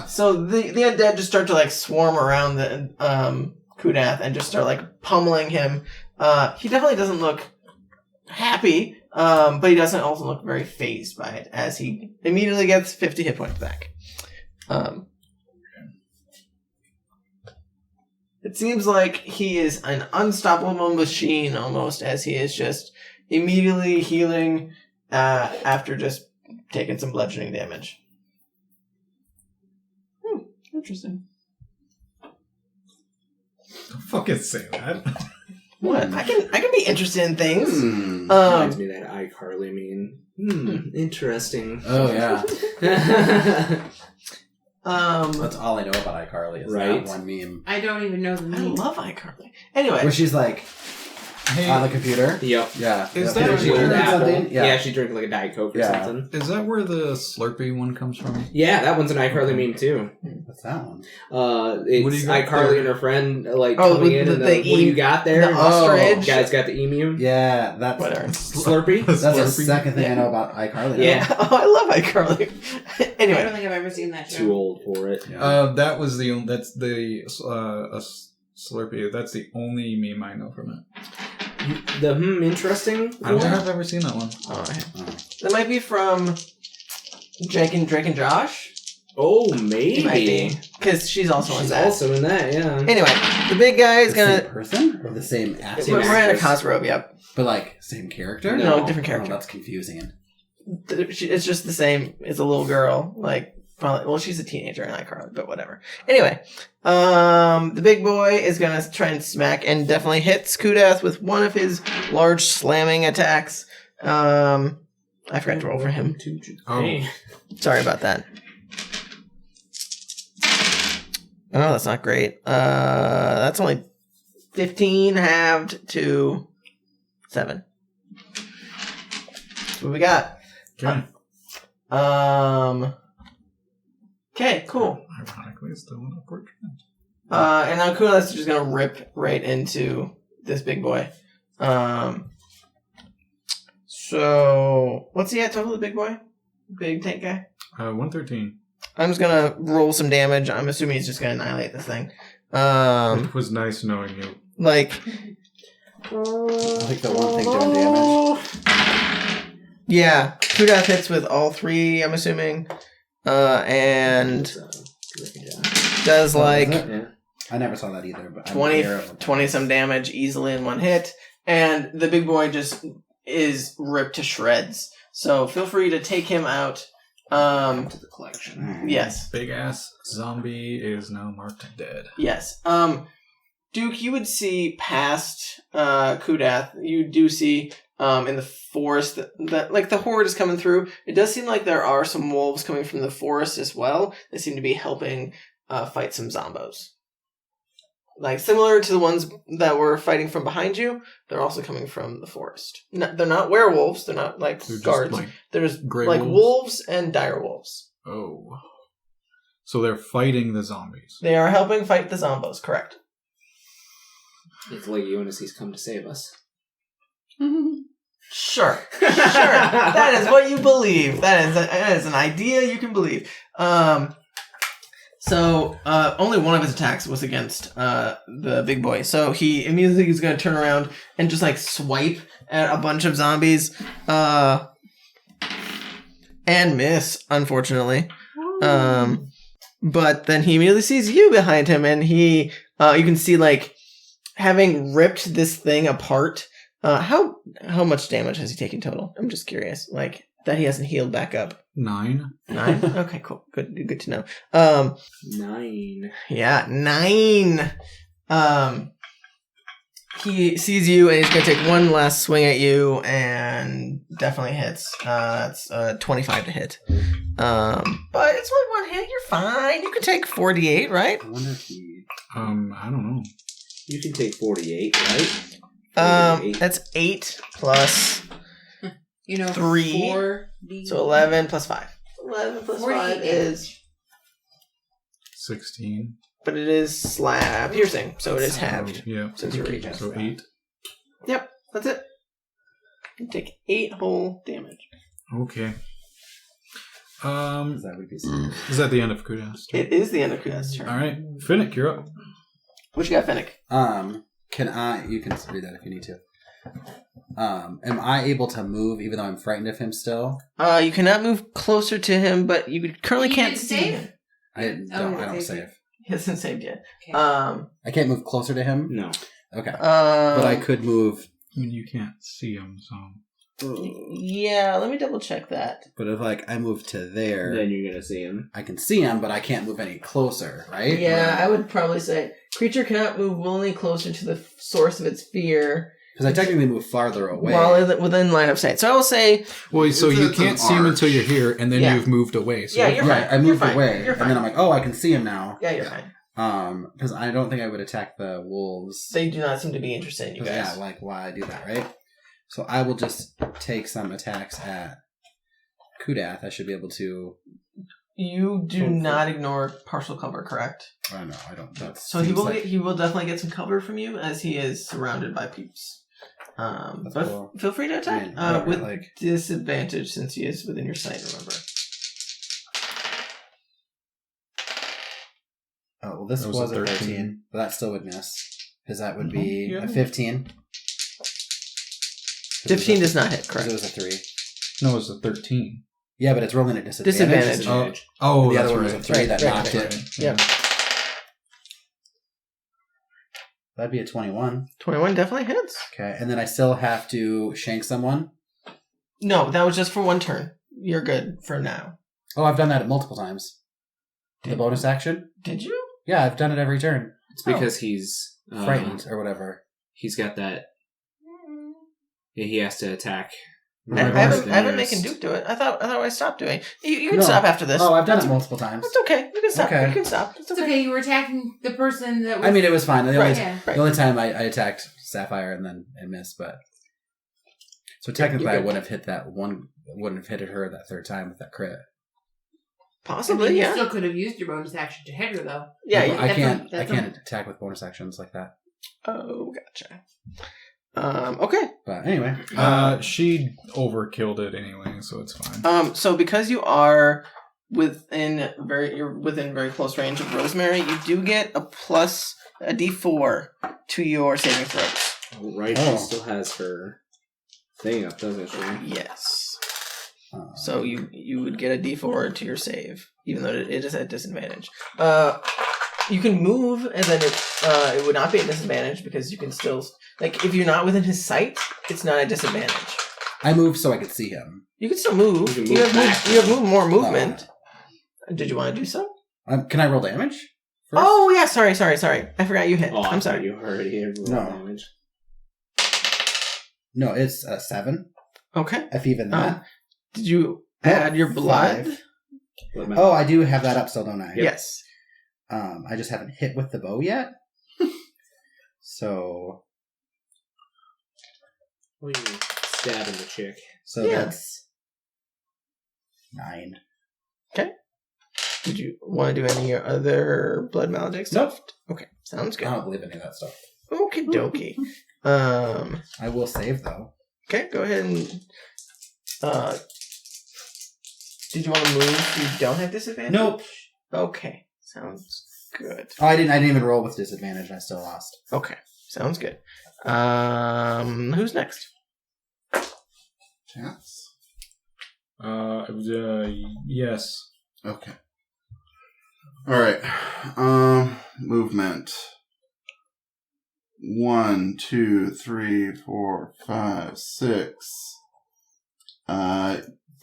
so the undead just start to like swarm around the Kudath and just start like pummeling him. He definitely doesn't look happy, but he doesn't also look very fazed by it, as he immediately gets 50 hit points back. It seems like he is an unstoppable machine almost, as he is just immediately healing after just taking some bludgeoning damage. Interesting. Don't fucking say that. What? I can be interested in things. Reminds me of that iCarly meme. Interesting. Oh, yeah. That's all I know about iCarly is Right. that one meme. I don't even know the I name. love iCarly. Anyway, Where she's like, Hey, on the computer. Yep. Yeah. Is Yeah. that She where- old apple. something? Yeah. Yeah. She drank like a Diet Coke or Yeah. something. is that where the Slurpee one comes from? Yeah, that one's an iCarly meme too. What's that one? It's What do you got iCarly there? and her friend like Oh, coming with in the- and the what do you got there? the ostrich. Guys got the emu. Yeah, that's whatever. Slurpee. That's the Slurpee? second thing Yeah. I know about iCarly. Yeah. Oh, I love iCarly. I don't Anyway, think I've ever seen that show. Too old for it. That was that's the Slurpee. That's the only meme I know from it. The interesting. I don't think I've ever seen that one. that might be from Drake and Josh. Oh, It might maybe. be, because she's also in She's that. also in that. Yeah. Anyway, the big guy is The same gonna. person or the same actor? Same We're wearing a actress. Cosrobe, yep. But like same character? No, different character. Oh, that's confusing. It's just the same. It's a little girl, like probably. Well, she's a teenager in iCarly, but whatever. Anyway, the big boy is gonna try and smack and definitely hits Kudath with one of his large slamming attacks. I forgot to roll for him. Oh. Hey. Sorry about that. Oh, that's not great. That's only 15 halved to 7. That's what we got. Okay. Okay, cool. Ironically, it's still an upward trend. And now Kudath's just gonna rip right into this big boy. So what's he at total, the big boy? Big tank guy? 113. I'm just gonna roll some damage. I'm assuming he's just gonna annihilate this thing. It was nice knowing you. Like the one thing doing damage. Yeah, Kudath hits with all 3, I'm assuming. And does like I never saw that either, but 20 some damage easily in one hit. And the big boy just is ripped to shreds. So feel free to take him out. To the collection. Yes. Big ass zombie is now marked dead. Yes. Duke, you would see past Kudath. You do see in the forest that like the horde is coming through. It does seem like there are some wolves coming from the forest as well. They seem to be helping fight some zombos. Like similar to the ones that were fighting from behind you, they're also coming from the forest. No, they're not werewolves. They're not like guards. They're just gray like wolves and dire wolves. Oh. So they're fighting the zombies. They are helping fight the zombos, correct. It's like Ulysses come to save us. Sure. That is what you believe. That is an idea you can believe. So only one of his attacks was against the big boy. So he immediately is going to turn around and just like swipe at a bunch of zombies and miss, unfortunately. But then he immediately sees you behind him, and he you can see like having ripped this thing apart. How much damage has he taken total? I'm just curious. Like that he hasn't healed back up. 9. 9? Okay, cool. Good to know. 9. Yeah, 9. He sees you and he's gonna take one last swing at you and definitely hits. It's 25 to hit. But it's only one hit. You're fine. You can take 48, right? I wonder if he... I don't know. You can take 48, right? 48. That's 8 plus 3. 4 So 11 plus 5. 11 plus 5 is 16. But it is piercing, so it is halved. Yeah. Since you're raging. So 8. Yep, that's it. You take 8 whole damage. Okay. That would be Is that the end of Kudath's turn? It is the end of Kudath's turn. Alright. Finnick, you're up. What you got, Finnick? You can read that if you need to. Am I able to move even though I'm frightened of him still? You cannot move closer to him, but you currently can't see him. I don't save. He hasn't saved yet. Okay. I can't move closer to him? No. Okay. But I could move... I mean, you can't see him, so... Yeah, let me double check that. But if I move to there... Then you're going to see him. I can see him, but I can't move any closer, right? Yeah, I would probably say creature cannot move willingly closer to the source of its fear. Because I technically move farther away. While within line of sight. So I will say... Well, so you It's an can't see him arch. until you're here, and then you've moved away. So Yeah, you're fine. I moved You're fine. away, You're and fine. then I'm like, oh, I can see him now. Yeah, you're fine. Because I don't think I would attack the wolves. They do not seem to be interested in you guys. Yeah, like why I do that, right? So I will just take some attacks at Kudath. I should be able to... You do not ignore partial cover, correct? I don't know. I don't. That's So he will definitely get some cover from you as he is surrounded by peeps. That's But cool. feel free to attack whatever, with disadvantage since he is within your sight. Remember. Oh, well, this That was was a a 13, but that still would miss. Because that would be Yeah. a 15. 15 does not hit, Because correct? it was a 3. No, it was a 13. Yeah, but it's rolling at disadvantage. Disadvantage. Oh, The that's other one was right. a 3 that Right, knocked right. it. Yeah. That'd be a 21. 21 definitely hits. Okay, and then I still have to shank someone. No, that was just for one turn. You're good for now. Oh, I've done that multiple times. The bonus action? Did you? Yeah, I've done it every turn. It's because he's... Frightened or whatever. He's got that... Yeah, he has to attack. I haven't making Duke do it. I thought I stopped doing. You can No. stop after this. Oh, I've done it multiple times. That's okay. You can stop. Okay. You can stop. It's It's okay. okay, you were attacking the person that was... I mean, it was fine. The only, Yeah. the only time I attacked Sapphire and then I missed, but... So technically I wouldn't have hit that one... Wouldn't have hit her that third time with that crit. Possibly, You still could have used your bonus action to hit her, though. Yeah, I can't that's attack with bonus actions like that. Oh, gotcha. Okay. But anyway, she overkilled it anyway, so it's fine. So because you are within very close range of Rosemary, you do get a D4 to your saving throws. Oh, right. She still has her thing up, doesn't she? Yes. So you would get a D4 to your save, even though it is at disadvantage. You can move, and then it would not be at disadvantage because you can still, like, if you're not within his sight, it's not at disadvantage. I moved so I could see him. You can still move. You can You move back. have more movement. Did you want to do so? Can I roll damage first? Oh yeah, sorry. I forgot you hit. Oh, I'm sorry. You already had roll damage. No, it's 7. Okay. If even that. Did you add your blood? 5. Oh, I do have that up still, don't I? Yes. I just haven't hit with the bow yet. So. Well, you stabbing the chick. So Yeah. that's 9. Okay. Did you want to do any other blood maledict stuff? Okay, sounds I good. don't believe any of that stuff. Okie dokie. I will save though. Okay, go ahead and. Did you want to move so you don't have disadvantage? Nope. Okay, sounds good. Oh, I didn't even roll with disadvantage. I still lost. Okay, sounds good. Who's next? Chatz? Yes. Okay. All right. Movement. 1, 2, 3, 4, 5, 6.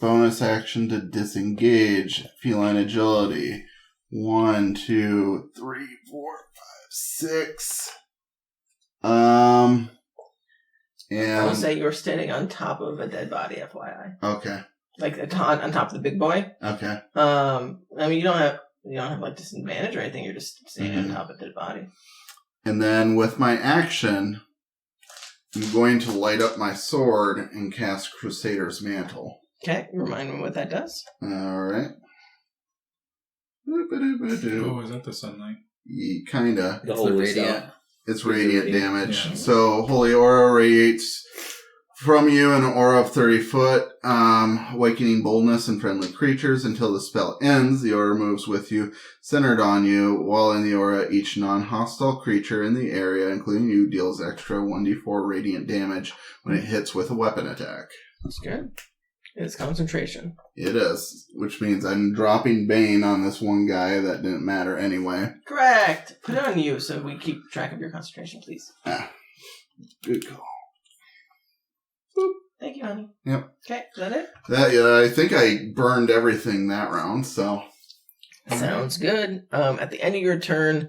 Bonus action to disengage. Feline agility. 1, 2, 3, 4, 5, 6. I And will say you're standing on top of a dead body, FYI. okay. Like on top of the big boy. Okay. I mean, you don't have like disadvantage or anything. You're just standing on top of the dead body. And then with my action, I'm going to light up my sword and cast Crusader's Mantle. Okay, remind me what that does. All right. Oh, is that the sunlight? Kinda. The It's holy radiant. stuff. It's radiant damage. Yeah. So Holy Aura radiates from you an aura of 30 foot, awakening boldness in friendly creatures until the spell ends. The aura moves with you, centered on you. While in the aura, each non-hostile creature in the area, including you, deals extra 1d4 radiant damage when it hits with a weapon attack. That's good. It's concentration. It is, which means I'm dropping Bane on this one guy that didn't matter anyway. Correct. Put it on you so we keep track of your concentration, please. Good call. Thank you, honey. Yep. Okay, is that it? I think I burned everything that round, so. Sounds good. At the end of your turn,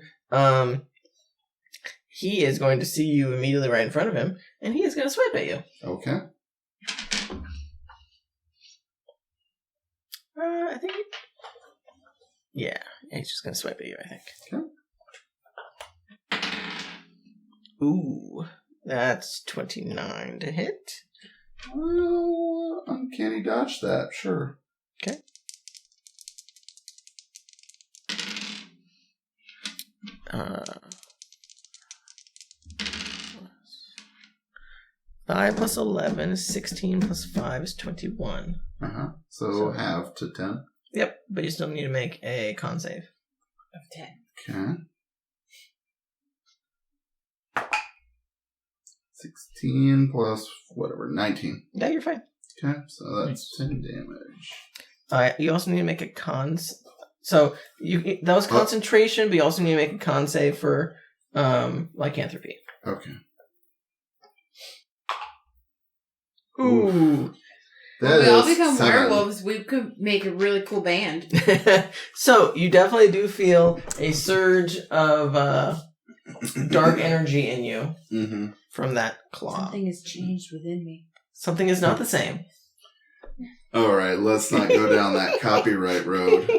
he is going to see you immediately right in front of him, and he is going to swipe at you. Okay. I think. Yeah, he's just going to swipe at you, I think. Okay. Ooh, that's 29 to hit. Well, uncanny dodge that, sure. Okay. Five plus 11 is 16 plus 5 is 21. So half to 10. Yep, but you still need to make a con save. Of 10. Okay. 16 plus whatever, 19. Yeah, you're fine. Okay, so that's 10 damage. You also need to make a So that was concentration, but you also need to make a con save for lycanthropy. Okay. Ooh. That When we all is become 7. werewolves, we could make a really cool band. So you definitely do feel a surge of dark energy in you Mm-hmm. from that claw. Something has changed within me. Something is not the same. All right, let's not go down that copyright road.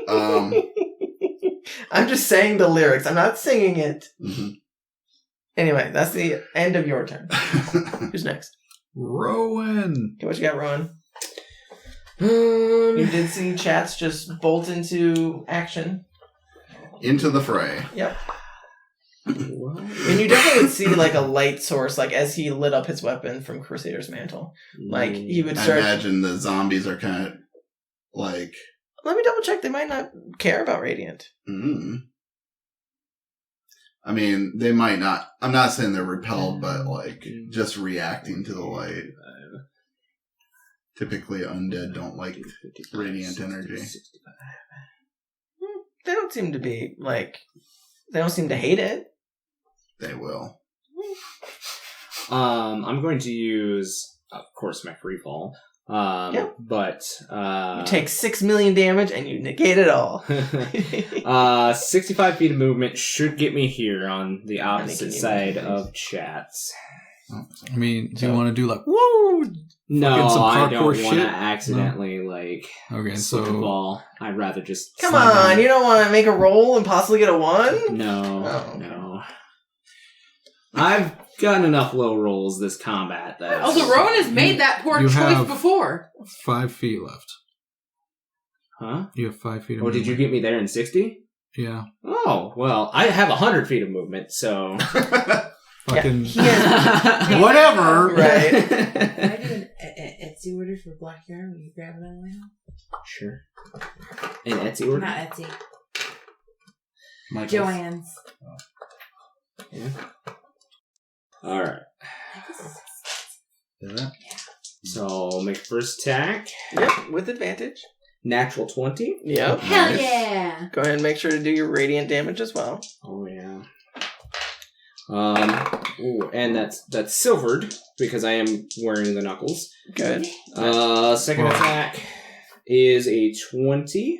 I'm just saying the lyrics. I'm not singing it. Mm-hmm. Anyway, that's the end of your turn. Who's next? Rowan. Okay, what you got, Rowan? You did see Chatz just bolt into action. Into the fray. Yep. And you definitely would see like a light source, like as he lit up his weapon from Crusader's Mantle. Like he would start. I imagine the zombies are kind of like. Let me double check. They might not care about Radiant. I mean, they might not. I'm not saying they're repelled, but like just reacting to the light. Typically, undead don't like radiant energy. They don't seem to be like. They don't seem to hate it. They will. I'm going to use, of course, my free fall. But you take 6 million damage and you negate it all. 65 feet of movement should get me here on the opposite side of Chatz. I mean, do you want to do like woo? No, some I don't hardcore want to shit? accidentally like so fall. I'd rather just come on. You don't want to make a roll and possibly get a 1? No. I've gotten enough low rolls this combat. That Also, Rowan has made that poor choice before. 5 feet left. Huh? You have 5 feet of movement. Did you get me there in 60? Yeah. Oh, well, I have 100 feet of movement, so... Fucking... whatever! Right. Can I do an Etsy order for Black Yarn? Will you grab it on the way home? Sure. An Etsy order? Not Etsy. Michael's. Joanne's. Yeah. Alright. Is that? Yeah. So, make first attack. Yep, with advantage. Natural 20. Yep. Hell yeah! Go ahead and make sure to do your radiant damage as well. Oh, yeah. And that's silvered because I am wearing the knuckles. Good. Second attack is a 20.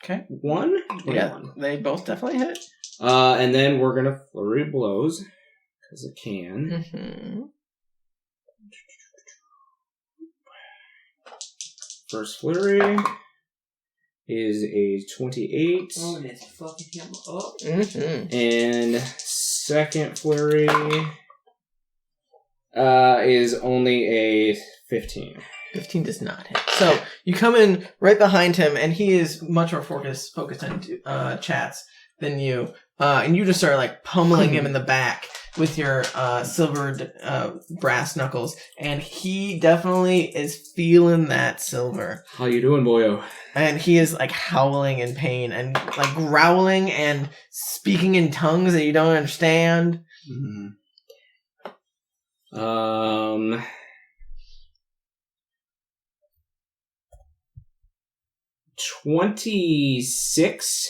Okay. 21. Yeah, they both definitely hit. And then we're gonna flurry of blows because I can. Mm-hmm. First flurry is a 28. Oh, and it's fucking him up. Mm-hmm. And second flurry is only a 15. 15 does not hit. So you come in right behind him, and he is much more focused on Chatz than you. And you just start like pummeling him in the back with your silvered brass knuckles, and he definitely is feeling that silver. How you doing, boyo? And he is like howling in pain and like growling and speaking in tongues that you don't understand. Mm-hmm. 26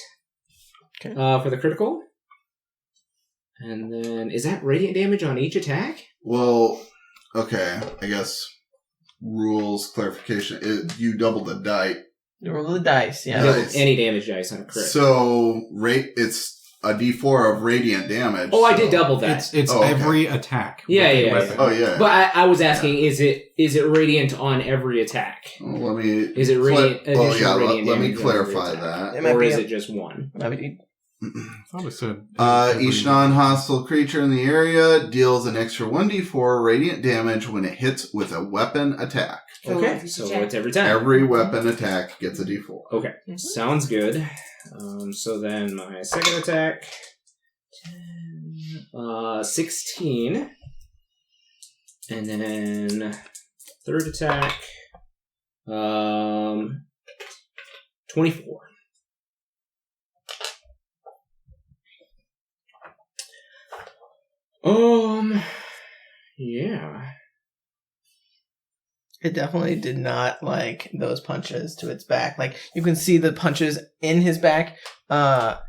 for the critical. And then, is that radiant damage on each attack? Well, okay, I guess rules clarification. You double the die. You roll the dice, yeah. Dice. Any damage dice on a crit. So, it's a d4 of radiant damage. Oh, I did double that. It's every attack. Yeah. Oh, yeah. But I was asking, is it radiant on every attack? Well, let me... Is it radiant? Let me clarify that. Or is it just one? I thought it said... each non-hostile creature in the area deals an extra 1d4 radiant damage when it hits with a weapon attack. Okay, so it's every time. Every weapon attack gets a d4. Okay, sounds good. So then my second attack, 16. And then third attack, 24. Yeah. It definitely did not like those punches to its back. Like, you can see the punches in his back.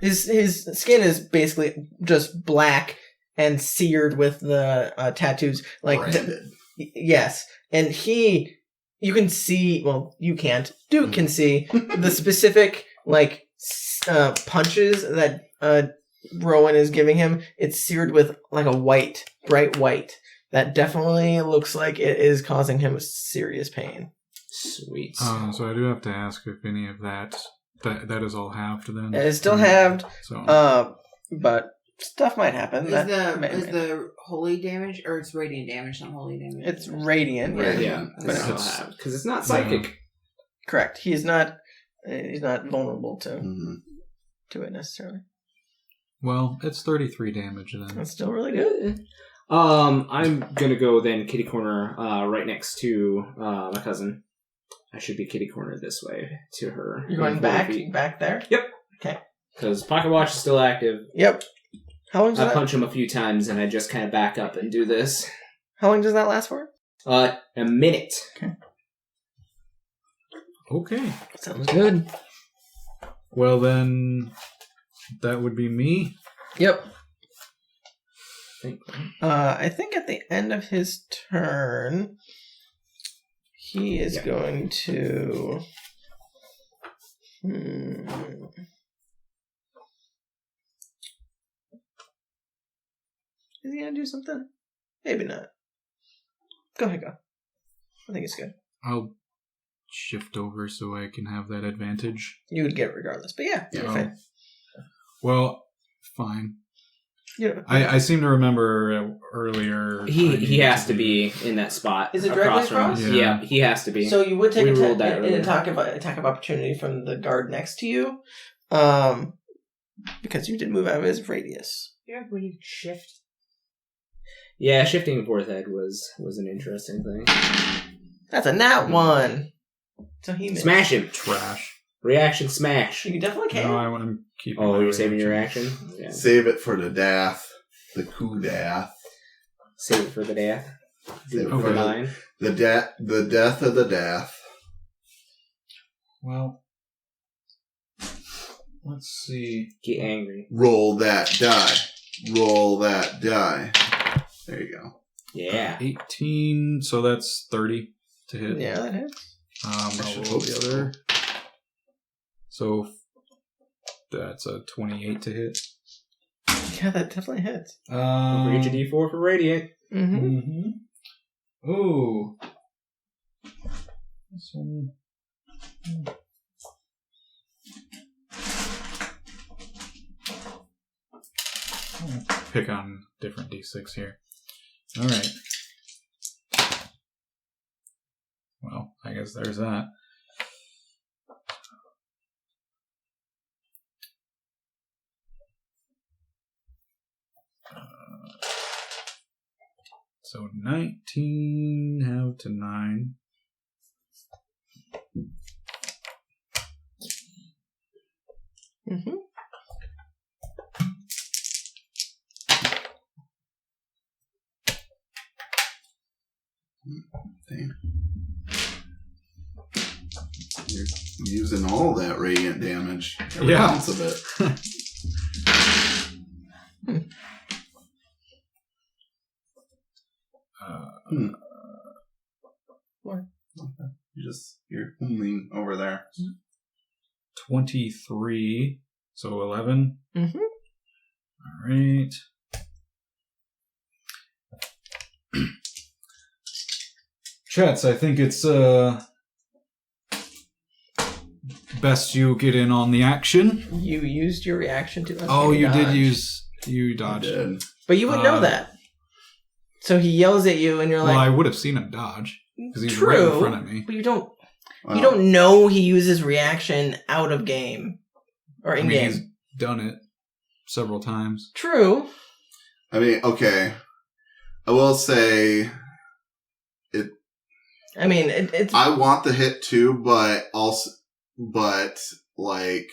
His skin is basically just black and seared with the tattoos. Like, yes. And you can see, well, you can't. Duke can see the specific, like, punches that Rowan is giving him. It's seared with, like, a white, bright white. That definitely looks like it is causing him serious pain. Sweet. So I do have to ask if any of that is all halved then. It is still halved, so. But stuff might happen. Is the holy damage, or it's radiant damage, not holy damage? It's radiant. Yeah, but it's still halved because it's not psychic. Correct. He's not vulnerable to it necessarily. Well, it's 33 damage then. That's still really good. I'm gonna go then kitty corner right next to my cousin. I should be kitty corner this way to her. You're going back there? Yep. Okay. Because pocket watch is still active. Yep. How long does I punch him a few times and I just kind of back up and do this. How long does that last for? A minute. Okay. Sounds good. Well, then that would be me. Yep. I think at the end of his turn, he is going to... Is he going to do something? Maybe not. Go ahead, go. I think it's good. I'll shift over so I can have that advantage. You would get it regardless, but yeah. Fine. Well, fine. Yeah. I seem to remember earlier... He has to be in that spot. Is it directly across? across? Yeah, he has to be. So you would take an earlier. attack of opportunity from the guard next to you, because you did move out of his radius. Yeah, we need to shift. Yeah, shifting fourth head was an interesting thing. That's a nat 1. So he missed. Smash him. Trash. Reaction smash. You definitely can. No, I want to keep... Oh, you're saving your action? Yeah. Save it for the death. The Kudath. Save it for the death. Save it For for 9. the death of the death. Well, let's see. Get angry. Roll that die. Roll that die. There you go. Yeah. 18, so that's 30 to hit. Yeah, that hits. I'll roll the other. So that's a 28 to hit. Yeah, that definitely hits. Don't forget your D4 for radiant. Mm-hmm. Ooh. This one. I'll pick on different D6 here. Alright. Well, I guess there's that. So 19 have to 9. Damn. You're using all that radiant damage. Every ounce of it. What? Okay. You're humming over there. 23, so 11. Mm-hmm. All right. Chatz, I think it's best you get in on the action. You used your reaction to... Oh, you dodge. did use... You dodged. Did. But you would know that. So he yells at you and you're Well, like... I would have seen him dodge. Because he's True, right in front of me. But you don't... Wow. You don't know he uses reaction out of game. Or in game. He's done it several times. True. I mean, okay. I will say... I mean, it's... I want the hit too, but like,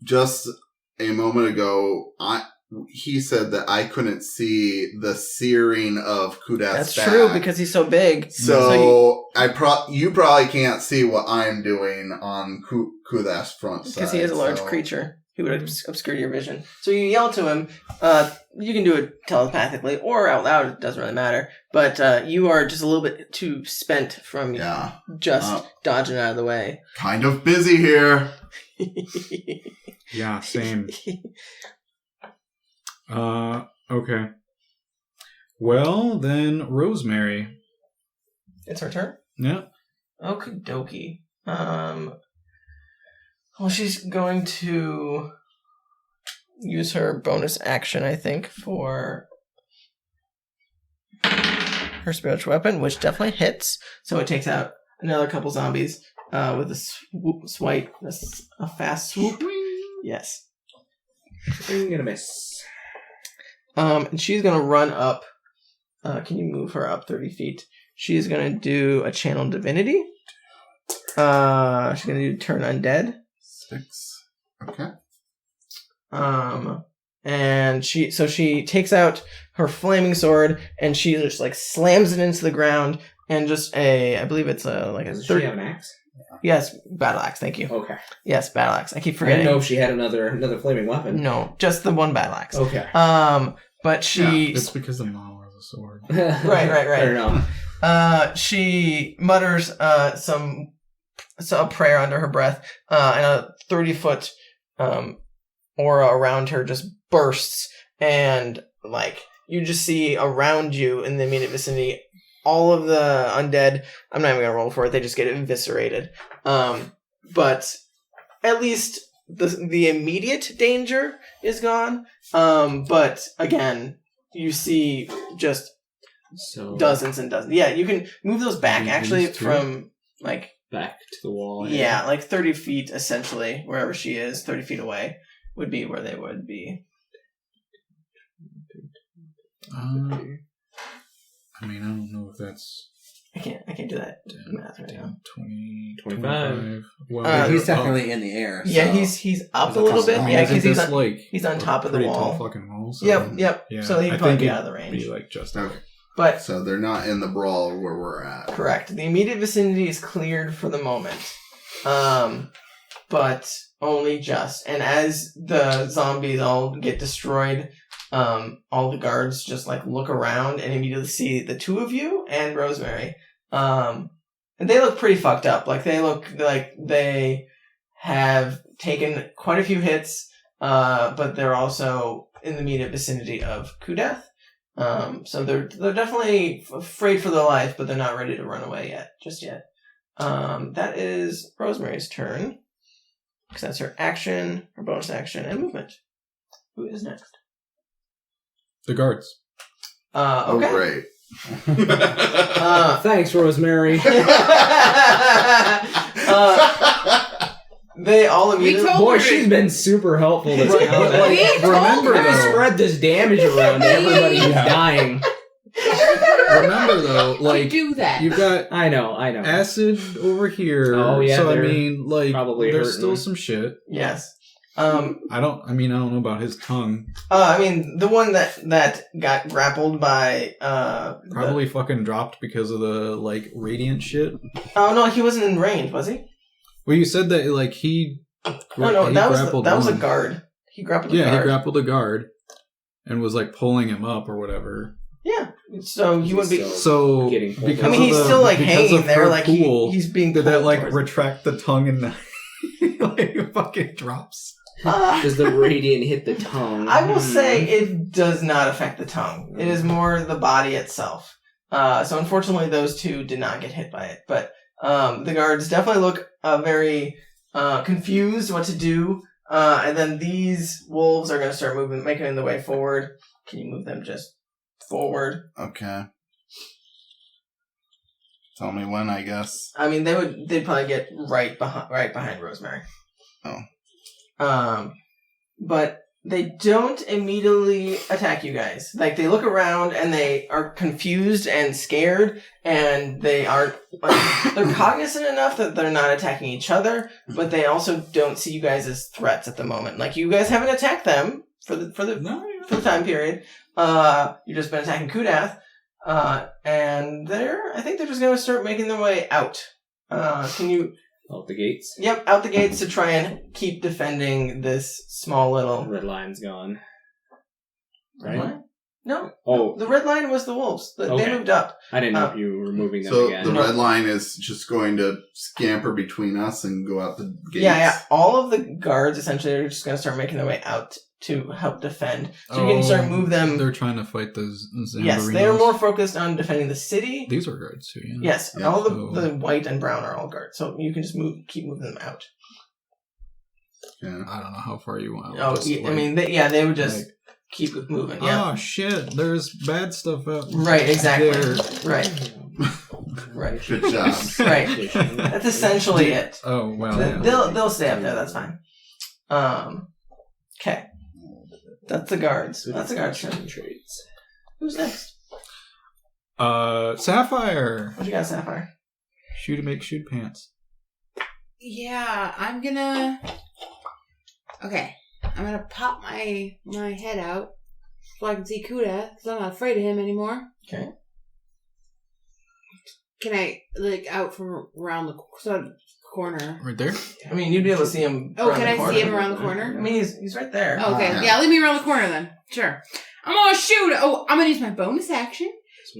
just a moment ago, he said that I couldn't see the searing of Kudath's That's back. true, because he's so big. So you probably can't see what I'm doing on Kudath's front side. Because he is a large creature. He would obscure your vision. So you yell to him. You can do it telepathically or out loud. It doesn't really matter. But you are just a little bit too spent from just dodging out of the way. Kind of busy here. Yeah, same. Okay. Well, then Rosemary. It's her turn? Yeah. Okie dokie. Well, she's going to use her bonus action, I think, for her spiritual weapon, which definitely hits. So it takes out another couple zombies with a swipe, a fast swoop. Yes. I'm gonna miss. And she's gonna run up. Can you move her up 30 feet? She's gonna do a channel divinity. She's gonna do turn undead. 6. Okay. And she takes out her flaming sword and she just like slams it into the ground and just I believe it's Does she have an axe? Yes, battle axe. Thank you. Okay. Yes, battle axe. I keep I forgetting. didn't know if she had another flaming weapon. No, just the one battle axe. Okay. But she It's because the mom has a sword. right. Fair enough. She mutters a prayer under her breath, and a 30-foot aura around her just bursts, and like you just see around you in the immediate vicinity all of the undead. I'm not even gonna roll for it; they just get eviscerated. But at least the immediate danger is gone. But again, you see just dozens and dozens. Yeah, you can move those back actually from like back to the wall. Yeah, like 30 feet essentially, wherever she is, 30 feet away would be where they would be. I mean, I don't know if that's... I can't do that math right now. 20, 25. Well, he's definitely in the air. Yeah, so he's up a little bit. I mean, Yeah, because he's on a top of the pretty wall. Tall fucking wall. So, Yep. Yeah, so he'd I probably think be out of the range. Be like just Okay. But So they're not in the brawl where we're at. correct. The immediate vicinity is cleared for the moment. But only just. And as the zombies all get destroyed, all the guards just like look around and immediately see the two of you and Rosemary. And they look pretty fucked up. Like they look like they have taken quite a few hits, but they're also in the immediate vicinity of Kudath. So they're definitely afraid for their life, but they're not ready to run away just yet. That is Rosemary's turn. Because that's her action, her bonus action, and movement. Who is next? the guards. Okay. Oh, great. Thanks, Rosemary. They all immediately... Boy, she's been super helpful this Right, time. but, like, remember I've though, spread this damage around to everybody who's dying. remember though, like do that. you've got I know. acid over here. Oh, yeah, so I they're mean, like, probably there's hurting. still some shit. Yes. I don't know about his tongue. I mean, the one that got grappled by... Probably fucking dropped because of the, like, radiant shit. Oh, no, he wasn't in range, was he? Well, you said that, like, he No, he that grappled was a one. guard. He grappled a guard. Yeah, he grappled a guard and was, like, pulling him up or whatever. Yeah, so he wouldn't be... So, Getting pulled because I mean, of he's the- still, like, because hanging of there, her like, pool, he's being did pulled that, like, towards retract the tongue and like, fucking drops? Does the radiant hit the tongue? I will say it does not affect the tongue. It is more the body itself. So unfortunately, those two did not get hit by it. But the guards definitely look very confused what to do. And then these wolves are going to start making their way forward. Can you move them just forward? Okay. Tell me when, I guess. I mean, they'd probably get right behind Rosemary. Oh. But they don't immediately attack you guys. Like, they look around and they are confused and scared, and they aren't... Like, they're cognizant enough that they're not attacking each other, but they also don't see you guys as threats at the moment. Like, you guys haven't attacked them for the time period. You've just been attacking Kudath. And I think they're just going to start making their way out. Can you... Out the gates. Yep, out the gates to try and keep defending this small little... Red line's gone. Red line? No. Oh. The red line was the wolves. They Okay. moved up. I didn't know if you were moving them So again. the red line is just going to scamper between us and go out the gates. Yeah. All of the guards essentially are just going to start making their way out to help defend. So you can start move them... They're trying to fight the Zambarinos. Yes, they are more focused on defending the city. These are guards too, yeah. Yes, Yeah, all so- the white and brown are all guards. So you can just keep moving them out. Yeah. I don't know how far you want. Oh, Just, yeah, like, I mean, they would just like- keep moving. Yeah. Oh shit! There's bad stuff up. Right, exactly. there. Right. Right. Good job. Right. That's essentially it. Oh, well. They'll stay up there. That's fine. Okay. That's the guards. That's the guards. Traits. Who's next? Sapphire. What you got, Sapphire? Shoot to make shoot pants. Yeah, I'm gonna pop my head out so I can see Kudath, because I'm not afraid of him anymore. Okay. Can I, out from around the corner? Right there? I mean, you'd be able to see him. Oh, around can the I corner. see him around the corner? I mean, he's right there. Oh, okay, yeah, leave me around the corner then. Sure. I'm gonna shoot. Oh, I'm gonna use my bonus action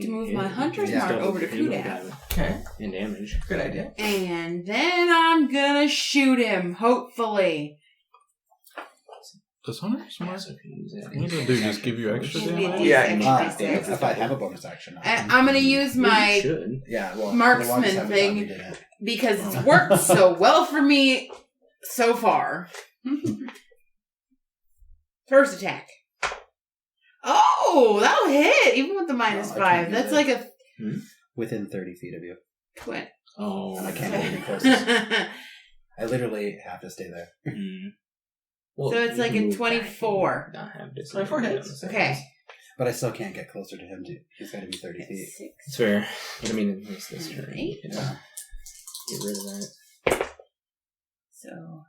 to move my hunter's mark over to Kudath. Okay. And damage. Good idea. And then I'm gonna shoot him, hopefully. Does Hunter's Mark? So if you use that, What does it do? Just give you extra Give me a damage? D6. If I have a bonus action. I'm gonna use you my should. Yeah, well, marksman the longest time thing. we did it. because it's worked so well for me so far. First attack. Oh, that'll hit, even with the minus No, I 5. can't use That's it. like a Within 30 feet of you. twin. Oh, I can't get any closer. I literally have to stay there. Well, So it's you like can a move back and 24. Not have this. 24 hits. Okay. But I still can't get closer to him. He's got to be 30 feet. 6. It's fair. But I mean, it's this turn. 8. Yeah. Get rid of that. So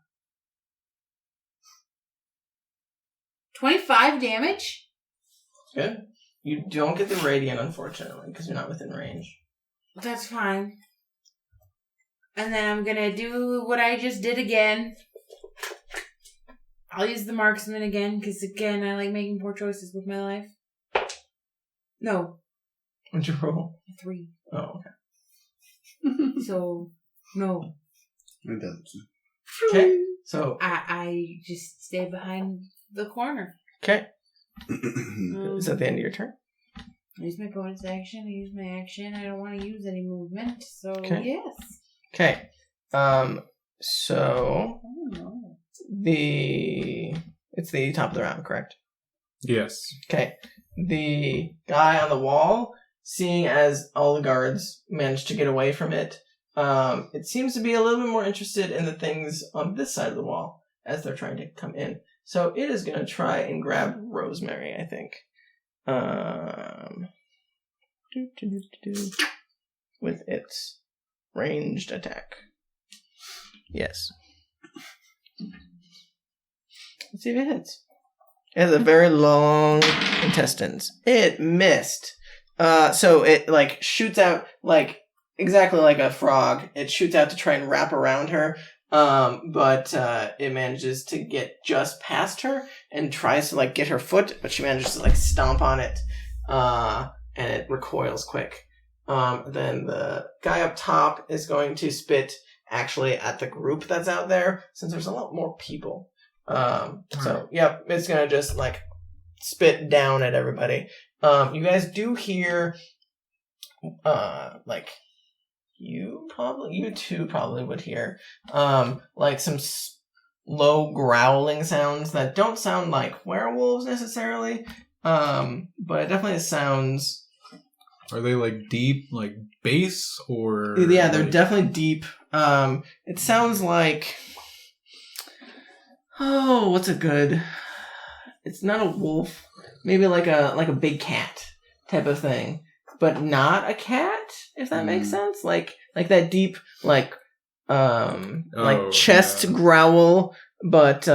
25 damage. Good. You don't get the radiant, unfortunately, because you're not within range. That's fine. And then I'm gonna do what I just did again. I'll use the marksman again, because again, I like making poor choices with my life. No, What'd you roll? 3. Oh, okay. So, no. It doesn't. Okay. So, I just stay behind the corner. okay. Um, Is that the end of your turn? I use my bonus action, I use my action. I don't want to use any movement, so Okay. yes. Okay. So Oh, no. it's the top of the round, correct? Yes. Okay. The guy on the wall, seeing as all the guards managed to get away from it, it seems to be a little bit more interested in the things on this side of the wall as they're trying to come in. So it is going to try and grab Rosemary, I think. With its ranged attack. Yes. Let's see if it hits. It has a very long intestines. It missed. So it like shoots out like exactly like a frog. It shoots out to try and wrap around her. But it manages to get just past her and tries to like get her foot, but she manages to like stomp on it. And it recoils quick. Then the guy up top is going to spit actually at the group that's out there, since there's a lot more people. So, yep, it's going to just, like, spit down at everybody. You guys do hear, like, you two probably would hear, like, some low growling sounds that don't sound like werewolves necessarily, but it definitely sounds... Are they like deep, like bass, or? Yeah, they're like... definitely deep. It sounds like... Oh, what's a good... It's not a wolf. Maybe like a big cat type of thing. But not a cat, if that makes sense. Like that deep, like chest growl, but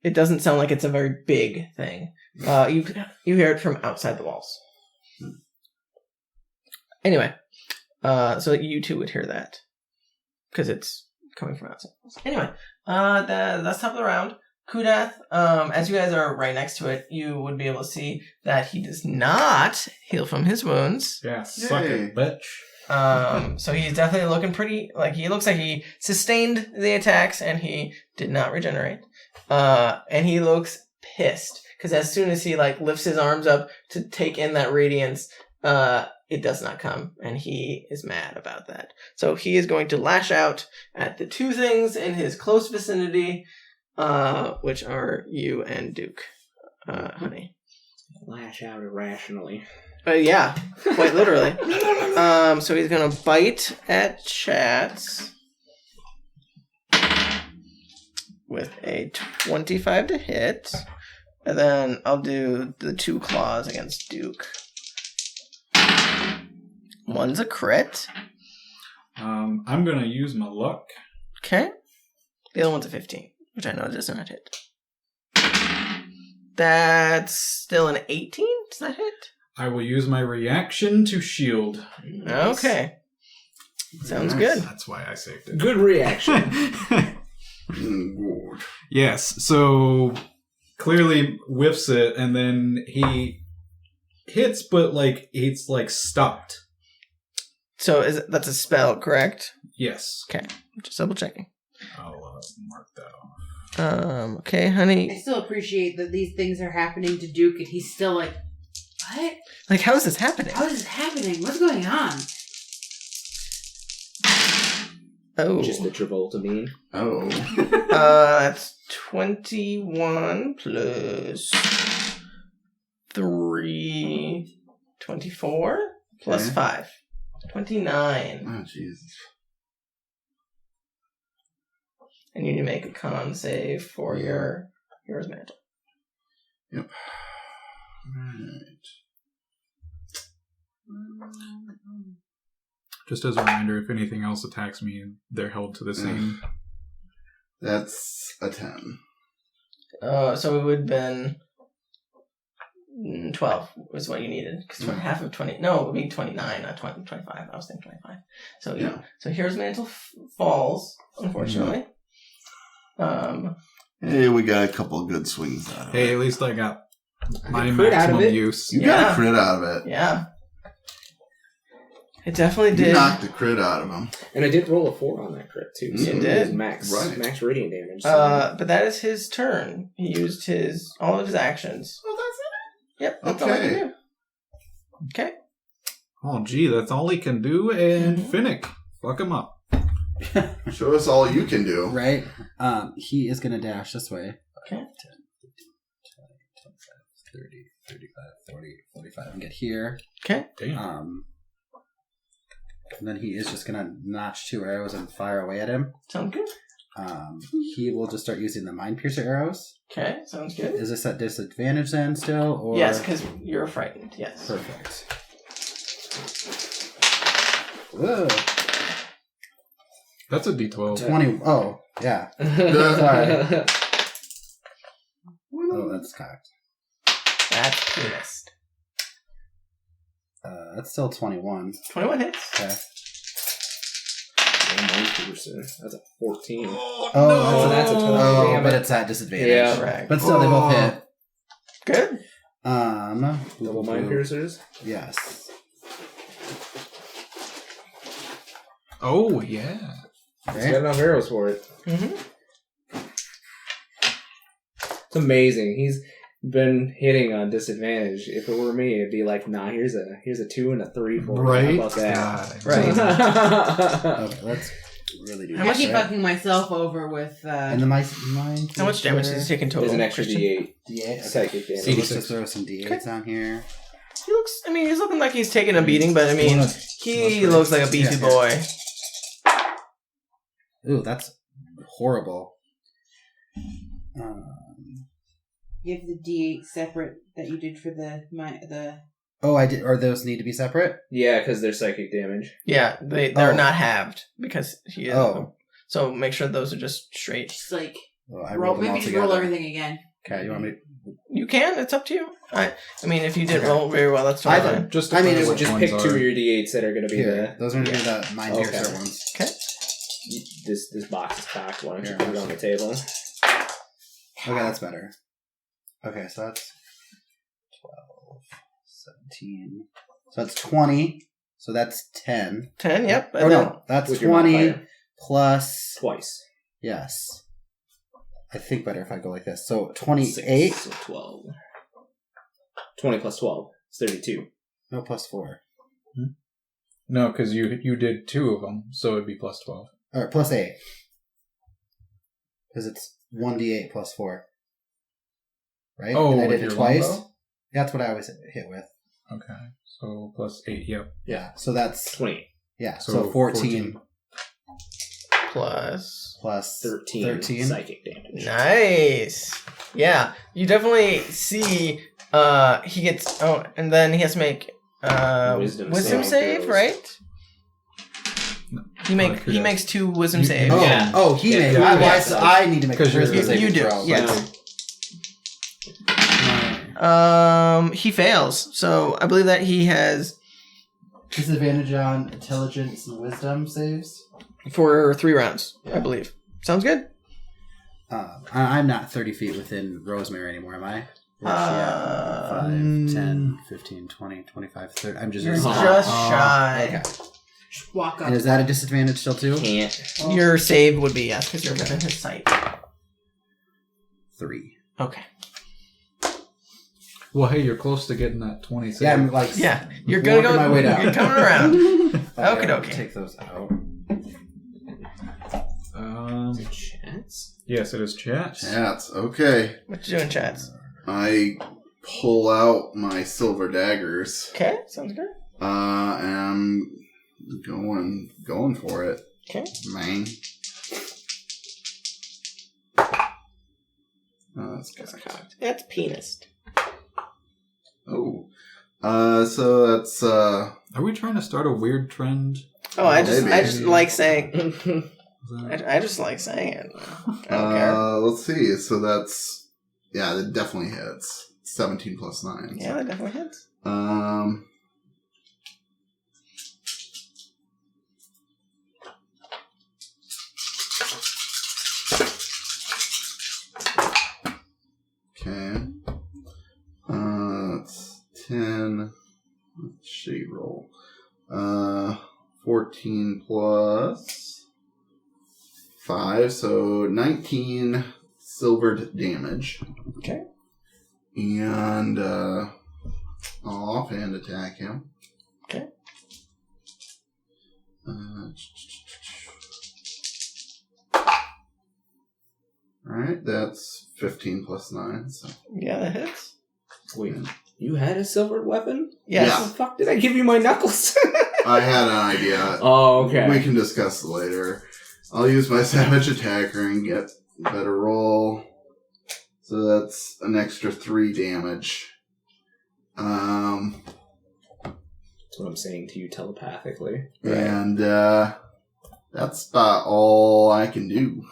it doesn't sound like it's a very big thing. You hear it from outside the walls. Anyway, so you two would hear that because it's coming from outside. Anyway, that's top of the round. Kudath, as you guys are right next to it, you would be able to see that he does not heal from his wounds. Yeah, suck it, bitch. So he's definitely looking pretty, like, he looks like he sustained the attacks and he did not regenerate. And he looks pissed because as soon as he, like, lifts his arms up to take in that radiance, it does not come, and he is mad about that. So he is going to lash out at the two things in his close vicinity, which are you and Duke, honey. Lash out irrationally. Yeah, quite literally. So he's gonna bite at Chatz with a 25 to hit, and then I'll do the 2 claws against Duke. One's a crit. I'm gonna use my luck. Okay. The other one's a 15, which I know does not hit. That's still an 18? Does that hit? I will use my reaction to shield. Okay. Sounds good. That's why I saved it. Good reaction. Good. Yes, so clearly whiffs it, and then he hits, but like it's like stopped. So that's a spell, correct? Yes. Okay. Just double checking. I'll mark that off. Okay, honey. I still appreciate that these things are happening to Duke, and he's still like, what? Like, how is this happening? How is this happening? What's going on? Oh. Just the Travolta meme. Oh. That's 21 plus 3, 24 plus Okay. 5. 29. Oh, Jesus. And you need to make a con save for your Hero's Mantle. Yep. Right. Just as a reminder, if anything else attacks me, they're held to the same. That's a 10. So it would have been 12 was what you needed. Because half of 20... No, it would be 29, not 25. I was thinking 25. So yeah. So Hero's Mantle falls, unfortunately. Hey, we got a couple of good swings out of it. Hey, at least I got my crit out of maximum it. use. You got a crit out of it. Yeah. It definitely You did. knocked the crit out of him. And I did roll a 4 on that crit, too. So You it did. was max radiant damage. But that is his turn. He used all of his actions. Oh, that's Yep, that's all I Okay. can do. Okay. Oh, gee, that's all he can do, and Finnick. Fuck him up. it. Show us all you can do. Right? He is going to dash this way. Okay. 10, 15, 20, 25, 30, 35, 40, 45, and get here. Okay. Damn. And then he is just going to notch 2 arrows and fire away at him. Sounds good. He will just start using the Mind Piercer arrows. Okay, sounds good. Is this at disadvantage then still? Or? Yes, because you're frightened. Yes. Perfect. Whoa. That's a D12. 20. Oh, yeah. Sorry. Oh, that's cocked. That's pissed. That's still 21. 21 hits. Okay. That's a 14. Oh, So that's a 20. Oh, Damn but it. it's at disadvantage. Yeah. Correct. But still, they both hit. Good. Double mind piercers. Yes. Oh, yeah. He's got enough arrows for it. Mm-hmm. It's amazing. He's been hitting on disadvantage. If it were me, it'd be like, nah, here's a 2 and a 3 for Right? you. How about that? God. Right. Okay, let's really do I this. keep right? fucking myself over with. And then my How much damage is he taking total? There's an extra Christian? D8 D8. Okay. psychic damage. So let's just throw some D8s on here. He looks. I mean, he's looking like he's taking a beating, but I mean, he looks like a beefy boy. Ooh, that's horrible. You have the D8 separate that you did for the. Oh, I did. Or those need to be separate? Yeah, because they're psychic damage. Yeah, they're Oh. not halved because he is. Oh. So make sure those are just straight. Just like Well, I roll, rolled them all maybe just together. roll everything again. Okay, you want me? You can. It's up to you. I mean, if you didn't Okay. roll very well, that's totally I fine. Just I mean, declare it would which Just ones pick 2 are- of your D8s that are going to be Here, those are going to be the Mind Okay. Piercer ones. Okay. This box is packed. Why don't you Here. put it on the table? Okay, that's better. Okay, so that's 12, 17. So that's 20. So that's 10. 10. Yep. Oh, no, that's With your 20 modifier. plus... Twice. Yes. I think better if I go like this. So 28. 6, so 12. 20 plus 12 is 32. No, plus 4. No, because you did 2 of them, so it'd be plus 12. Or plus 8. Because it's 1d8 plus 4. Right? Oh, and I with did it your twice. longbow? That's what I always hit with. Okay. So plus 8, yep. Yeah, so that's 20. Yeah, so 14 plus 13 psychic damage. Nice. Yeah, you definitely see he gets and then he has to make wisdom save, right? No. He makes 2 wisdom saves. Oh, Yeah. he Yeah, made. yeah. So I need to make a Because wisdom saving you do, throw. yes. He fails. So I believe that he has Disadvantage on intelligence and wisdom saves. for 3 rounds, I Yeah. believe. Sounds good. I'm not 30 feet within Rosemary anymore, am I? Which, 5, 10, 15, 20, 25, 30. I'm just... You're just shy. Okay. Just walk up. And is that a disadvantage still, too? Can't. Your save would be yes, because you're within his sight. 3. Okay. Well, hey, you're close to getting that 26. Yeah, I'm like... Yeah, you're gonna walking go. my way down. You're coming around. Okay, Okie dokie. Take those out. Chatz? Yes, it is Chatz. Cats. Okay. What you doing, Chatz? I pull out my silver daggers. Okay, sounds good. And I'm going for it. Okay. Man. That's cocked. That's penis. Oh. So that's Are we trying to start a weird trend? Oh, I Maybe. just like saying. Is that- I just like saying it. I don't care. let's see. So that's that definitely hits. 17 plus 9. Yeah, that definitely hits. Okay. That's 10. Shitty roll. 14 plus 5, so 19 silvered damage. Okay. And I'll offhand attack him. Okay. Alright, that's 15 plus 9. So. Yeah, that hits. Wait, you had a silvered weapon? Yes. How the fuck did I give you my knuckles? I had an idea. Oh, okay. We can discuss it later. I'll use my savage attacker and get a better roll. So that's an extra 3 damage. That's what I'm saying to you telepathically. And that's about all I can do.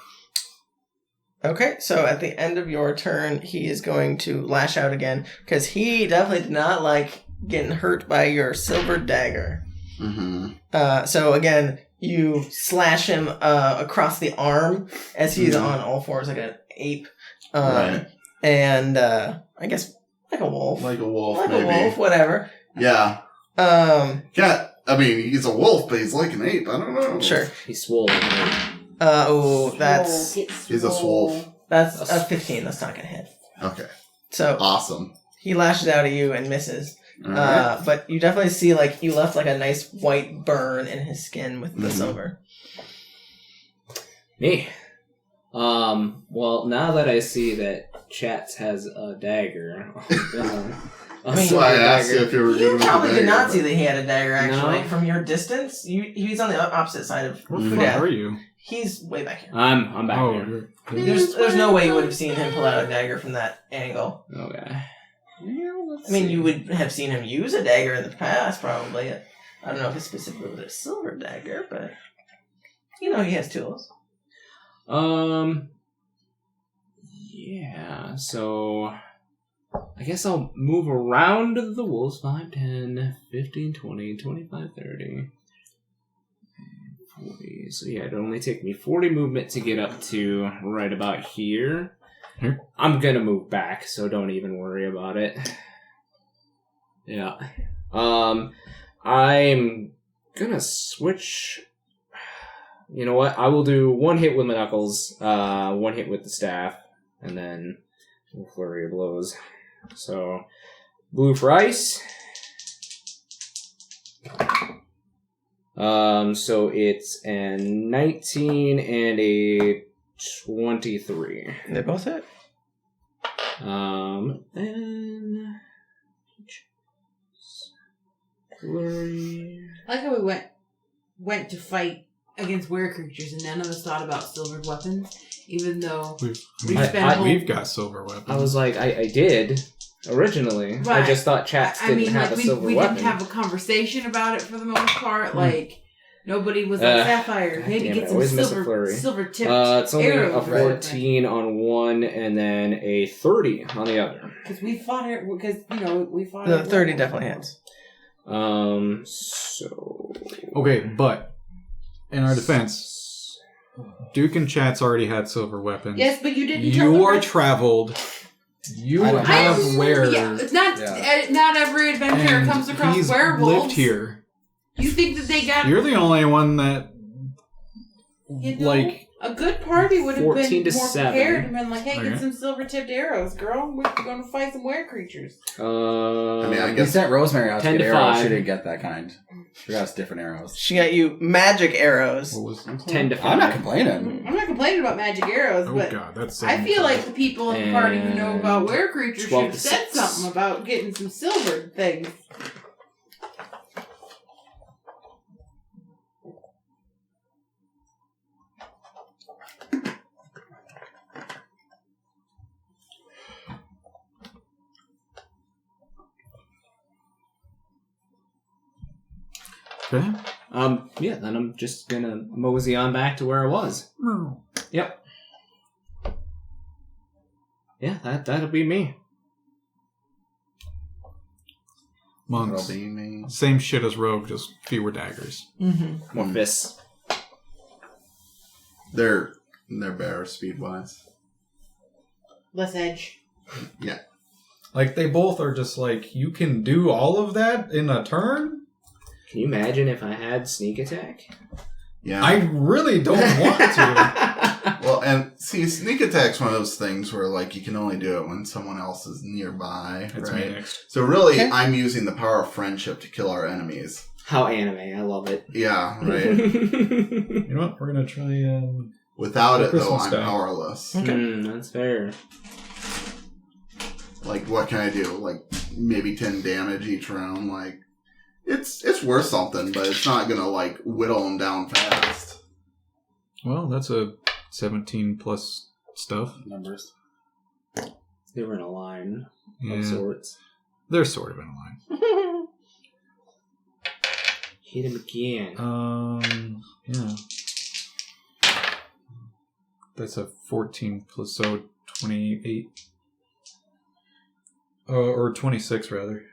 Okay, so at the end of your turn, he is going to lash out again because he definitely did not like getting hurt by your silver dagger. Mm-hmm. So again, you slash him across the arm as he's on all fours like an ape. Right. And I guess like a wolf. Like a wolf, Like maybe. a wolf, whatever. Yeah. Cat. I mean, he's a wolf, but he's like an ape. I don't know. Sure. He's swollen. That's He's a swolf. That's a 15. That's not gonna hit. Okay. So Awesome. he lashes out at you and misses. All right. But you definitely see like you left like a nice white burn in his skin with the silver. Me. Well, now that I see that Chatz has a dagger, That's why I asked you if you were You good with probably the did not dagger. see that he had a dagger actually No. from your distance. He's on the opposite side of Where the Kudath. fuck are you? He's way back here. I'm back Oh, here. There's no way you would have seen him pull out a dagger from that angle. Okay. I mean, you would have seen him use a dagger in the past, probably. I don't know if it's specifically with a silver dagger, but he has tools. Yeah, so I guess I'll move around the wolves. 5, 10, 15, 20, 25, 30, 40. So yeah, it'd only take me 40 movement to get up to right about here. I'm gonna move back, so don't even worry about it. Yeah. I'm gonna switch. You know what? I will do 1 hit with my knuckles, 1 hit with the staff, and then a flurry of blows. So, blue for ice. So it's a 19 and a 23. They both hit. Then Flurry. I like how we went to fight against were creatures and none of us thought about silvered weapons, even though we've got silver weapons. I was like, I did originally. Right. I just thought Chatz didn't have a silver we weapon. didn't have a conversation about it for the most part. Like nobody was like Sapphire. Maybe get some silver tipped it's only arrows. a 14 on one and then a 30 on the other. Because we fought it. Because we fought. The 30 definitely hits. So okay, but in our defense, Duke and Chatz already had silver weapons. Yes, but you didn't. You are traveled. You have wares. Yeah, it's not. Not every adventurer comes across werewolves. Lived here. You think that they got? You're the only one that. A good party would have 14 been to more 7. prepared and been like, "Hey, get some silver-tipped arrows, girl. We're going to fight some were creatures." I guess sent Rosemary out to 10 get to arrows. 5. She didn't get that kind. She got us different arrows. She got you magic arrows. What was 10 to 5. I'm not complaining. I'm not complaining about magic arrows, but God, that's I feel like the people in the party who know about were creatures should have said 6. something about getting some silver things. Okay. Yeah, then I'm just gonna mosey on back to where I was. Yep. Yeah, that'll be me. Monks. That'll be me. Same shit as Rogue, just fewer daggers. Mm-hmm. More fists. They're better speed wise. Less edge. Yeah. Like, they both are just like, you can do all of that in a turn? Can you imagine if I had sneak attack? Yeah. I really don't want to. Well, and see, sneak attack's one of those things where, like, you can only do it when someone else is nearby, That's right? me next. So really, I'm using the power of friendship to kill our enemies. How anime, I love it. Yeah, right. You know what? We're going to try... Without it, though, Christmas I'm style. powerless. That's fair. Like, what can I do? Like, maybe 10 damage each round? Like, it's worth something, but it's not gonna, like, whittle them down fast. Well, that's a 17 plus stuff. Numbers. They were in a line Yeah. of sorts. They're sort of in a line. Hit him again. Yeah. That's a 14 plus, so 28. Or 26, rather.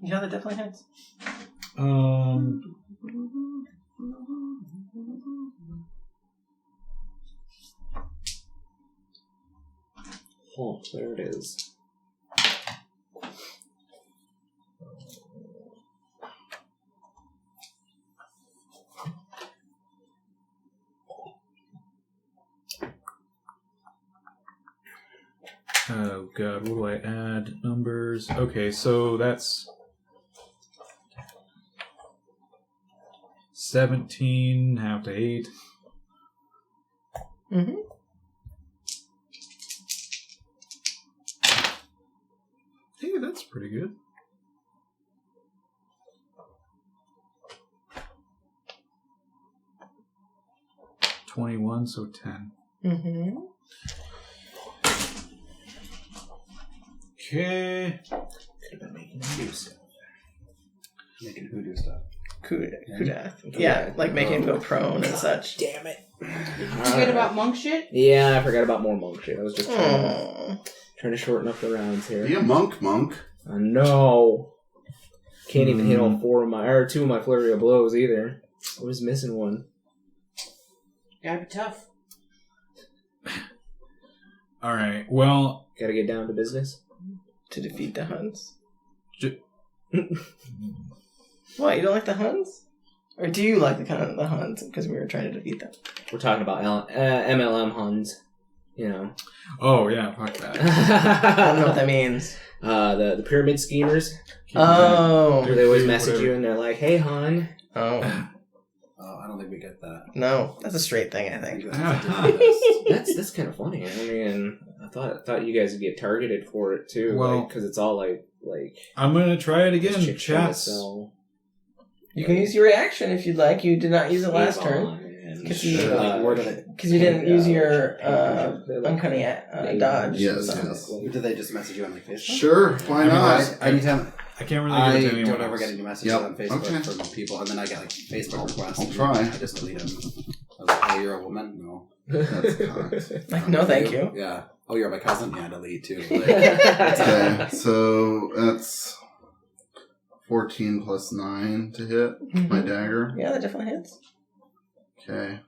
Yeah, that definitely hits. Oh, there it is. Oh god, what do I add? Numbers. Okay, so that's 17, half to 8. Mm-hmm. Hey, that's pretty good. $21, so 10. Mm-hmm. Okay. Could have been making hoodoo stuff. Making hoodoo stuff. Kudath. Yeah, like making him go prone and such. Damn it. You forget about monk shit? Yeah, I forgot about more monk shit. I was just Aww. trying to shorten up the rounds here. Be a monk. I know. Can't even hit all 2 of my flurry of blows either. I was missing one. Gotta be tough. Alright, well... Gotta get down to business. To defeat the Huns. What, you don't like the Huns? Or do you like the Huns? Because we were trying to defeat them. We're talking about MLM Huns. You know. Oh, yeah, fuck that. I don't know what that means. The pyramid schemers. Oh. Where they always message you and they're like, hey, Hun. Oh. I don't think we get that. No, that's a straight thing, I think. That's kind of funny. I mean, I thought you guys would get targeted for it too. Well, because it's all like like I'm gonna try it again. chick's trying to Chatz. sell You can use your reaction if you'd like. You did not use it last Avon turn. and, Because you, where did it? you didn't use your Like, uncanny dodge. Yes, so. yes. Did they just message you on like Facebook? Sure, why not? Anytime I can't really give it to I anyone don't ever else. get any messages Yep. on Facebook Okay. from people, and then I get like Facebook requests. I'll and try. I just delete them. I was like, oh, you're a woman? No. That's kind. Like, no, thank you. Yeah. Oh, you're my cousin? Yeah, delete too. Okay, so that's 14 plus 9 to hit my dagger. Yeah, that definitely hits. Okay.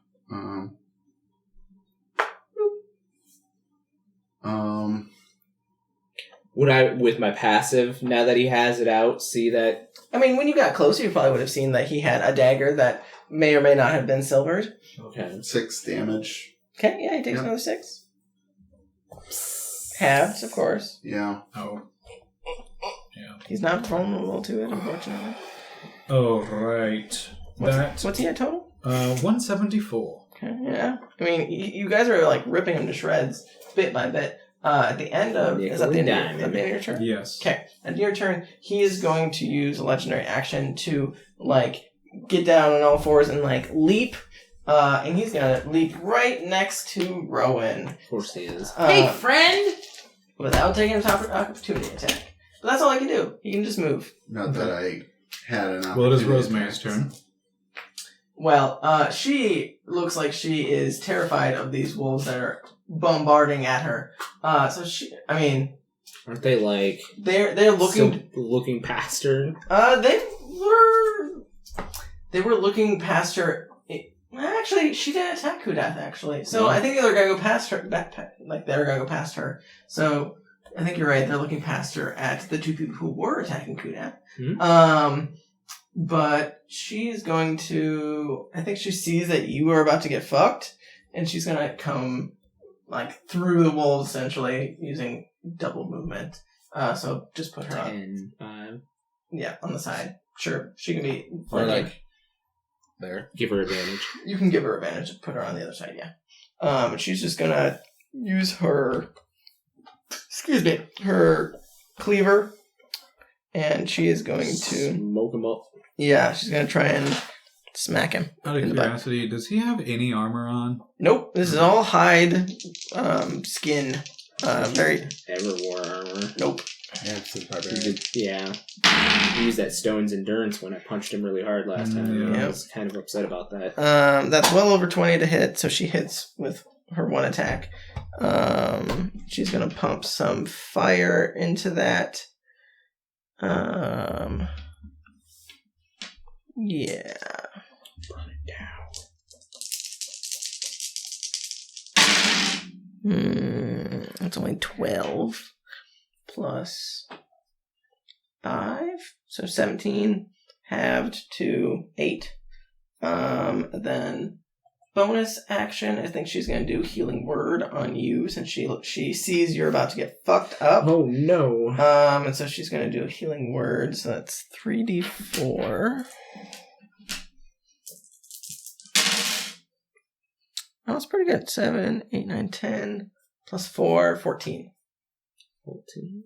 Would I, with my passive, now that he has it out, see that? I mean, when you got closer, you probably would have seen that he had a dagger that may or may not have been silvered. Okay. 6 damage. Okay, yeah, he takes Yep. another 6. Halved, of course. Yeah. Oh. Yeah. He's not vulnerable to it, unfortunately. Oh, right. What's he at total? 174. Okay, yeah. I mean, you guys are like ripping him to shreds, bit by bit. At the end of... Is that the end of your turn? Yes. Okay, at your turn, he is going to use a legendary action to, like, get down on all fours and, like, leap. And he's going to leap right next to Rowan. Of course he is. Hey, friend! Without taking an opportunity attack. But that's all I can do. He can just move. Not that I had an opportunity. Well, it is Rosemary's turn. Well, she looks like she is terrified of these wolves that are bombarding at her. So she, I mean... Aren't they like... They're looking... still looking past her? They were looking past her... Actually, she didn't attack Kudath, actually. So I think they're going to go past her. They're going to go past her. So I think you're right. They're looking past her at the two people who were attacking Kudath. Hmm? But she's going to... I think she sees that you are about to get fucked. And she's going to come, like, through the wolves, essentially, using double movement. So just put her on. 10, 5. Yeah, on the side. Sure. She can be... Or like there. Give her advantage. You can give her advantage and put her on the other side, yeah. And she's just gonna use her... her cleaver. And she is going to... Smoke him up. Yeah, she's gonna try and smack him. Out of in the butt. curiosity, does he have any armor on? Nope, this is all hide, skin. Very... Ever wore armor. Nope. Yeah, it's the Barbarian. Yeah. He used that stone's endurance when I punched him really hard last time. Yeah. I was kind of upset about that. That's well over 20 to hit, so she hits with her one attack. She's gonna pump some fire into that. Yeah. Burn it down. It's only 12 plus 5, so 17 halved to 8. Then bonus action, I think she's going to do Healing Word on you since she sees you're about to get fucked up. Oh no. And so she's going to do a Healing Word, so that's 3d4. Oh, that's pretty good. 7, 8, 9, 10, plus 4, 14. 14.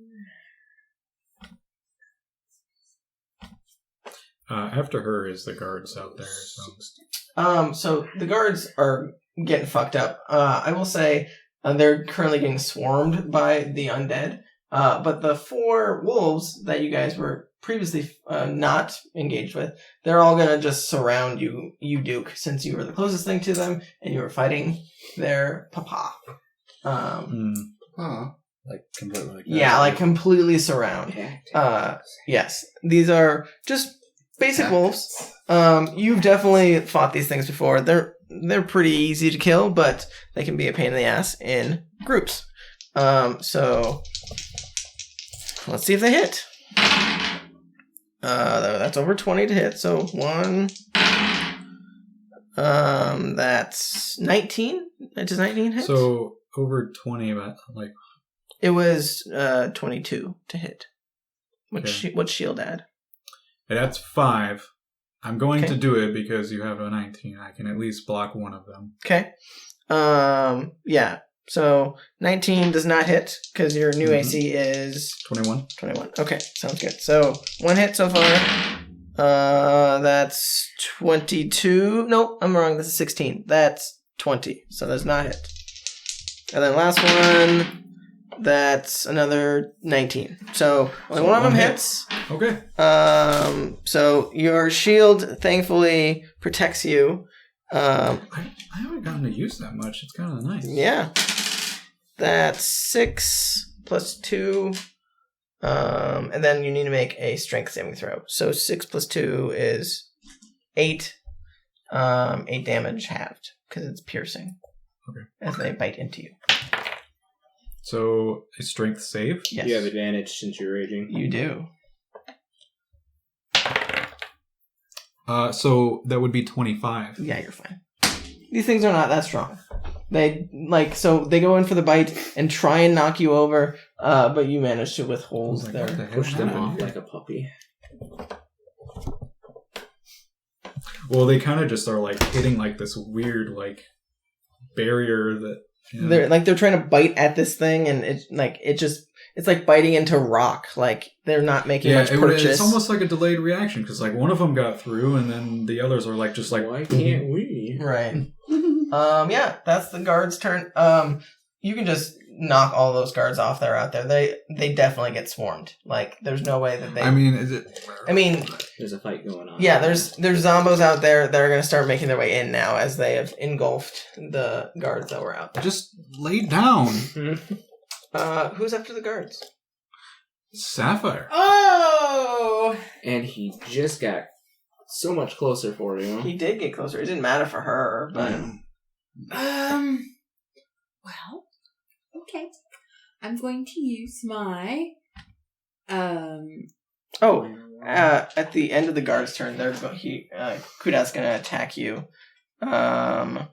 After her is the guards out there. So the guards are getting fucked up. I will say they're currently getting swarmed by the undead. But the 4 wolves that you guys were previously not engaged with, they're all gonna just surround you, Duke, since you were the closest thing to them and you were fighting their papa. Like completely like that. Yeah, like completely surround. Yes, these are just basic wolves. You've definitely fought these things before. They're pretty easy to kill, but they can be a pain in the ass in groups. So let's see if they hit. That's over 20 to hit. So 1. That's 19. Does 19 hit? So over 20, but like it was 22 to hit. What's Okay. shield add? that's 5. I'm going Okay. to do it because you have a 19. I can at least block one of them. Okay. Yeah. So 19 does not hit because your new AC is 21. 21. Okay, sounds good. So 1 hit so far. That's 22. Nope, I'm wrong. This is 16. That's 20. So that's not hit. And then last one, that's another 19. So only one of them hits. Okay. So your shield thankfully protects you. I haven't gotten to use that much. It's kind of nice. Yeah. That's 6 plus 2. And then you need to make a strength saving throw. So 6 plus 2 is 8. 8 damage halved because it's piercing. Okay. As they bite into you. So a strength save? Yes. You have advantage since you're raging. You do. So that would be 25. Yeah, you're fine. These things are not that strong. They they go in for the bite and try and knock you over, but you manage to withhold Like, their what the hell Push them happened off here? like a puppy. Well, they kind of just are like hitting like this weird like barrier that They're trying to bite at this thing, and it's like biting into rock. Like they're not making much purchase. It's almost like a delayed reaction because like one of them got through, and then the others are like just like Why can't we? Right. Yeah, that's the guard's turn. You can just knock all those guards off that are out there. They definitely get swarmed. Like there's no way that they. I mean, There's a fight going on. Yeah, there's zombos out there that are going to start making their way in now as they have engulfed the guards that were out there. just lay down, Who's after the guards? Sapphire. Oh! And he just got so much closer for you. He did get closer. It didn't matter for her, but Well, okay. I'm going to use my, at the end of the guard's turn, Kudath's going to attack you. I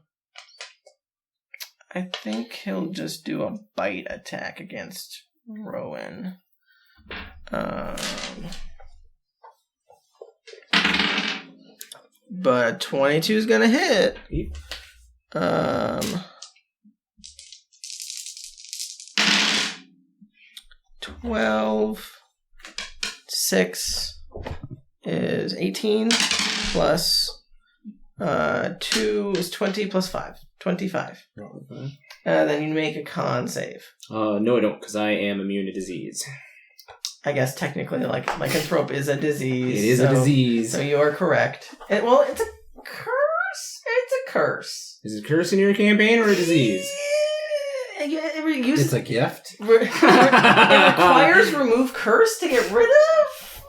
think he'll just do a bite attack against Rowan. But 22 is going to hit. 12, 6 is 18, plus 2 is 20, plus 5, 25. Then you make a con save. No, I don't, because I am immune to disease. I guess technically, lycanthrope is a disease. It is a disease. So you are correct. It's a curse. It's a curse. Is it a curse in your campaign or a disease? It's a gift. It requires remove curse to get rid of?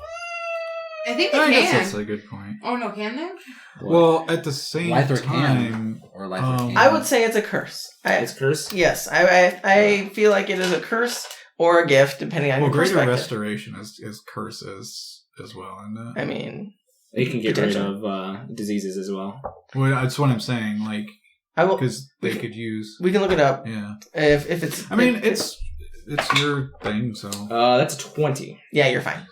I think they I guess can. that's a good point. Oh, no, can they? Well, at the same Lythra time, or Lythra can. I would say it's a curse. It's curse? Yes, I feel like it is a curse or a gift, depending on your greater perspective. restoration is curses as well, isn't it? I mean, They can get rid of diseases as well. Well, that's what I'm saying. Like, because they could use. We can look it up. Yeah. If it's. I mean, it's your thing, so. That's a 20. Yeah, you're fine.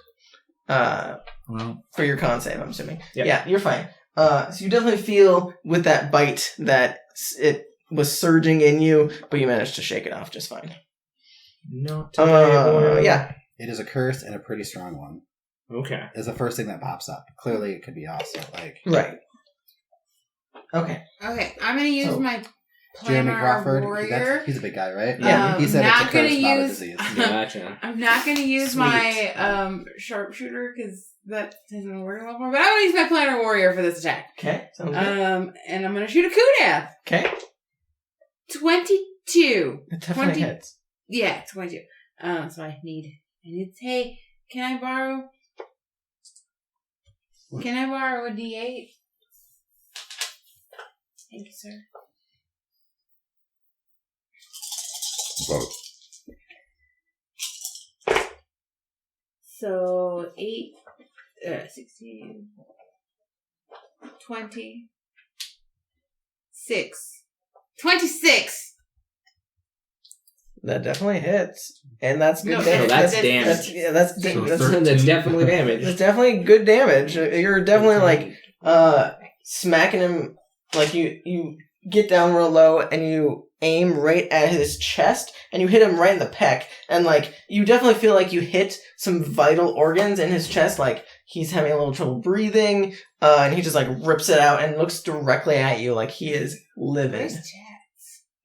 Well, for your con save, I'm assuming. Yep. Yeah, you're fine. So you definitely feel with that bite that it was surging in you, but you managed to shake it off just fine. Yeah. It is a curse and a pretty strong one. Okay. Is the first thing that pops up. Clearly, it could be also right. Okay. Okay, I'm gonna use my Jeremy Planar Crawford. Warrior. He's a big guy, right? Yeah. He said it's a Not curse, gonna not a use- disease. Gotcha. I'm not gonna use Sweet. my sharpshooter because that isn't working well for me. But I'm gonna use my Planar Warrior for this attack. Okay. Sounds good. And I'm gonna shoot a Kudath. Okay. 22. It definitely 20 hits. Yeah, 22. So I need. Hey, can I borrow a D8? Thank you, sir. So 8, 16, 20, 6. 26! That definitely hits. And that's good No, damage. that's damage. That's So That's 13. definitely damage. That's definitely good damage. You're definitely smacking him, like you get down real low and you aim right at his chest, and you hit him right in the pec, and like you definitely feel like you hit some vital organs in his chest, like he's having a little trouble breathing, and he just like rips it out and looks directly at you like he is livid. Where's Chatz?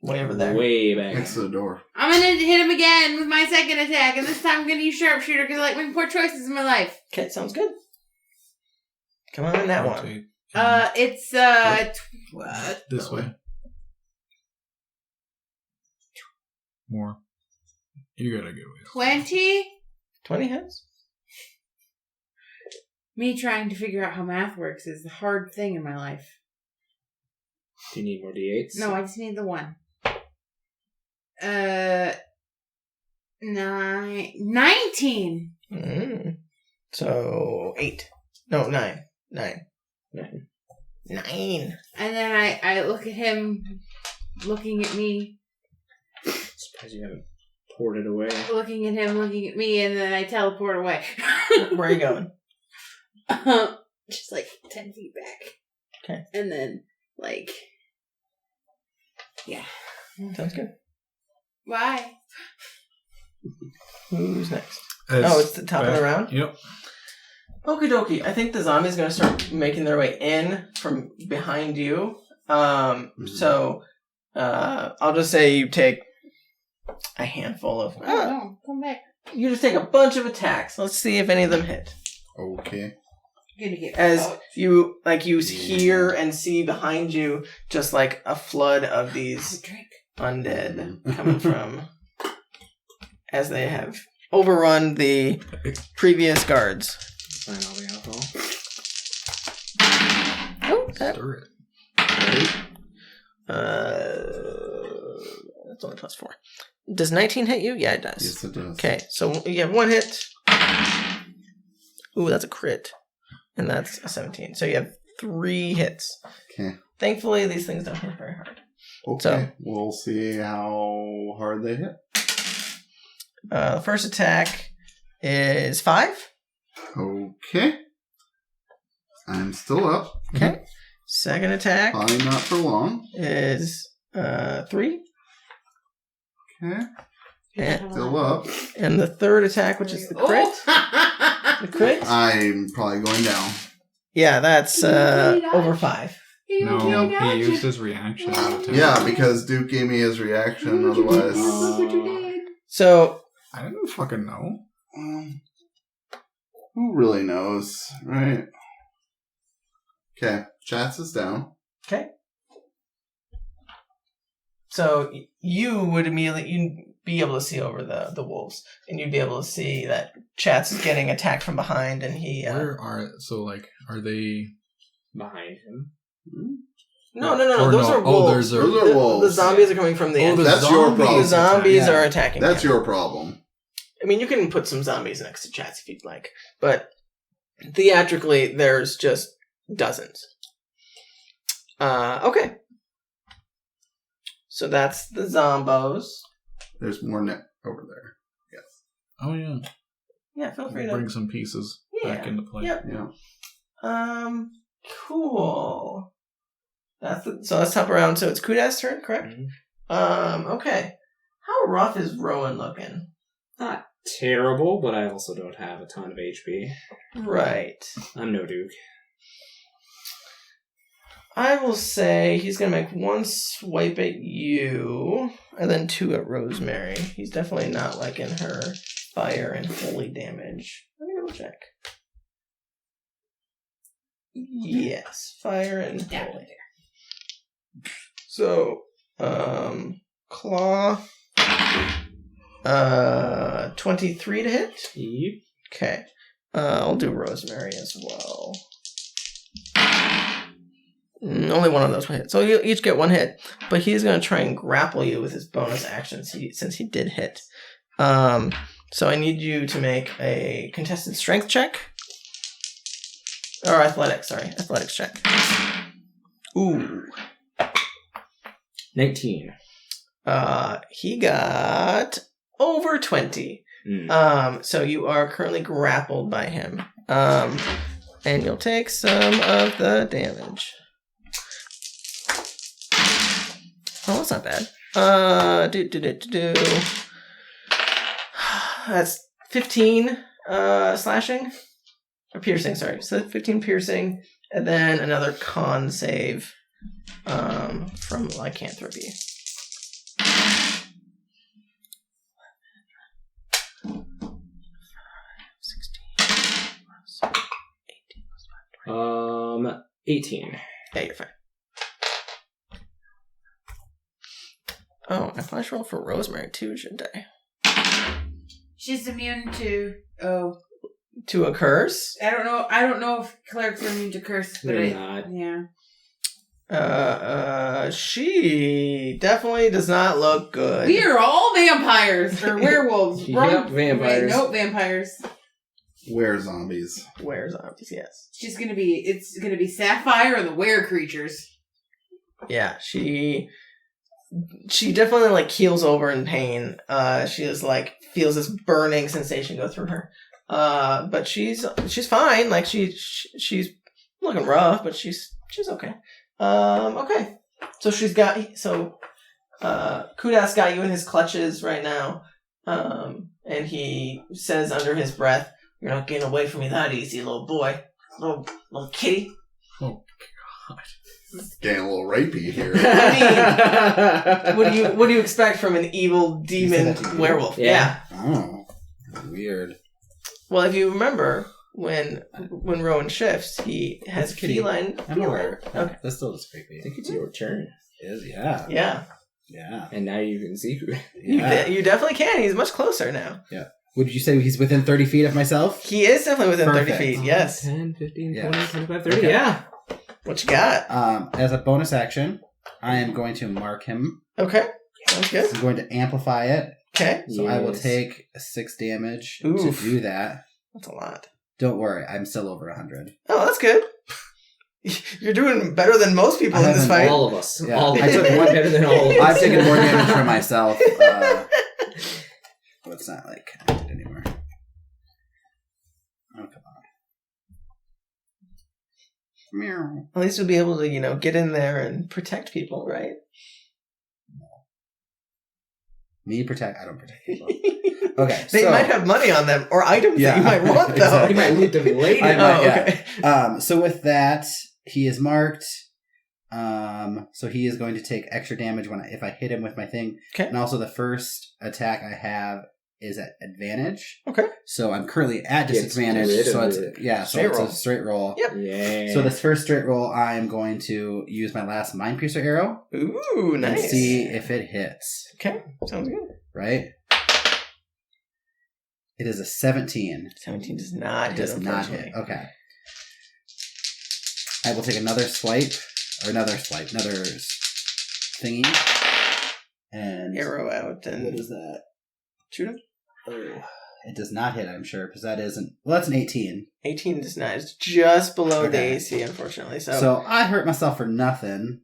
Way over there. Way back. Next to the door. I'm gonna hit him again with my second attack, and this time I'm gonna use Sharpshooter because I like making poor choices in my life. Okay, sounds good. Come on, that one. Rotate. It's This way. More. You got a good way. 20. 20 hits? Me trying to figure out how math works is the hard thing in my life. Do you need more D8s? No, I just need the one. 19. So 8. No, 9. 9. And then I look at him, looking at me. Surprised you haven't poured it away. Looking at him, looking at me, and then I teleport away. Where are you going? Just like 10 feet back. Okay. And then, like, yeah. Sounds good. Why? Who's next? It's the top of the round? Yep. Okie dokie. I think the zombies are going to start making their way in from behind you. So, I'll just say you take a handful of... No, come back. You just take a bunch of attacks. Let's see if any of them hit. Okay. You're gonna get As fucked. you hear and see behind you just like a flood of these undead coming from as they have overrun the previous guards. Sign all the alcohol. Oh, that, Stir it. that's only +4. Does 19 hit you? Yeah, it does. Yes, it does. Okay, so you have 1 hit. Ooh, that's a crit. And that's a 17. So you have 3 hits. Okay. Thankfully, these things don't hit very hard. Okay. So- We'll see how hard they hit. The first attack is 5. Okay. I'm still up. Okay. Second attack Probably not for long. is 3. Okay. And, Still up. and the third attack, which is the crit. The crit? I'm probably going down. Yeah, that's over 5. No, he used his reaction. Yeah, because Duke gave me his reaction. Otherwise, So, I didn't fucking know. who really knows, right? Okay, Chatz is down. okay. So you would immediately you'd be able to see over the wolves, and you'd be able to see that Chatz is getting attacked from behind, and he. Are they Behind him. No. Or Those no. are wolves. Those are wolves. The zombies are coming from the end. the That's your problem. The zombies Yeah. are attacking. That's him. your problem. I mean, you can put some zombies next to Chatz if you'd like, but theatrically, there's just dozens. Okay. So that's the zombos. There's more net over there. Yes. Oh yeah. Yeah, feel free to Bring some pieces back into play. Yep. Yeah. Cool. So let's hop around. So it's Kudath's turn, correct? Mhm. Okay. How rough is Rowan looking? Not terrible, but I also don't have a ton of HP. Right. I'm no Duke. I will say he's going to make 1 swipe at you, and then 2 at Rosemary. He's definitely not liking her fire and holy damage. Let me double check. Yes, fire and holy. So, claw, 23 to hit. Yep. Okay, I'll do Rosemary as well. Only one of those will hit. So you'll each get 1 hit. But he's going to try and grapple you with his bonus action since he did hit. So I need you to make a contested strength check. Or athletics check. Ooh. 19. He got over 20. So you are currently grappled by him. And you'll take some of the damage. Oh, that's not bad. That's 15 slashing. Or piercing, sorry. So 15 piercing, and then another con save from lycanthropy. Um, 18. Yeah, you're fine. Oh, I probably should roll for Rosemary too, shouldn't I? She's immune to To a curse? I don't know if clerics are immune to curse, but They're not. Yeah. She definitely does not look good. We are all vampires or werewolves. Yep, vampires. Wait, nope, vampires. Where zombies? Where zombies? Yes. It's gonna be Sapphire and the were creatures. Yeah, she definitely like keels over in pain. She is like feels this burning sensation go through her. But she's fine. Like she's looking rough, but she's okay. Okay. So Kudath got you in his clutches right now. And he says under his breath, "You're not getting away from me that easy, little boy, little kitty." Oh God. It's getting a little rapey here. What do you expect from an evil demon werewolf? Yeah. Oh, weird. Well, if you remember when Rowan shifts, he has Kitty. feline. I'm aware. Okay. That still is creepy. I think it's your turn. It is, yeah. Yeah. Yeah. And now you can see who. Yeah. You definitely can. He's much closer now. Would you say he's within 30 feet of myself? He is definitely within Perfect. 30 feet. Yes. 10, 15, Yeah. 20, 25, 30. Okay. Yeah. What you got? As a bonus action, I am going to mark him. Okay. Sounds good. I'm going to amplify it. Okay. So I will Yes. take 6 damage Oof. to do that. That's a lot. Don't worry, I'm still over 100. Oh, that's good. You're doing better than most people I in this haven't fight. All of us. Yeah. All of I us. took one better than all of us. I've taken more damage for myself. But it's not like counted anymore. Oh, come on. Meow. At least you'll be able to, get in there and protect people, right? Me protect? I don't protect people. Okay, They so might have money on them or items Yeah, that you might want, though. You might loot them later. I might, yeah. Okay. So with that, he is marked. So he is going to take extra damage if I hit him with my thing. Okay. And also the first attack I have is at advantage. Okay. So I'm currently at Gets disadvantage. rid of So it's it. so Straight it's roll. a straight roll. Yep. Yeah. So this first straight roll, I'm going to use my last Mind Piercer arrow Ooh, nice. and see if it hits. Okay, sounds good. Right? It is a 17. 17 does not It hit, does not unfortunately. hit. Okay. I will take another another thingy. And Arrow out what and is that? shoot him. Oh, it does not hit, I'm sure, because that isn't. Well, that's an 18. 18 does not. It's just below the Okay. AC, unfortunately. So I hurt myself for nothing.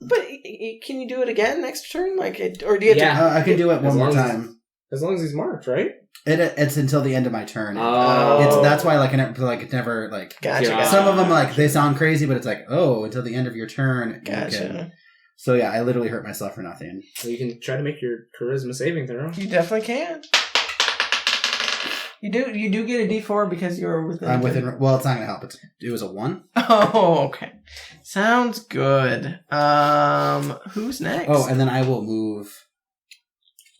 But can you do it again next turn? Or do you have Yeah. I can do it one more time. As long as he's marked, right? It's until the end of my turn. Oh. That's why it never to? Gotcha. Yeah. Gotcha. Some of them they sound crazy, but it's until the end of your turn. you Gotcha. can- So yeah, I literally hurt myself for nothing. You can try to make your charisma saving throw. You definitely can. You do get a D4 because you're within. I'm within. Well, it's not gonna help. It was a 1. Oh, okay. Sounds good. Who's next? Oh, and then I will move.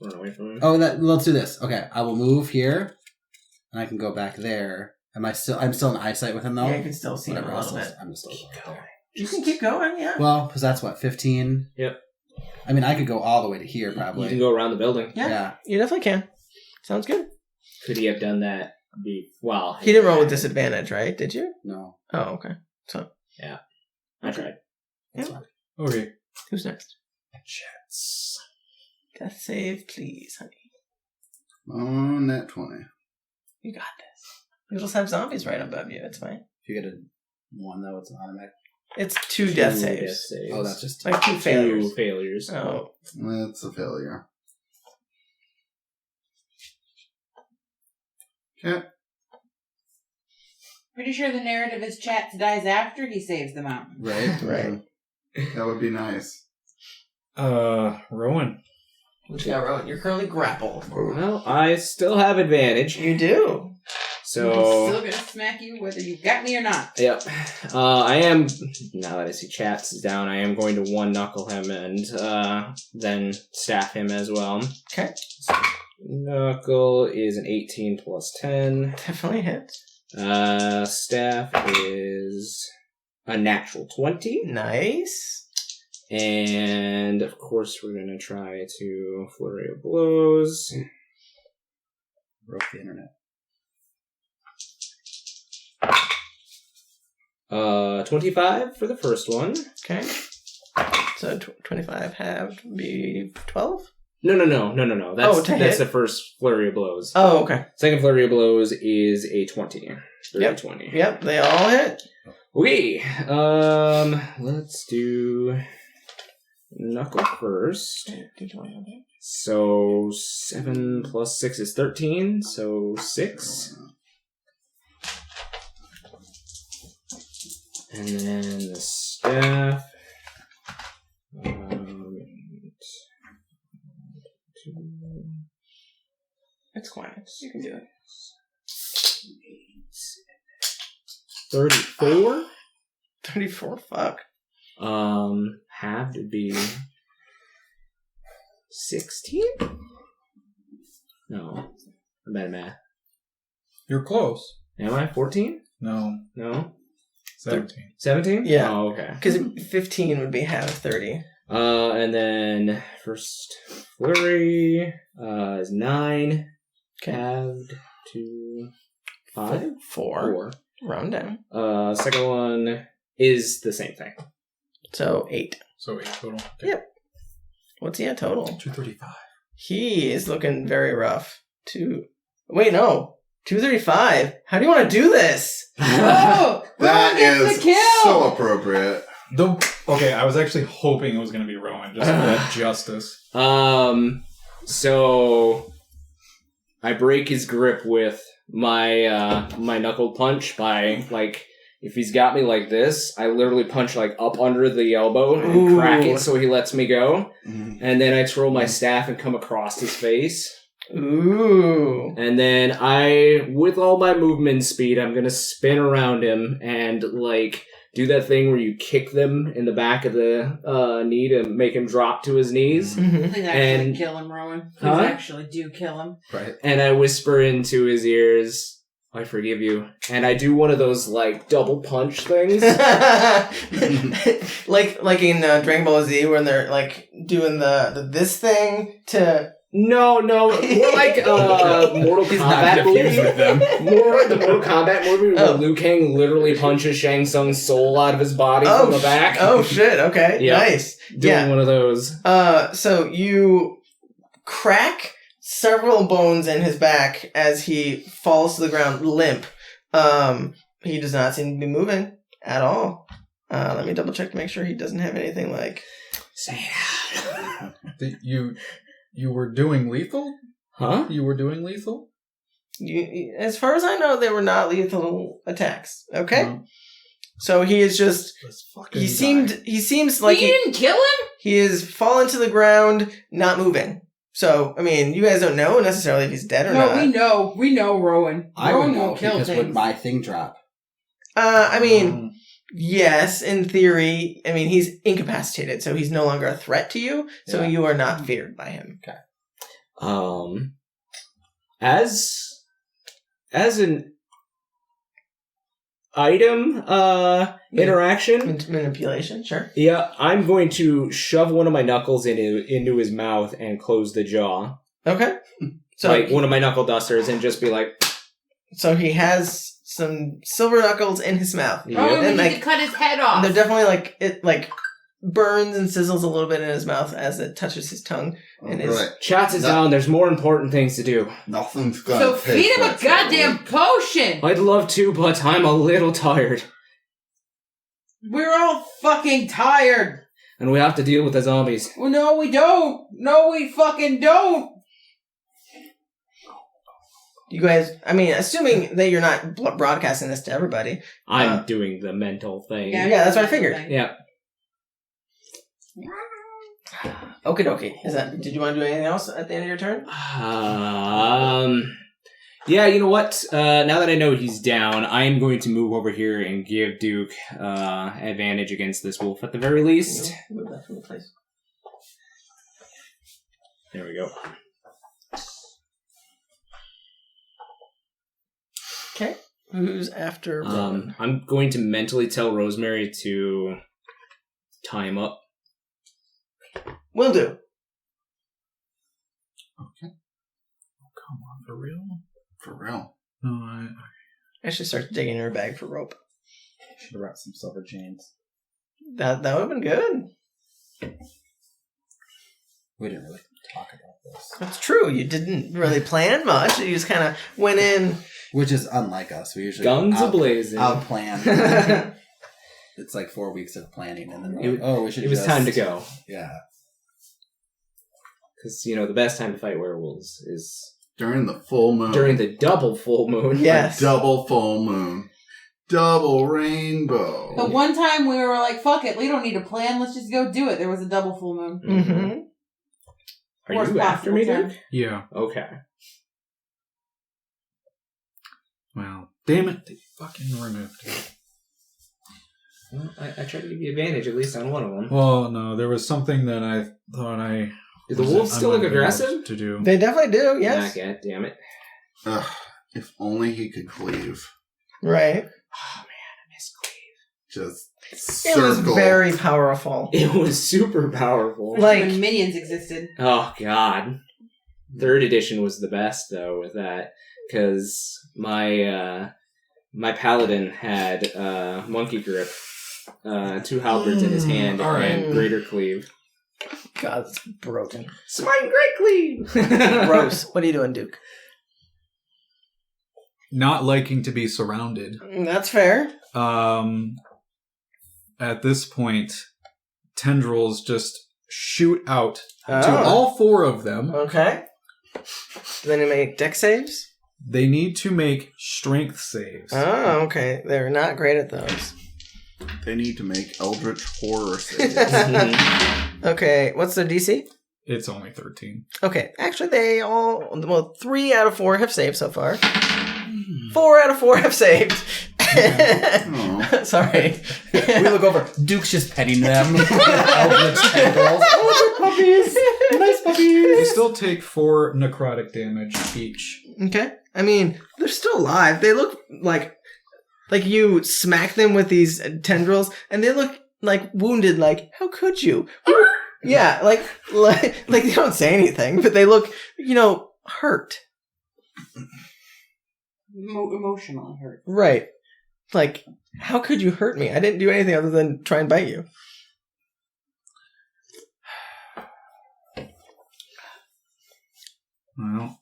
Run away from him. Oh, let's do this. Okay, I will move here, and I can go back there. I'm still in eyesight with him though. Yeah, you can still see him a Whatever, little bit. I'm still going there. You can keep going, yeah. Well, because that's what 15. Yep. I mean, I could go all the way to here probably. You can go around the building. Yeah, you definitely can. Sounds good. Could he have done that? Well, He didn't roll with disadvantage, right? Did you? No. Oh, okay. So, I tried. That's fine. Okay. who's next? Chatz. Death save, please, honey. Oh, net 20. You got this. You'll just have zombies right above you. It's fine. If you get a 1 though, it's an automatic. It's two death saves. Oh, that's just Like two failures. Two failures. Oh, That's a failure. Okay. Pretty sure the narrative is Chatz dies after he saves the mountain. right. right. That would be nice. Rowan. What you got, Rowan? You're currently grappled. Well, I still have advantage. You do. I'm So, still gonna smack you whether you got me or not. yep. I am, now that I see Chatz is down, I am going to one knuckle him and then staff him as well. Okay. So, knuckle is an 18 plus 10. Definitely hits. Staff is a natural 20. Nice. And, of course, we're going to try to flurry of blows. Broke the internet. 25 for the first one. Okay. So 25 have be 12? No. That's to that's hit? the first flurry of blows. Oh, okay. Second flurry of blows is a 20. Yep. 20. Yep, they all hit. Okay. Let's do knuckle first. So 7 plus 6 is 13. So 6. And then the staff. It's quiet. You can do it. 34. 34? Fuck. Half would be 16? No. I'm bad at math. You're close. Am I 14? No. No? 17. 17? Yeah. Oh, okay. Because 15 would be half of 30. And then first flurry is 9. Okay. Halved to 5? 4. Round down. Second one is the same thing. So 8. So 8 total. Okay. Yep. What's he at total? 235. He is looking very rough. Wait, no. 235? How do you want to do this? Oh! That Rowan gets is the kill! so appropriate. Okay, I was actually hoping it was going to be Rowan, just for that justice. So I break his grip with my my knuckle punch by, like, if he's got me like this, I literally punch, like, up under the elbow and crack it so he lets me go. Mm-hmm. And then I twirl my staff and come across his face. Ooh. And then with all my movement speed, I'm gonna spin around him and, like, do that thing where you kick them in the back of the knee to make him drop to his knees. Mm-hmm. Please actually kill him, Rowan. Please actually do kill him. Right. And I whisper into his ears, I forgive you. And I do one of those, like, double punch things. like in Dragon Ball Z when they're, like, doing the this thing to... No, more like Mortal Kombat movie. With them. More like the Mortal Kombat movie where Liu Kang literally punches Shang Tsung's soul out of his body from the back. Oh, shit. Okay. Yep. Nice. Doing one of those. So you crack several bones in his back as he falls to the ground limp. He does not seem to be moving at all. Let me double check to make sure he doesn't have anything like... Say it out. You were doing lethal? Huh? You were doing lethal? As far as I know, they were not lethal attacks. Okay? No. So he is just... He seems like... You didn't kill him? He is fallen to the ground, not moving. So, I mean, you guys don't know necessarily if he's dead or not. No, we know Rowan. I Rowan would know will kill because things. would my thing drop? I mean... Yes, in theory. I mean, he's incapacitated, so he's no longer a threat to you, so you are not feared by him. Okay. As an item interaction, Manipulation, sure. yeah, I'm going to shove one of my knuckles into his mouth and close the jaw. Okay. So, like one of my knuckle dusters, and just be like... So he has some silver knuckles in his mouth. Yeah. Oh, we And, need like, to cut his head off. they're definitely it burns and sizzles a little bit in his mouth as it touches his tongue. And his... Right. Chatz is down, there's more important things to do. Nothing's gonna So take feed him a that goddamn long. potion! I'd love to, but I'm a little tired. We're all fucking tired! And we have to deal with the zombies. Well, no, we don't! No, we fucking don't! You guys, I mean, assuming that you're not broadcasting this to everybody. I'm doing the mental thing. Yeah, that's what I figured. Yeah. Okie dokie. Did you want to do anything else at the end of your turn? Yeah, you know what? Now that I know he's down, I am going to move over here and give Duke advantage against this wolf at the very least. Move that from the place. There we go. Okay. Who's after Rowan? I'm going to mentally tell Rosemary to tie him up. Will do. Okay. Oh, come on, for real? For real. No, I should start digging in her bag for rope. Should have brought some silver chains. That would have been good. We didn't really talk about this. That's true. You didn't really plan much. You just kind of went in. Which is unlike us. We usually Guns a-blazing. out-plan. It's like 4 weeks of planning, and then we're like, we should. It was time to go. Yeah. Because, the best time to fight werewolves is During the full moon. during the double full moon. Yes. Double full moon. Double rainbow. The one time we were like, fuck it, we don't need a plan, let's just go do it. There was a double full moon. Mm-hmm. Are Worst you after me, possible Duke? yeah. Okay. Well, damn it, they fucking removed it. Well, I tried to give you advantage at least on one of them. Well, no, there was something that I thought I... Do the wolves still look unable aggressive? to do. They definitely do, yes. God damn it. Ugh, if only he could cleave. Right. Oh, man, I miss Cleve. Just It was circle. very powerful. It was super powerful. Like- when minions existed. Oh, God. 3rd edition was the best, though, with that. Because my paladin had monkey grip, 2 halberds in his hand, all right. and greater cleave. God, it's broken. Smite great cleave! Gross. What are you doing, Duke? Not liking to be surrounded. That's fair. At this point, tendrils just shoot out to Oh. all 4 of them. Okay. Do they need to make deck saves? They need to make strength saves. Oh, okay. They're not great at those. They need to make Eldritch Horror saves. Okay, what's their DC? It's only 13. Okay, actually, 3 out of 4 have saved so far. 4 out of 4 have saved. Oh. Sorry. We look over. Duke's just petting them. Eldritch tendrils. Oh, they're puppies. Nice puppies. They still take 4 necrotic damage each. Okay. I mean, they're still alive. They look like you smack them with these tendrils, and they look like wounded. Like, how could you? Yeah, like they don't say anything, but they look, hurt. Emotionally hurt. Right. Like, how could you hurt me? I didn't do anything other than try and bite you. Well.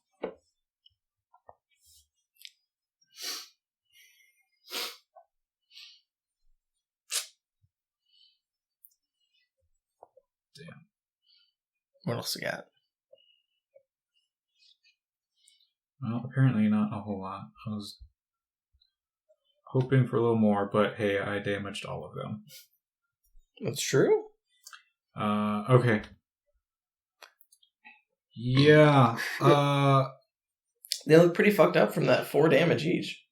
Damn. What else we got? Well, apparently not a whole lot. I was hoping for a little more, but hey, I damaged all of them. That's true. Okay. Yeah. They look pretty fucked up from that 4 damage each.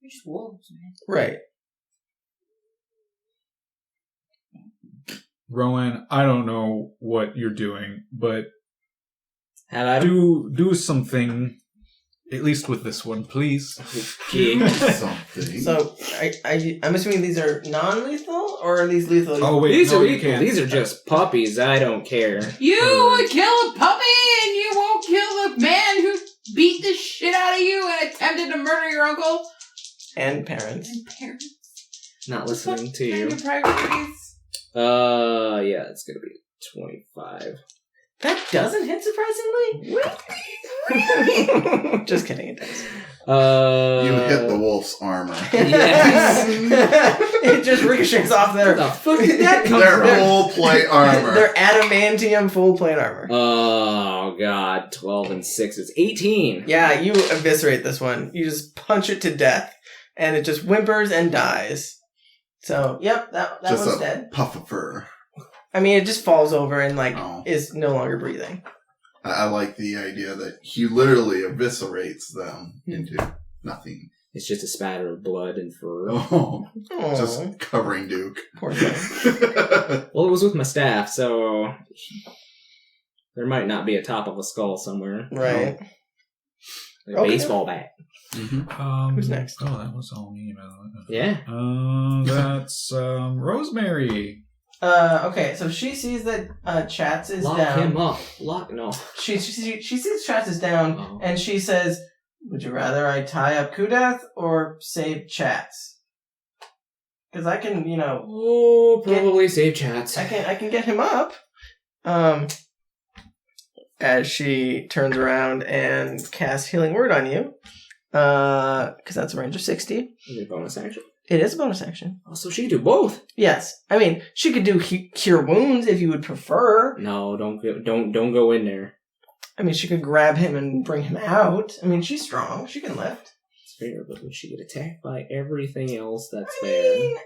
They're just wolves, man. Right. Rowan, I don't know what you're doing, but Have I do something, at least with this one, please. Okay. Something. So, I'm assuming these are non-lethal, or are these lethal? Oh, wait, These no, are you equal. can't. These are just puppies. I don't care. You would kill a puppy and you won't kill the man who beat the shit out of you and attempted to murder your uncle And parents. and parents. Not listening to Kind you. of priorities. Yeah, it's gonna be 25. That doesn't hit, surprisingly? Just kidding, it does. You hit the wolf's armor. Yes. It just ricochets off Where their the fuck did that come Their from? full plate armor. their adamantium full plate armor. Oh god, 12 and 6 is 18. Yeah, you eviscerate this one. You just punch it to death, and it just whimpers and dies. So, yep, that Just one's a dead. puff of fur. I mean, it just falls over and Oh. is no longer breathing. I like the idea that he literally eviscerates them into nothing. It's just a spatter of blood and fur. Oh, Aw, just covering Duke. poor thing. Well, it was with my staff, so there might not be a top of a skull somewhere. Right. Like a Okay. baseball bat. Who's next? Oh, that was all me. Yeah. That's Rosemary. Okay, so she sees that Chatz is Lock down. him up. No. She sees Chatz is down, Oh. and she says, "Would you rather I tie up Kudath or save Chatz? Because I can, Oh, probably save Chatz. I can get him up." As she turns around and casts Healing Word on you, because that's a range of 60. Is it a bonus action? It is a bonus action. Oh, so she can do both. Yes, I mean she could do Cure Wounds if you would prefer. No, don't go in there. I mean she could grab him and bring him out. I mean she's strong. She can lift. It's fair, but would she get attacked by everything else that's I there? mean,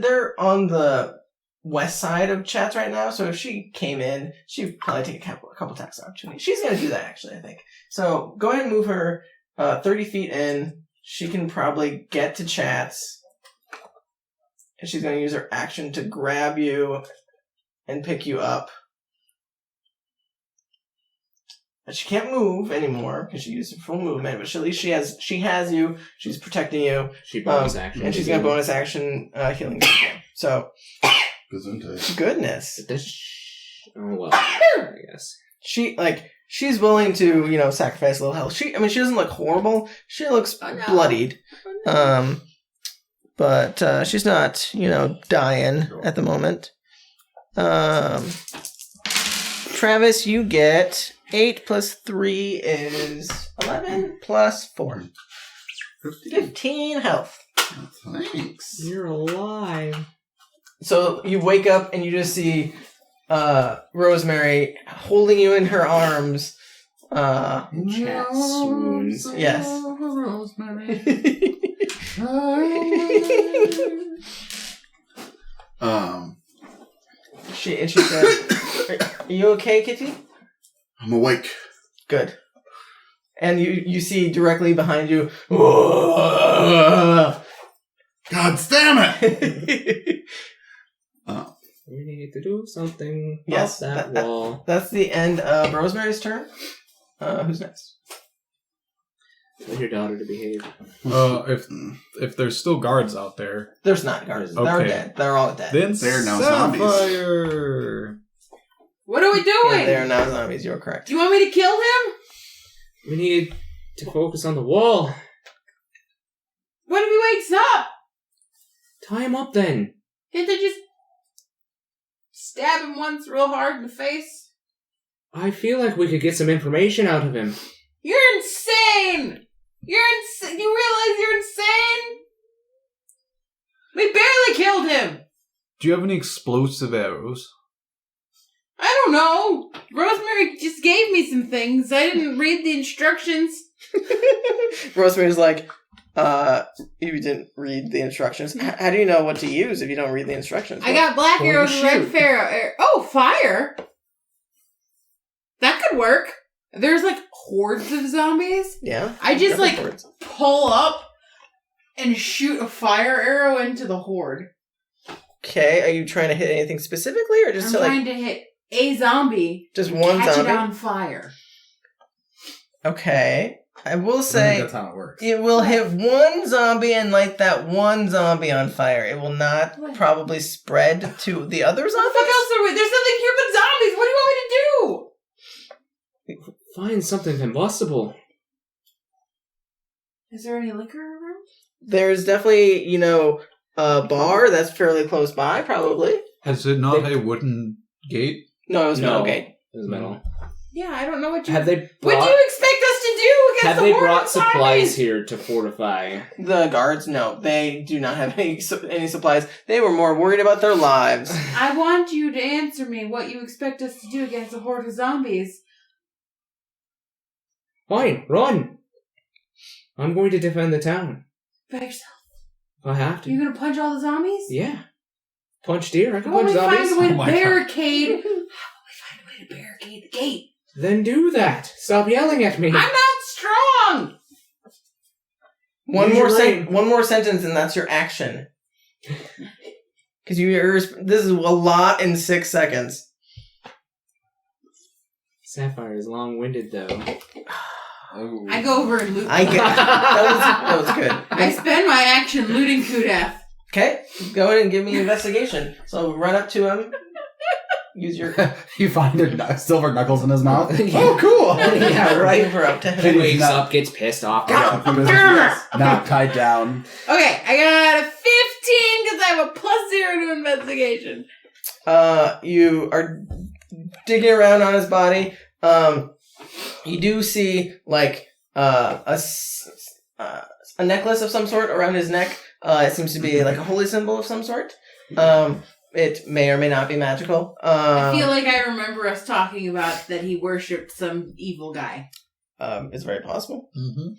they're on the west side of Chatz right now, so if she came in, she'd probably take a couple attacks of opportunity. She's going to do that, actually, I think. So go ahead and move her 30 feet in. She can probably get to Chatz. And she's going to use her action to grab you and pick you up. But she can't move anymore because she used her full movement, but at least she has you. She's protecting you. She bonus action. And she's going to bonus action healing. So... Gesundheit. Goodness. Oh, well, I guess. She's willing to, sacrifice a little health. She doesn't look horrible. She looks bloodied. But she's not, dying at the moment. Travis, you get 8 plus 3 is 11 plus 4. 15 health. Thanks. You're alive. So you wake up and you just see Rosemary holding you in her arms. Catsmussen. Yes. She says, "Are you okay, Kitty?" I'm awake. Good. And you see directly behind you. God damn it! We need to do something. Yes, off that wall. That's the end of Rosemary's turn. Who's next? Tell your daughter to behave. If there's still guards out there, There's not guards. They're Okay. dead. They're all dead. then They're now zombies. Sapphire. What are we doing? Yeah, they are now zombies. You're correct. Do you want me to kill him? We need to focus on the wall. What if he wakes up? Tie him up then. Can't they just stab him once real hard in the face? I feel like we could get some information out of him. You're insane! You're insane! You realize you're insane? We barely killed him! Do you have any explosive arrows? I don't know. Rosemary just gave me some things. I didn't read the instructions. Rosemary's like, you didn't read the instructions. How do you know what to use if you don't read the instructions? I got black What do you arrows and red shoot? fire. Oh, fire! That could work. There's like hordes of zombies. Yeah. I just Definitely like words. pull up and shoot a fire arrow into the horde. Okay, are you trying to hit anything specifically, or just I'm to trying to hit a zombie. just and one catch zombie? it on fire. Okay, I will I think say that's how it works. it will hit one zombie and light that one zombie on fire. It will not What? probably spread to the other What the zombies. fuck else are we? There's nothing here but zombies. What do you want me to do? Find something combustible. Is there any liquor around? There's definitely, a bar that's fairly close by, probably. Has it not a wooden gate? No, it was No. metal gate. It was metal. Yeah, I don't know what you. Have they What brought, do you expect us to do against have the they horde brought of supplies zombies? here to fortify? The guards, no, they do not have any supplies. They were more worried about their lives. I want you to answer me what you expect us to do against a horde of zombies. Fine, run! I'm going to defend the town. By yourself. I have to. You gonna punch all the zombies? Yeah. punch deer. I can How punch about we zombies. find a way to my God. barricade? How about we find a way to barricade the gate? Then do that. Stop yelling at me. I'm not strong. One Use more your sentence, and that's your action. Because this is a lot in 6 seconds. Sapphire is long-winded, though. Oh. I go over and loot. I get that was good. I spend my action looting Kudath. Okay, go ahead and give me an investigation. So run up to him. Use your You find silver knuckles in his mouth. Oh, cool. Yeah, right. Move her up to He him. wakes up, gets pissed off. Not tied down. Okay, I got a 15 because I have a +0 to investigation. You are digging around on his body. You do see like a necklace of some sort around his neck. It seems to be like a holy symbol of some sort. It may or may not be magical. I feel like I remember us talking about that he worshipped some evil guy. It's very possible.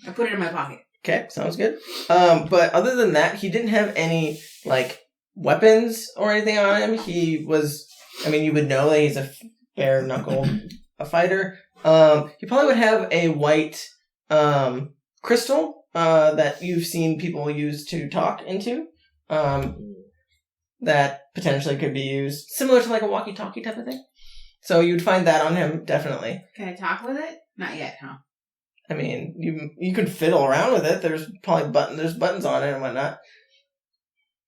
I put it in my pocket. Okay, sounds good. But other than that, he didn't have any like weapons or anything on him. He was, I mean, you would know that he's a bare knuckle a fighter. He probably would have a white crystal that you've seen people use to talk into. That potentially could be used similar to like a walkie-talkie type of thing. So you'd find that on him, definitely. Can I talk with it? Not yet, huh? I mean, you could fiddle around with it. There's probably buttons on it and whatnot.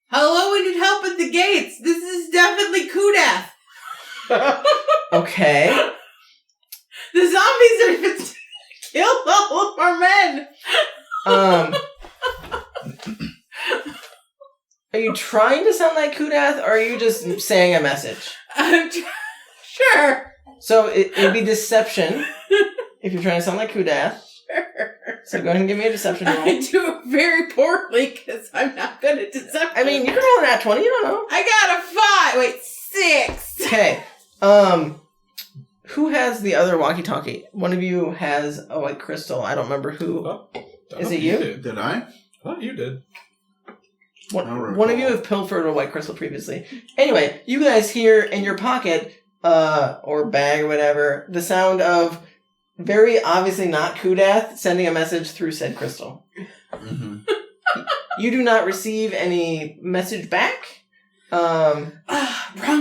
Hello, we need help at the gates. This is definitely Kudath. Okay. The zombies are killed all of our men. Are you trying to sound like Kudath, or are you just saying a message? Sure. So it'd be deception if you're trying to sound like Kudath. Sure. So go ahead and give me a deception roll. I do it very poorly because I'm not good at deception. I mean, you can roll an at 20, you don't know. I got a 5. Wait, 6. Okay. Who has the other walkie-talkie? One of you has a white crystal. I don't remember who. Oh, Is it you? Did I? I thought you did. One of you have pilfered a white crystal previously. Anyway, you guys hear in your pocket, or bag or whatever, the sound of very obviously not Kudath sending a message through said crystal. Mm-hmm. You do not receive any message back. Wrong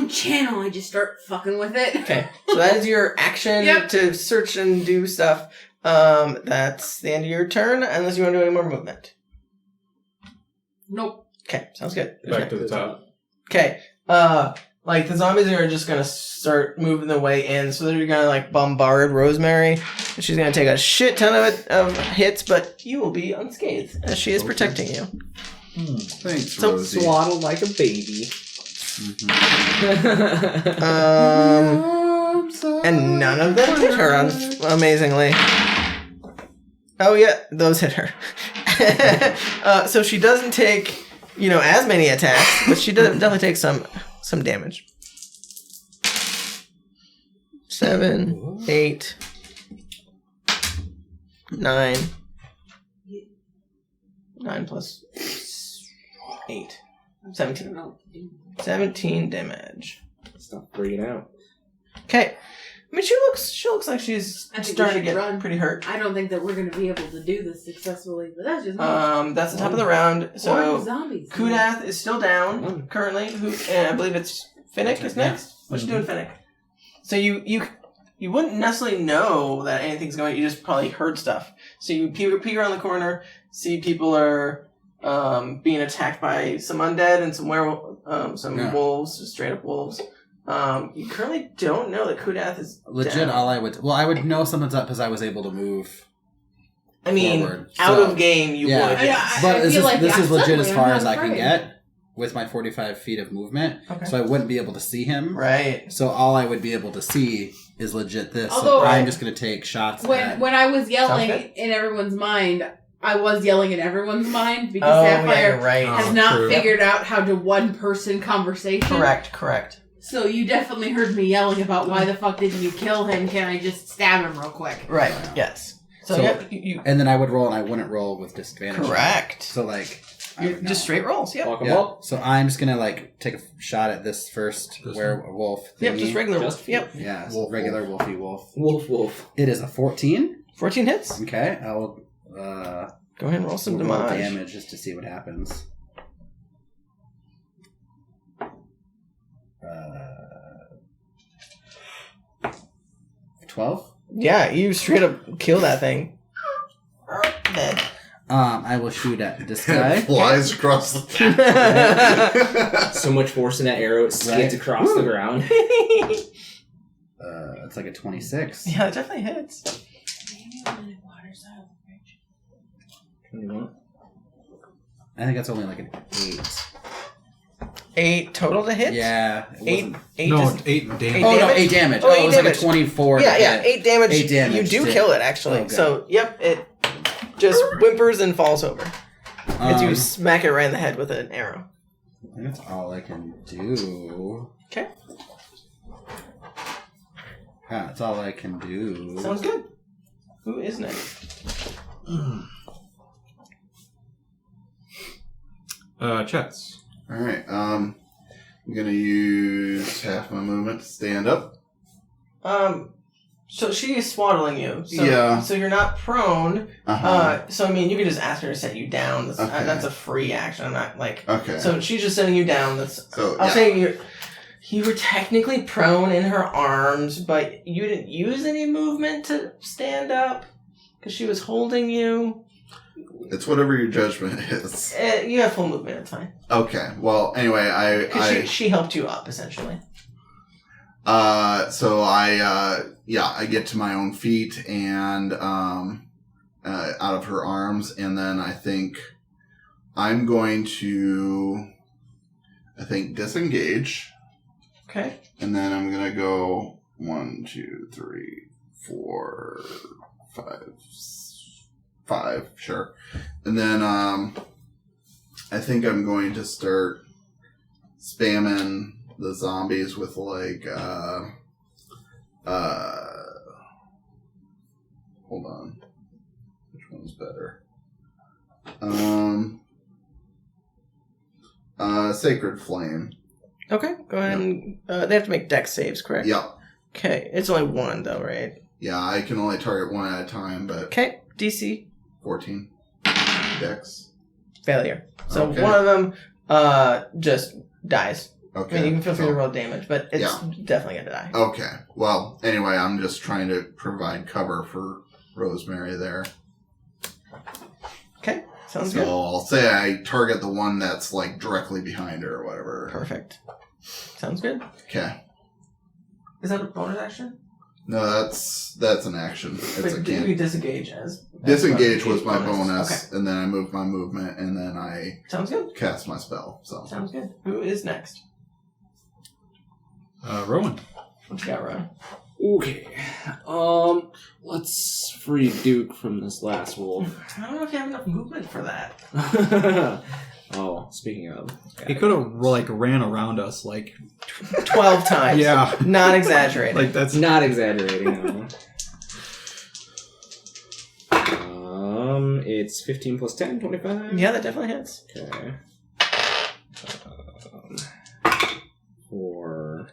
channel. I just start fucking with it. Okay, so that is your action to search and do stuff. That's the end of your turn, unless you want to do any more movement. Nope. Okay, sounds good. Back to the top. Okay, like the zombies are just gonna start moving their way in, so they're gonna like bombard Rosemary. She's gonna take a shit ton of hits, but you will be unscathed as she is protecting you. Thanks, So Rosie. Swaddle like a baby. And none of them hit her, amazingly. Oh yeah, those hit her. So she doesn't take, as many attacks, but she does definitely take some damage. 7, 8, 9. 9 plus 8. 17. 17 damage. Stop freaking out. Okay. I mean, she looks like she's I think starting we to should get run. pretty hurt. I don't think that we're going to be able to do this successfully, but that's just me. That's the top of the round. Or the So zombies. Kudath is still down currently. And I believe it's Finnick is next. What you doing, Finnick? So you wouldn't necessarily know that anything's going. You just probably heard stuff. So you peek around the corner, see people are being attacked by some undead and some wolves, just straight up wolves. You currently don't know that Kudath is Legit, down. I would know something's up because I was able to move. I mean, forward, out so- of game, you Yeah. would. I- Yes. But feel like this is legit as suddenly far I'm as not I can afraid. get with my 45 feet of movement. Okay. So I wouldn't be able to see him. Right. So all I would be able to see is legit this. Although- so I'm Right. just going to take shots When at... I was yelling Sounds good. in everyone's mind, I was yelling in everyone's mind because Oh, yeah, Sapphire you're right. has Oh, not true. figured out how to one-person conversation. Correct. So you definitely heard me yelling about why the fuck didn't you kill him? Can I just stab him real quick? Right. Yes. So So- yeah, you And then I would roll and I wouldn't roll with disadvantage. correct. So Just straight rolls. Yep. Walk 'em Yeah. up. So I'm just gonna take a shot at this first werewolf. Yep, thingy. just regular wolf. Yep. Yeah, Wolf, regular wolfy wolf. Wolf. It is a 14. 14 hits. Okay, I will Go ahead and roll some roll damage. damage just to see what happens. 12. Yeah, you straight up kill that thing. Dead. I will shoot at this guy. Flies across the map. So much force in that arrow, it skids Right. across the ground. It's like a 26. Yeah, it definitely hits. 21. I think that's only like an 8. 8 total to hit? Yeah. it wasn't- No, just- 8 damage. Eight Oh, no, damage? 8 damage. Oh, Oh, eight it was like damage. a 24. Yeah, to yeah, hit. 8 damage. 8 damage. You do to- kill it, actually. Okay. So, yep, it just whimpers and falls over. As you smack it right in the head with an arrow. I think that's all I can do. Okay. Yeah, that's all I can do. Sounds good. Who is next? Chatz. Alright, I'm gonna use half my movement to stand up. So she is swaddling you. So, Yeah. So you're not prone. Uh-huh. So I mean, you could just ask her to set you down. That's, Okay. that's a free action. I'm not like. Okay. So she's just setting you down. That's. So, I'll yeah. say you were technically prone in her arms, but you didn't use any movement to stand up because she was holding you. It's whatever your judgment is. You have full movement. It's fine. Okay. Well, anyway, Because she helped you up essentially. So I get to my own feet and out of her arms, and then I think I'm going to disengage, Okay. and then I'm gonna go 1, 2, 3, 4, 5, sure, and then I think I'm going to start spamming the zombies with like hold on, which one's better? Sacred Flame. Okay. Go ahead and they have to make dex saves, correct? Yep. Okay. It's only one though, right? Yeah, I can only target one at a time, but Okay. DC 14 Dex. failure. So Okay. one of them just dies. Okay. I mean, you can feel free so- to roll damage, but it's Yeah. definitely gonna die. Okay. Well, anyway, I'm just trying to provide cover for Rosemary there. Okay. Sounds So good. I'll say I target the one that's like directly behind her or whatever. Perfect. Sounds good. Okay. Is that a bonus action? No, that's an action. It's a But did we can. disengage as Disengage was my bonus? bonus, Okay. and then I moved my movement, and then I Sounds good. cast my spell. So Sounds good. Who is next? Rowan. What you got, Rowan? Okay. Let's free Duke from this last wolf. I don't know if you have enough movement for that. Oh, speaking of. He could have ran around us 12 times. yeah. Not exaggerating. Like that's Not exaggerating, no. It's 15 plus 10, 25? Yeah, that definitely hits. Okay. For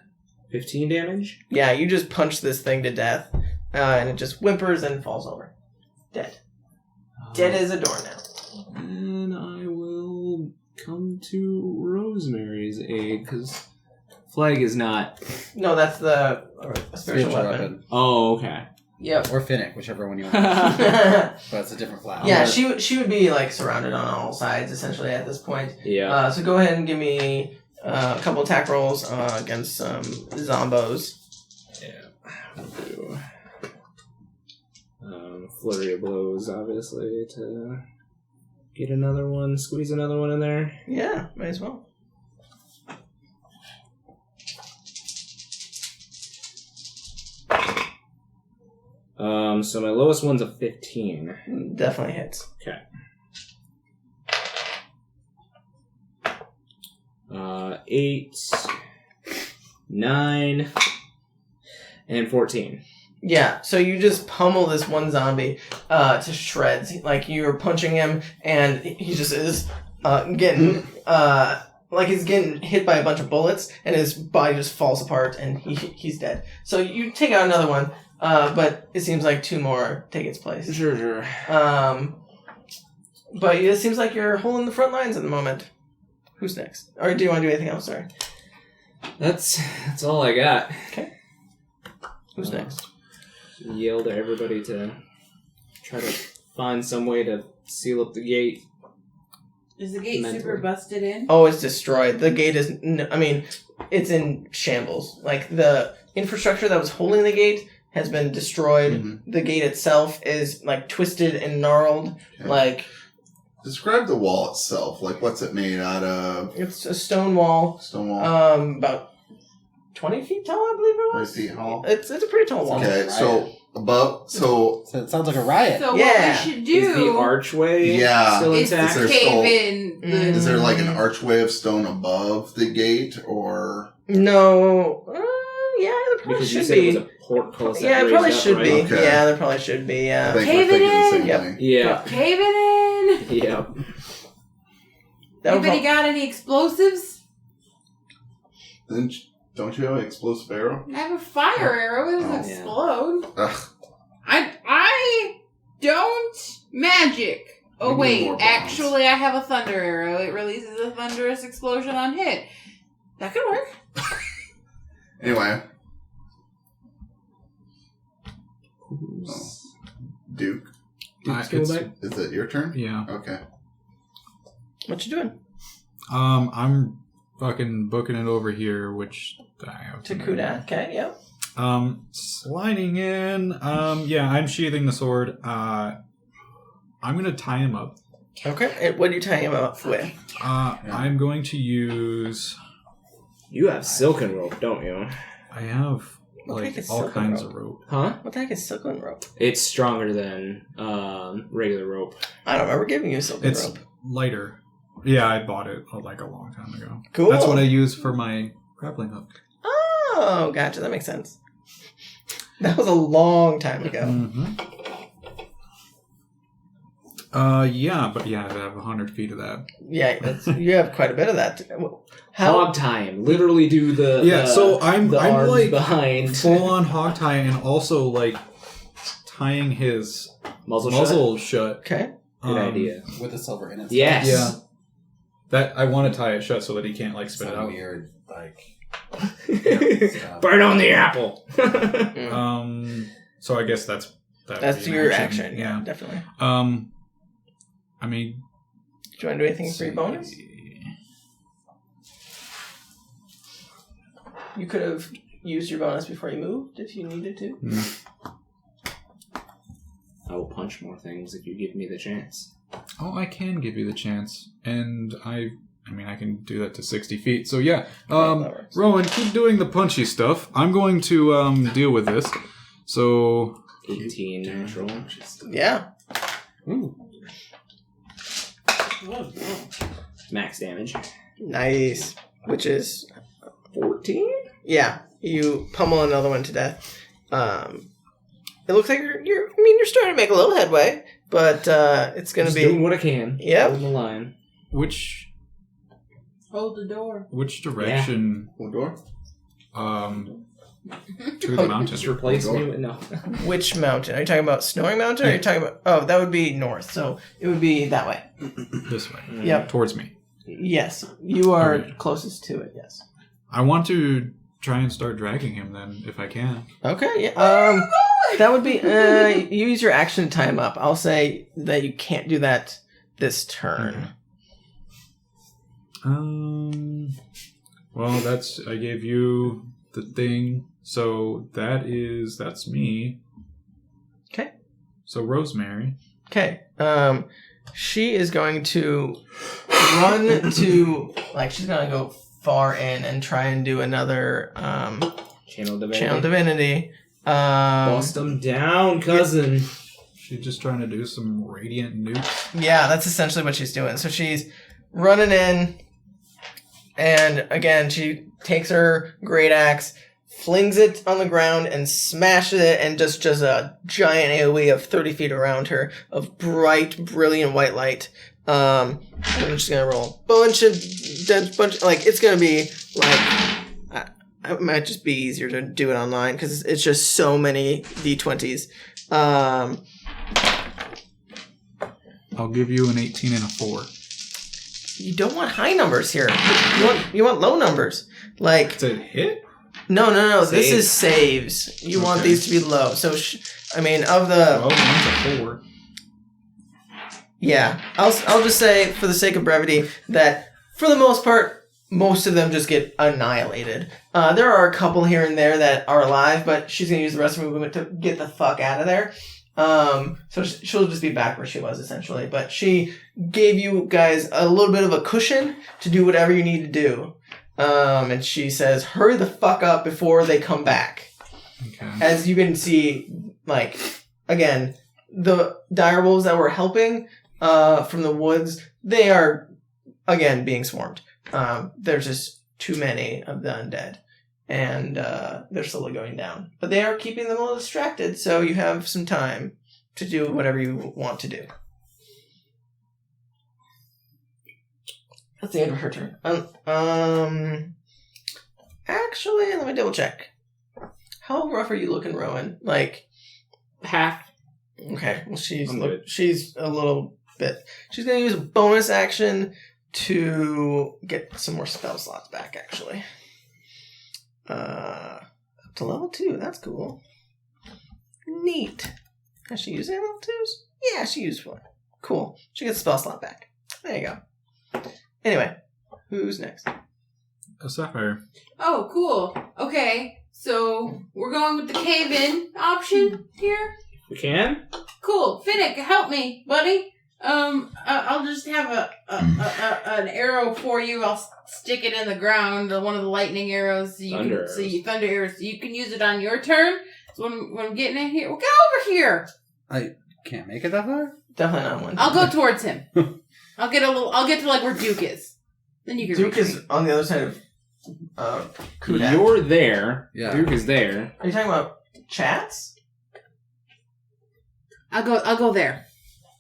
15 damage? Yeah, you just punch this thing to death, and it just whimpers and falls over. Dead. Dead as a doornail. And I will come to Rosemary's aid, because Flag is not... No, that's the spiritual weapon. Oh, okay. Yep. Or Finnick, whichever one you want. Yeah, But it's a different class. she would be like surrounded on all sides essentially at this point. Yeah. So go ahead and give me a couple attack rolls against some zombos. Yeah. I'll do flurry of blows, obviously, to get another one, squeeze another one in there. Yeah, might as well. So my lowest one's a 15. Definitely hits. Okay. 8, 9, and 14. Yeah, so you just pummel this one zombie to shreds. Like, you're punching him, and he just is getting like he's getting hit by a bunch of bullets, and his body just falls apart, and he's dead. So you take out another one, but it seems like 2 more take its place. Sure. But it seems like you're holding the front lines at the moment. Who's next? Or do you want to do anything else? Sorry. That's all I got. Okay. Who's next? Yell to everybody to try to find some way to seal up the gate. Is the gate Mentally. super busted in? Oh, it's destroyed. The gate is... it's in shambles. Like, the infrastructure that was holding the gate has been destroyed. Mm-hmm. The gate itself is, like, twisted and gnarled. Okay. Like... Describe the wall itself. Like, what's it made out of? It's a stone wall. Stone wall? About 20 feet tall, I believe it 20 was. feet tall? It's a pretty tall wall. Okay, so above... So, So it sounds like a riot. So Yeah. what we should Is the do archway Yeah. still is intact? Is there cave still- in the... is there like an archway of stone above the gate, or... No. Yeah, there probably Because you should said be. it was a portcullis. Yeah, it that probably raised up, should right? be. Okay. Yeah, there probably should be, I yeah. think Cave we're it thinking the same in! Yep. thing. Yeah. Cave it in! Yeah. That would Anybody got any explosives? Don't you have an explosive arrow? I have a fire arrow. It doesn't Oh. explode. Ugh. I don't magic. Oh We need wait, more bombs. actually I have a thunder arrow. It releases a thunderous explosion on hit. That could work. Anyway. Oh. Duke, Duke's going back? is it your turn? Yeah. Okay. What you doing? I'm fucking booking it over here, which I have To Kudath. Okay, yeah. Sliding in. Yeah, I'm sheathing the sword. I'm gonna tie him up. Okay. And what are you tying him up with? I'm going to use. You have silken rope, don't you? I have What the like heck is all silken kinds rope? of rope. Huh? What the heck is silken rope? It's stronger than regular rope. I don't remember giving you silken It's rope. lighter. Yeah, I bought it like a long time ago. Cool. That's what I use for my grappling hook. Oh, gotcha. That makes sense. That was a long time ago. Mm-hmm. Yeah, but yeah, I have 100 feet of that. Yeah, you have quite a bit of that. Hog time. Literally do the so I'm arms like behind full on hog tie and also like tying his muzzle shut. Okay. Good idea. With the silver in it. Yes. Yeah. That I want to tie it shut so that he can't like spit it So out. weird, like Burn on the apple. So I guess that's That's your action. Yeah, definitely. I mean, Do you want to do anything for your bonus? You could have used your bonus before you moved if you needed to. I will punch more things if you give me the chance. Oh, I can give you the chance, and I mean, I can do that to 60 feet. So yeah, Rowan, keep doing the punchy stuff. I'm going to deal with this. So 18 natural. Yeah. ooh, Max damage. Nice. Which is 14? yeah. You pummel another one to death. It looks like you're starting to make a little headway, but it's going to Just be doing what I can. Yep. Hold the line. which Hold the door. direction? One door? To the mountain. Just replace me with no. which mountain? Are you talking about Snoring Mountain? Or are you talking about? Oh, that would be north. So it would be that way. This way. Yep. Towards me. Yes, you are Okay. closest to it. Yes. I want to try and start dragging him then, if I can. Okay. Yeah. That would be. You use your action to tie him up. I'll say that you can't do that this turn. Well, I gave you the thing, so that's me. Okay. So Rosemary. Okay. She is going to run to she's gonna go far in and try and do another Channel divinity. channel divinity. Bust them down, cousin. She's just trying to do some radiant nukes. Yeah, that's essentially what she's doing. So she's running in, and again, she takes her great axe, flings it on the ground and smashes it and just a giant AoE of 30 feet around her of bright, brilliant white light. I'm just gonna roll a bunch, like, it's gonna be, like, it might just be easier to do it online because it's just so many D20s. I'll give you an 18 and a 4. You don't want high numbers here. You want low numbers. Like, It's a hit? No. Saves. This is saves. You want Okay. these to be low. So, of the... Well, one's a 4. Yeah. I'll just say, for the sake of brevity, that for the most part, most of them just get annihilated. There are a couple here and there that are alive, but she's going to use the rest of her movement to get the fuck out of there. So she'll just be back where she was, essentially. But she gave you guys a little bit of a cushion to do whatever you need to do. And she says, hurry the fuck up before they come back. Okay. As you can see, like, again, the direwolves that were helping from the woods, they are, again, being swarmed. There's just too many of the undead. And they're slowly going down. But they are keeping them all distracted, so you have some time to do whatever you want to do. That's the end of her turn. Actually, let me double check. How rough are you looking, Rowan? Like, half. Okay, well, I'm she's a little bit. She's going to use a bonus action to get some more spell slots back, actually. Up to level 2. That's cool. Neat. Has she used any level 2s? Yeah, she used one. Cool. She gets a spell slot back. There you go. Anyway, who's next? A Sapphire. Oh, cool. Okay, so we're going with the cave-in option here. We can? Cool. Finnick, help me, buddy. I'll just have an arrow for you. I'll stick it in the ground, one of the lightning arrows. Thunder arrows. So you can use it on your turn. So when I'm getting in here, well, get over here. I can't make it that far? Definitely not one. I'll go towards him. I'll get to like where Duke is. Then you can. Duke is on the other side of Kudath. You're there. Yeah. Duke is there. Are you talking about Chatz? I'll go there.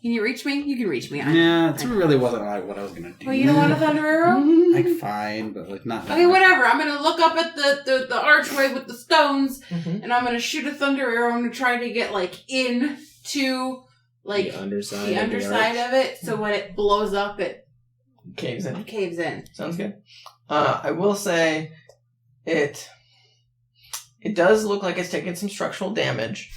Can you reach me? You can reach me. Yeah, it really wasn't like what I was gonna do. Well, you don't want a thunder arrow? Like, fine, but like not. Okay, whatever. I'm gonna look up at the archway with the stones, and I'm gonna shoot a thunder arrow. I'm gonna try to get like into like the underside of it, so when it blows up, it caves in. Sounds good. I will say it does look like it's taking some structural damage.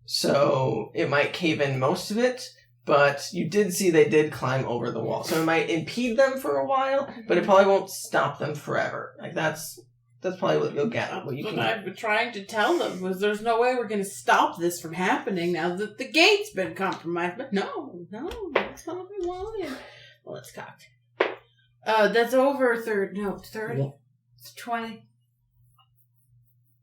So it might cave in most of it, but you did see they did climb over the wall. So it might impede them for a while, but it probably won't stop them forever. Like that's probably what you'll get. What I've been trying to tell them was there's no way we're going to stop this from happening now that the gate's been compromised. But no, that's not what we wanted. Well, it's cocked. That's over third. It's 20.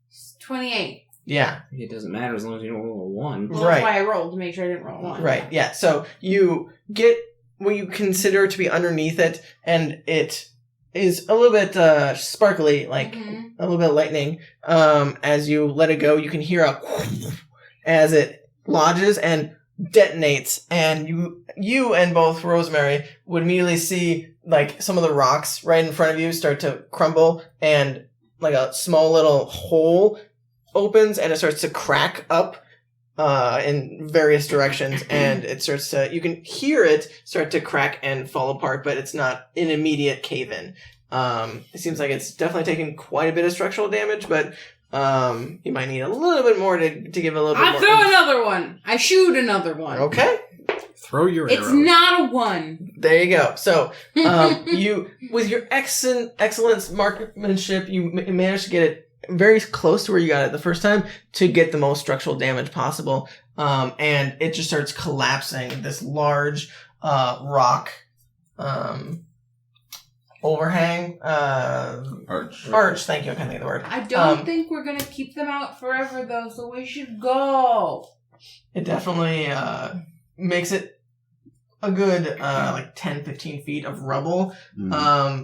It's 28. Yeah. It doesn't matter as long as you don't roll a 1. Well, that's why I rolled to make sure I didn't roll 1. Right, yeah. So you get what you consider to be underneath it, and it is a little bit sparkly, like a little bit of lightning. As you let it go, you can hear a as it lodges and detonates, and you and both Rosemary would immediately see like some of the rocks right in front of you start to crumble, and like a small little hole opens and it starts to crack up in various directions, and it starts to, you can hear it start to crack and fall apart, but it's not an immediate cave-in. It seems like it's definitely taking quite a bit of structural damage, but you might need a little bit more to give a little bit more. I throw another one. I shoot another one. Okay. Throw your arrow. It's not a 1. There you go. So, you, with your excellent marksmanship, you managed to get it very close to where you got it the first time to get the most structural damage possible. And it just starts collapsing. This large rock overhang. Arch. Thank you. I can't think of the word. I don't think we're going to keep them out forever, though, so we should go. It definitely makes it a good like 10, 15 feet of rubble.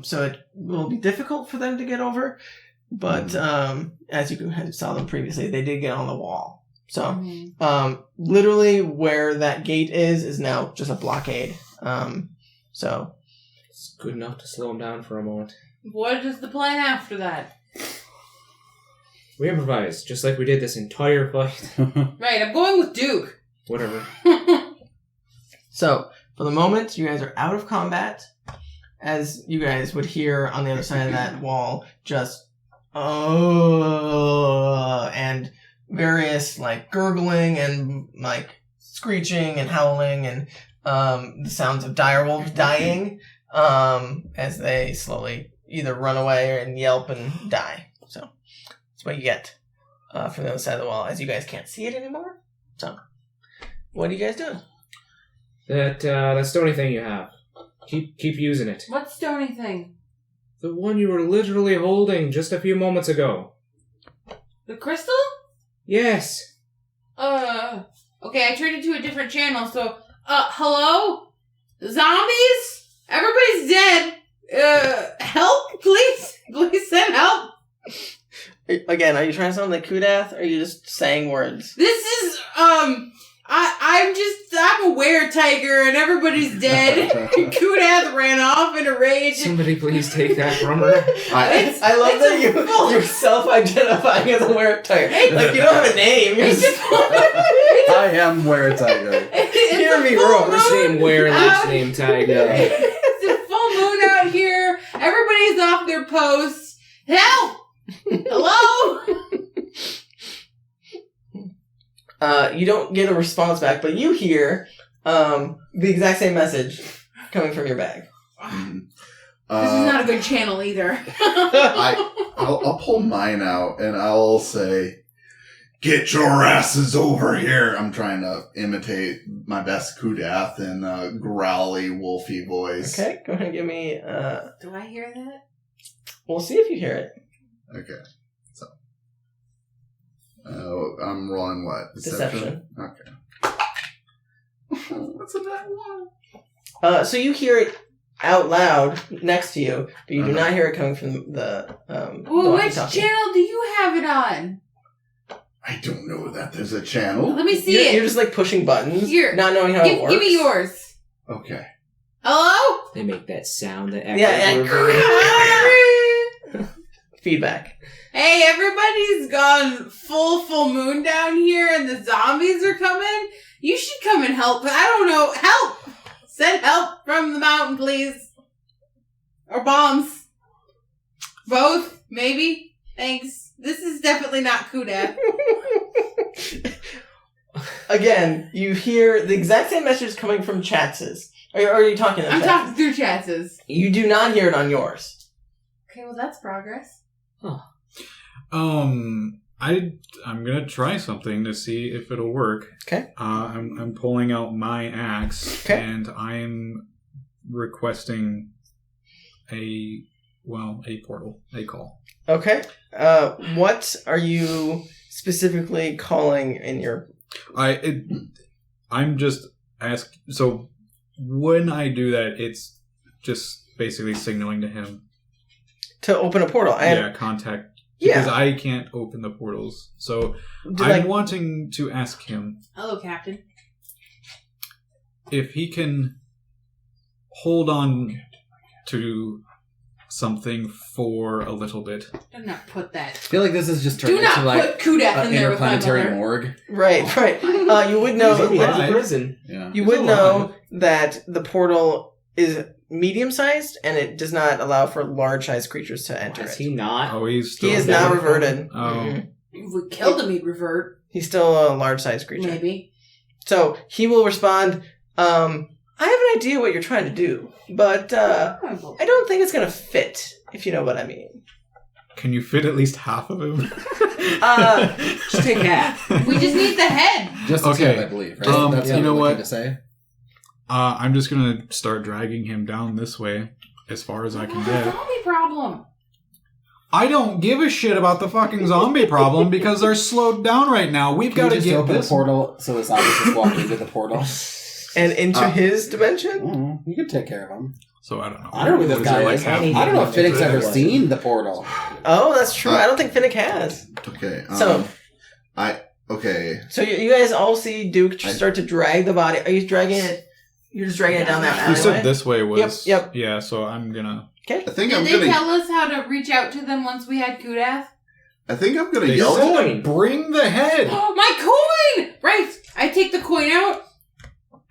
So it will be difficult for them to get over. But as you saw them previously, they did get on the wall. So literally where that gate is now just a blockade. So it's good enough to slow them down for a moment. What is the plan after that? We improvise, just like we did this entire fight. Right, I'm going with Duke. Whatever. So, for the moment, you guys are out of combat. As you guys would hear on the other side of that wall, just and various like gurgling and like screeching and howling and the sounds of direwolves dying as they slowly either run away and yelp and die. So that's what you get from the other side of the wall, as you guys can't see it anymore. So what are you guys doing? That stony thing you have. Keep using it. What stony thing? The one you were literally holding just a few moments ago. The crystal? Yes. Okay, I turned it to a different channel, so, hello? Zombies? Everybody's dead. Help, please? Please send help. Again, are you trying to sound like Kudath, or are you just saying words? This is, I'm a were-tiger and everybotiger dead. Kudath ran off in a rage. Somebody please take that from her. I love that you're self-identifying as a were-tiger. Like, you don't have a name. I am were-tiger. Hear me roar. First name were, last name tiger. It's a full moon out here. Everybody's off their posts. Help! Hello? You don't get a response back, but you hear the exact same message coming from your bag. This is not a good channel either. I'll pull mine out and I'll say, "Get your asses over here." I'm trying to imitate my best Kudath in a growly, wolfy voice. Okay, go ahead and give me... Do I hear that? We'll see if you hear it. Okay. So, I'm rolling what? Deception. Okay. What's in that one? So you hear it out loud next to you, but you do not hear it coming from the Well, which channel do you have it on? I don't know that there's a channel. Let me see it. You're just like pushing buttons, Here. not knowing how it works. Give me yours. Okay. Hello? They make that sound that echoes. Yeah, feedback. Hey, everybody's gone full moon down here and the zombies are coming. You should come and help. I don't know. Help! Send help from the mountain, please. Or bombs. Both, maybe. Thanks. This is definitely not Kudath. Again, you hear the exact same message coming from Chatz's. Are you talking to I'm Chatz's? talking through Chatz's. You do not hear it on yours. Okay, well that's progress. Huh. I'm gonna try something to see if it'll work. Okay. I'm pulling out my axe, okay, and I'm requesting a portal, a call. Okay. What are you specifically calling in your? I'm just asking. So when I do that, it's just basically signaling to him to open a portal. Contact. Because I can't open the portals. So I'm wanting to ask him. Hello, Captain. If he can hold on to something for a little bit. Do not put that. I feel like this is just turning into like put Kudath in there with my interplanetary mother. morgue. Right. You would know. Prison. Yeah. You would know that the portal is medium-sized, and it does not allow for large-sized creatures to enter Is it. he not? Oh, he is not reverted. Oh. Mm-hmm. If we killed him, he'd revert. He's still a large-sized creature. Maybe. So he will respond, I have an idea what you're trying to do, but I don't think it's going to fit, if you know what I mean. Can you fit at least half of him? Just take half. We just need the head. Just a tip, I believe. Right? That's you know what? To say. I'm just gonna start dragging him down this way as far as I can get. Zombie problem. I don't give a shit about the fucking zombie problem because they're slowed down right now. We've got to get open this the portal so the zombies just walk into the portal and into his dimension. You can take care of him. So I don't know. I don't know who this guy is. I don't know if Finnick's ever seen the portal. Oh, that's true. I don't think Finnick has. Okay. So you guys all see Duke start to drag the body. Are you dragging it? You're just dragging it down that alleyway? You said this way was... Yep. Yeah, so I'm gonna... Okay. Did they tell us how to reach out to them once we had Kudath? I think I'm gonna They yell said at to them. bring the head! Oh, my coin! Right. I take the coin out.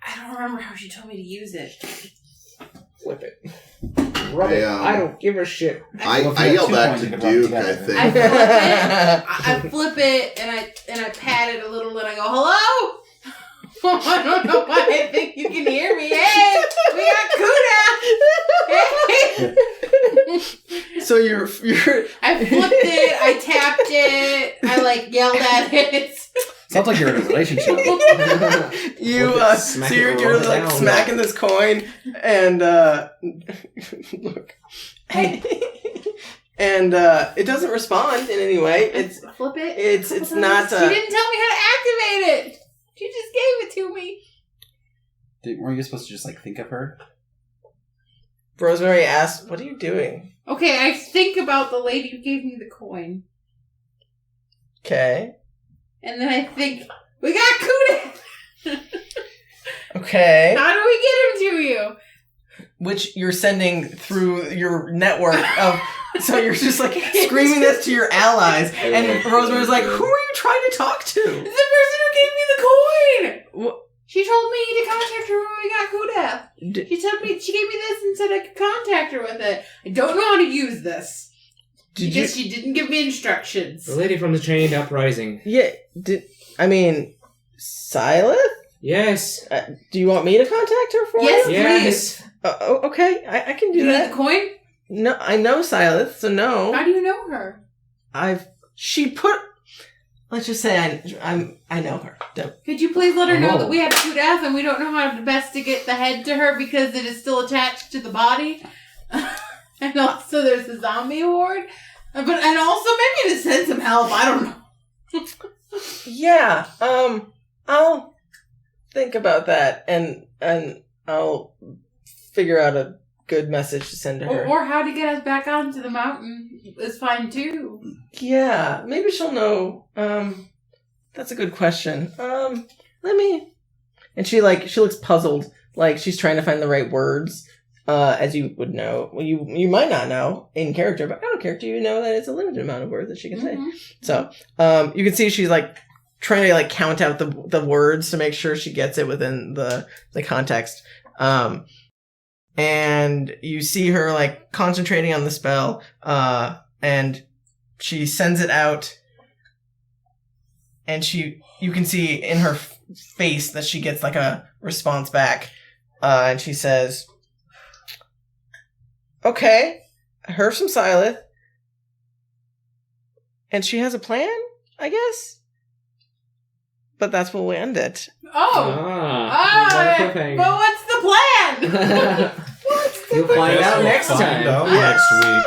I don't remember how she told me to use it. Flip it. Rub it. I don't give a shit. I yell back to Duke, I think. I flip it and I pat it a little and I go, hello? I don't know why I think you can hear me. Hey, we got Kudath. Hey. So you're. I flipped it. I tapped it. I yelled at it. Sounds like you're in a relationship. So you're smacking this coin and look. And it doesn't respond in any way. It's flip it. It's not. She didn't tell me how to activate it. She just gave it to me. Weren't you supposed to just think of her? Rosemary asked, "What are you doing?" Okay, I think about the lady who gave me the coin. Okay. And then I think, we got Kudath! Okay. How do we get him to you? Which you're sending through your network of... So you're just screaming this to your allies. And Rosemary's like, who are you trying to talk to? The person who gave me the coin! What? She told me to contact her when we got Kudath. She gave me this and said I could contact her with it. I don't know how to use this. She didn't give me instructions. The lady from the Chained Uprising. Yeah, Silas? Yes. Do you want me to contact her for you? Yes, please. Okay, I can do that. You need the coin? No, I know Silas, so no. How do you know her? Let's just say I know her. Could you please let her know that we have Kudath and we don't know how best to get the head to her because it is still attached to the body? And also there's the zombie horde. And also maybe to send some help. I don't know. Yeah. I'll think about that and I'll figure out a good message to send to her. Or how to get us back onto the mountain is fine too. Yeah, maybe she'll know. That's a good question. Let me. And she looks puzzled, she's trying to find the right words. As you would know, you might not know in character, but out of character, you know that it's a limited amount of words that she can say. So, you can see she's trying to count out the words to make sure she gets it within the context. And you see her concentrating on the spell, and she sends it out, and you can see in her face that she gets a response back, and she says, okay, I heard from Silas. And she has a plan, I guess? But that's where we end it. But what's the plan? You'll find out next time. Next week.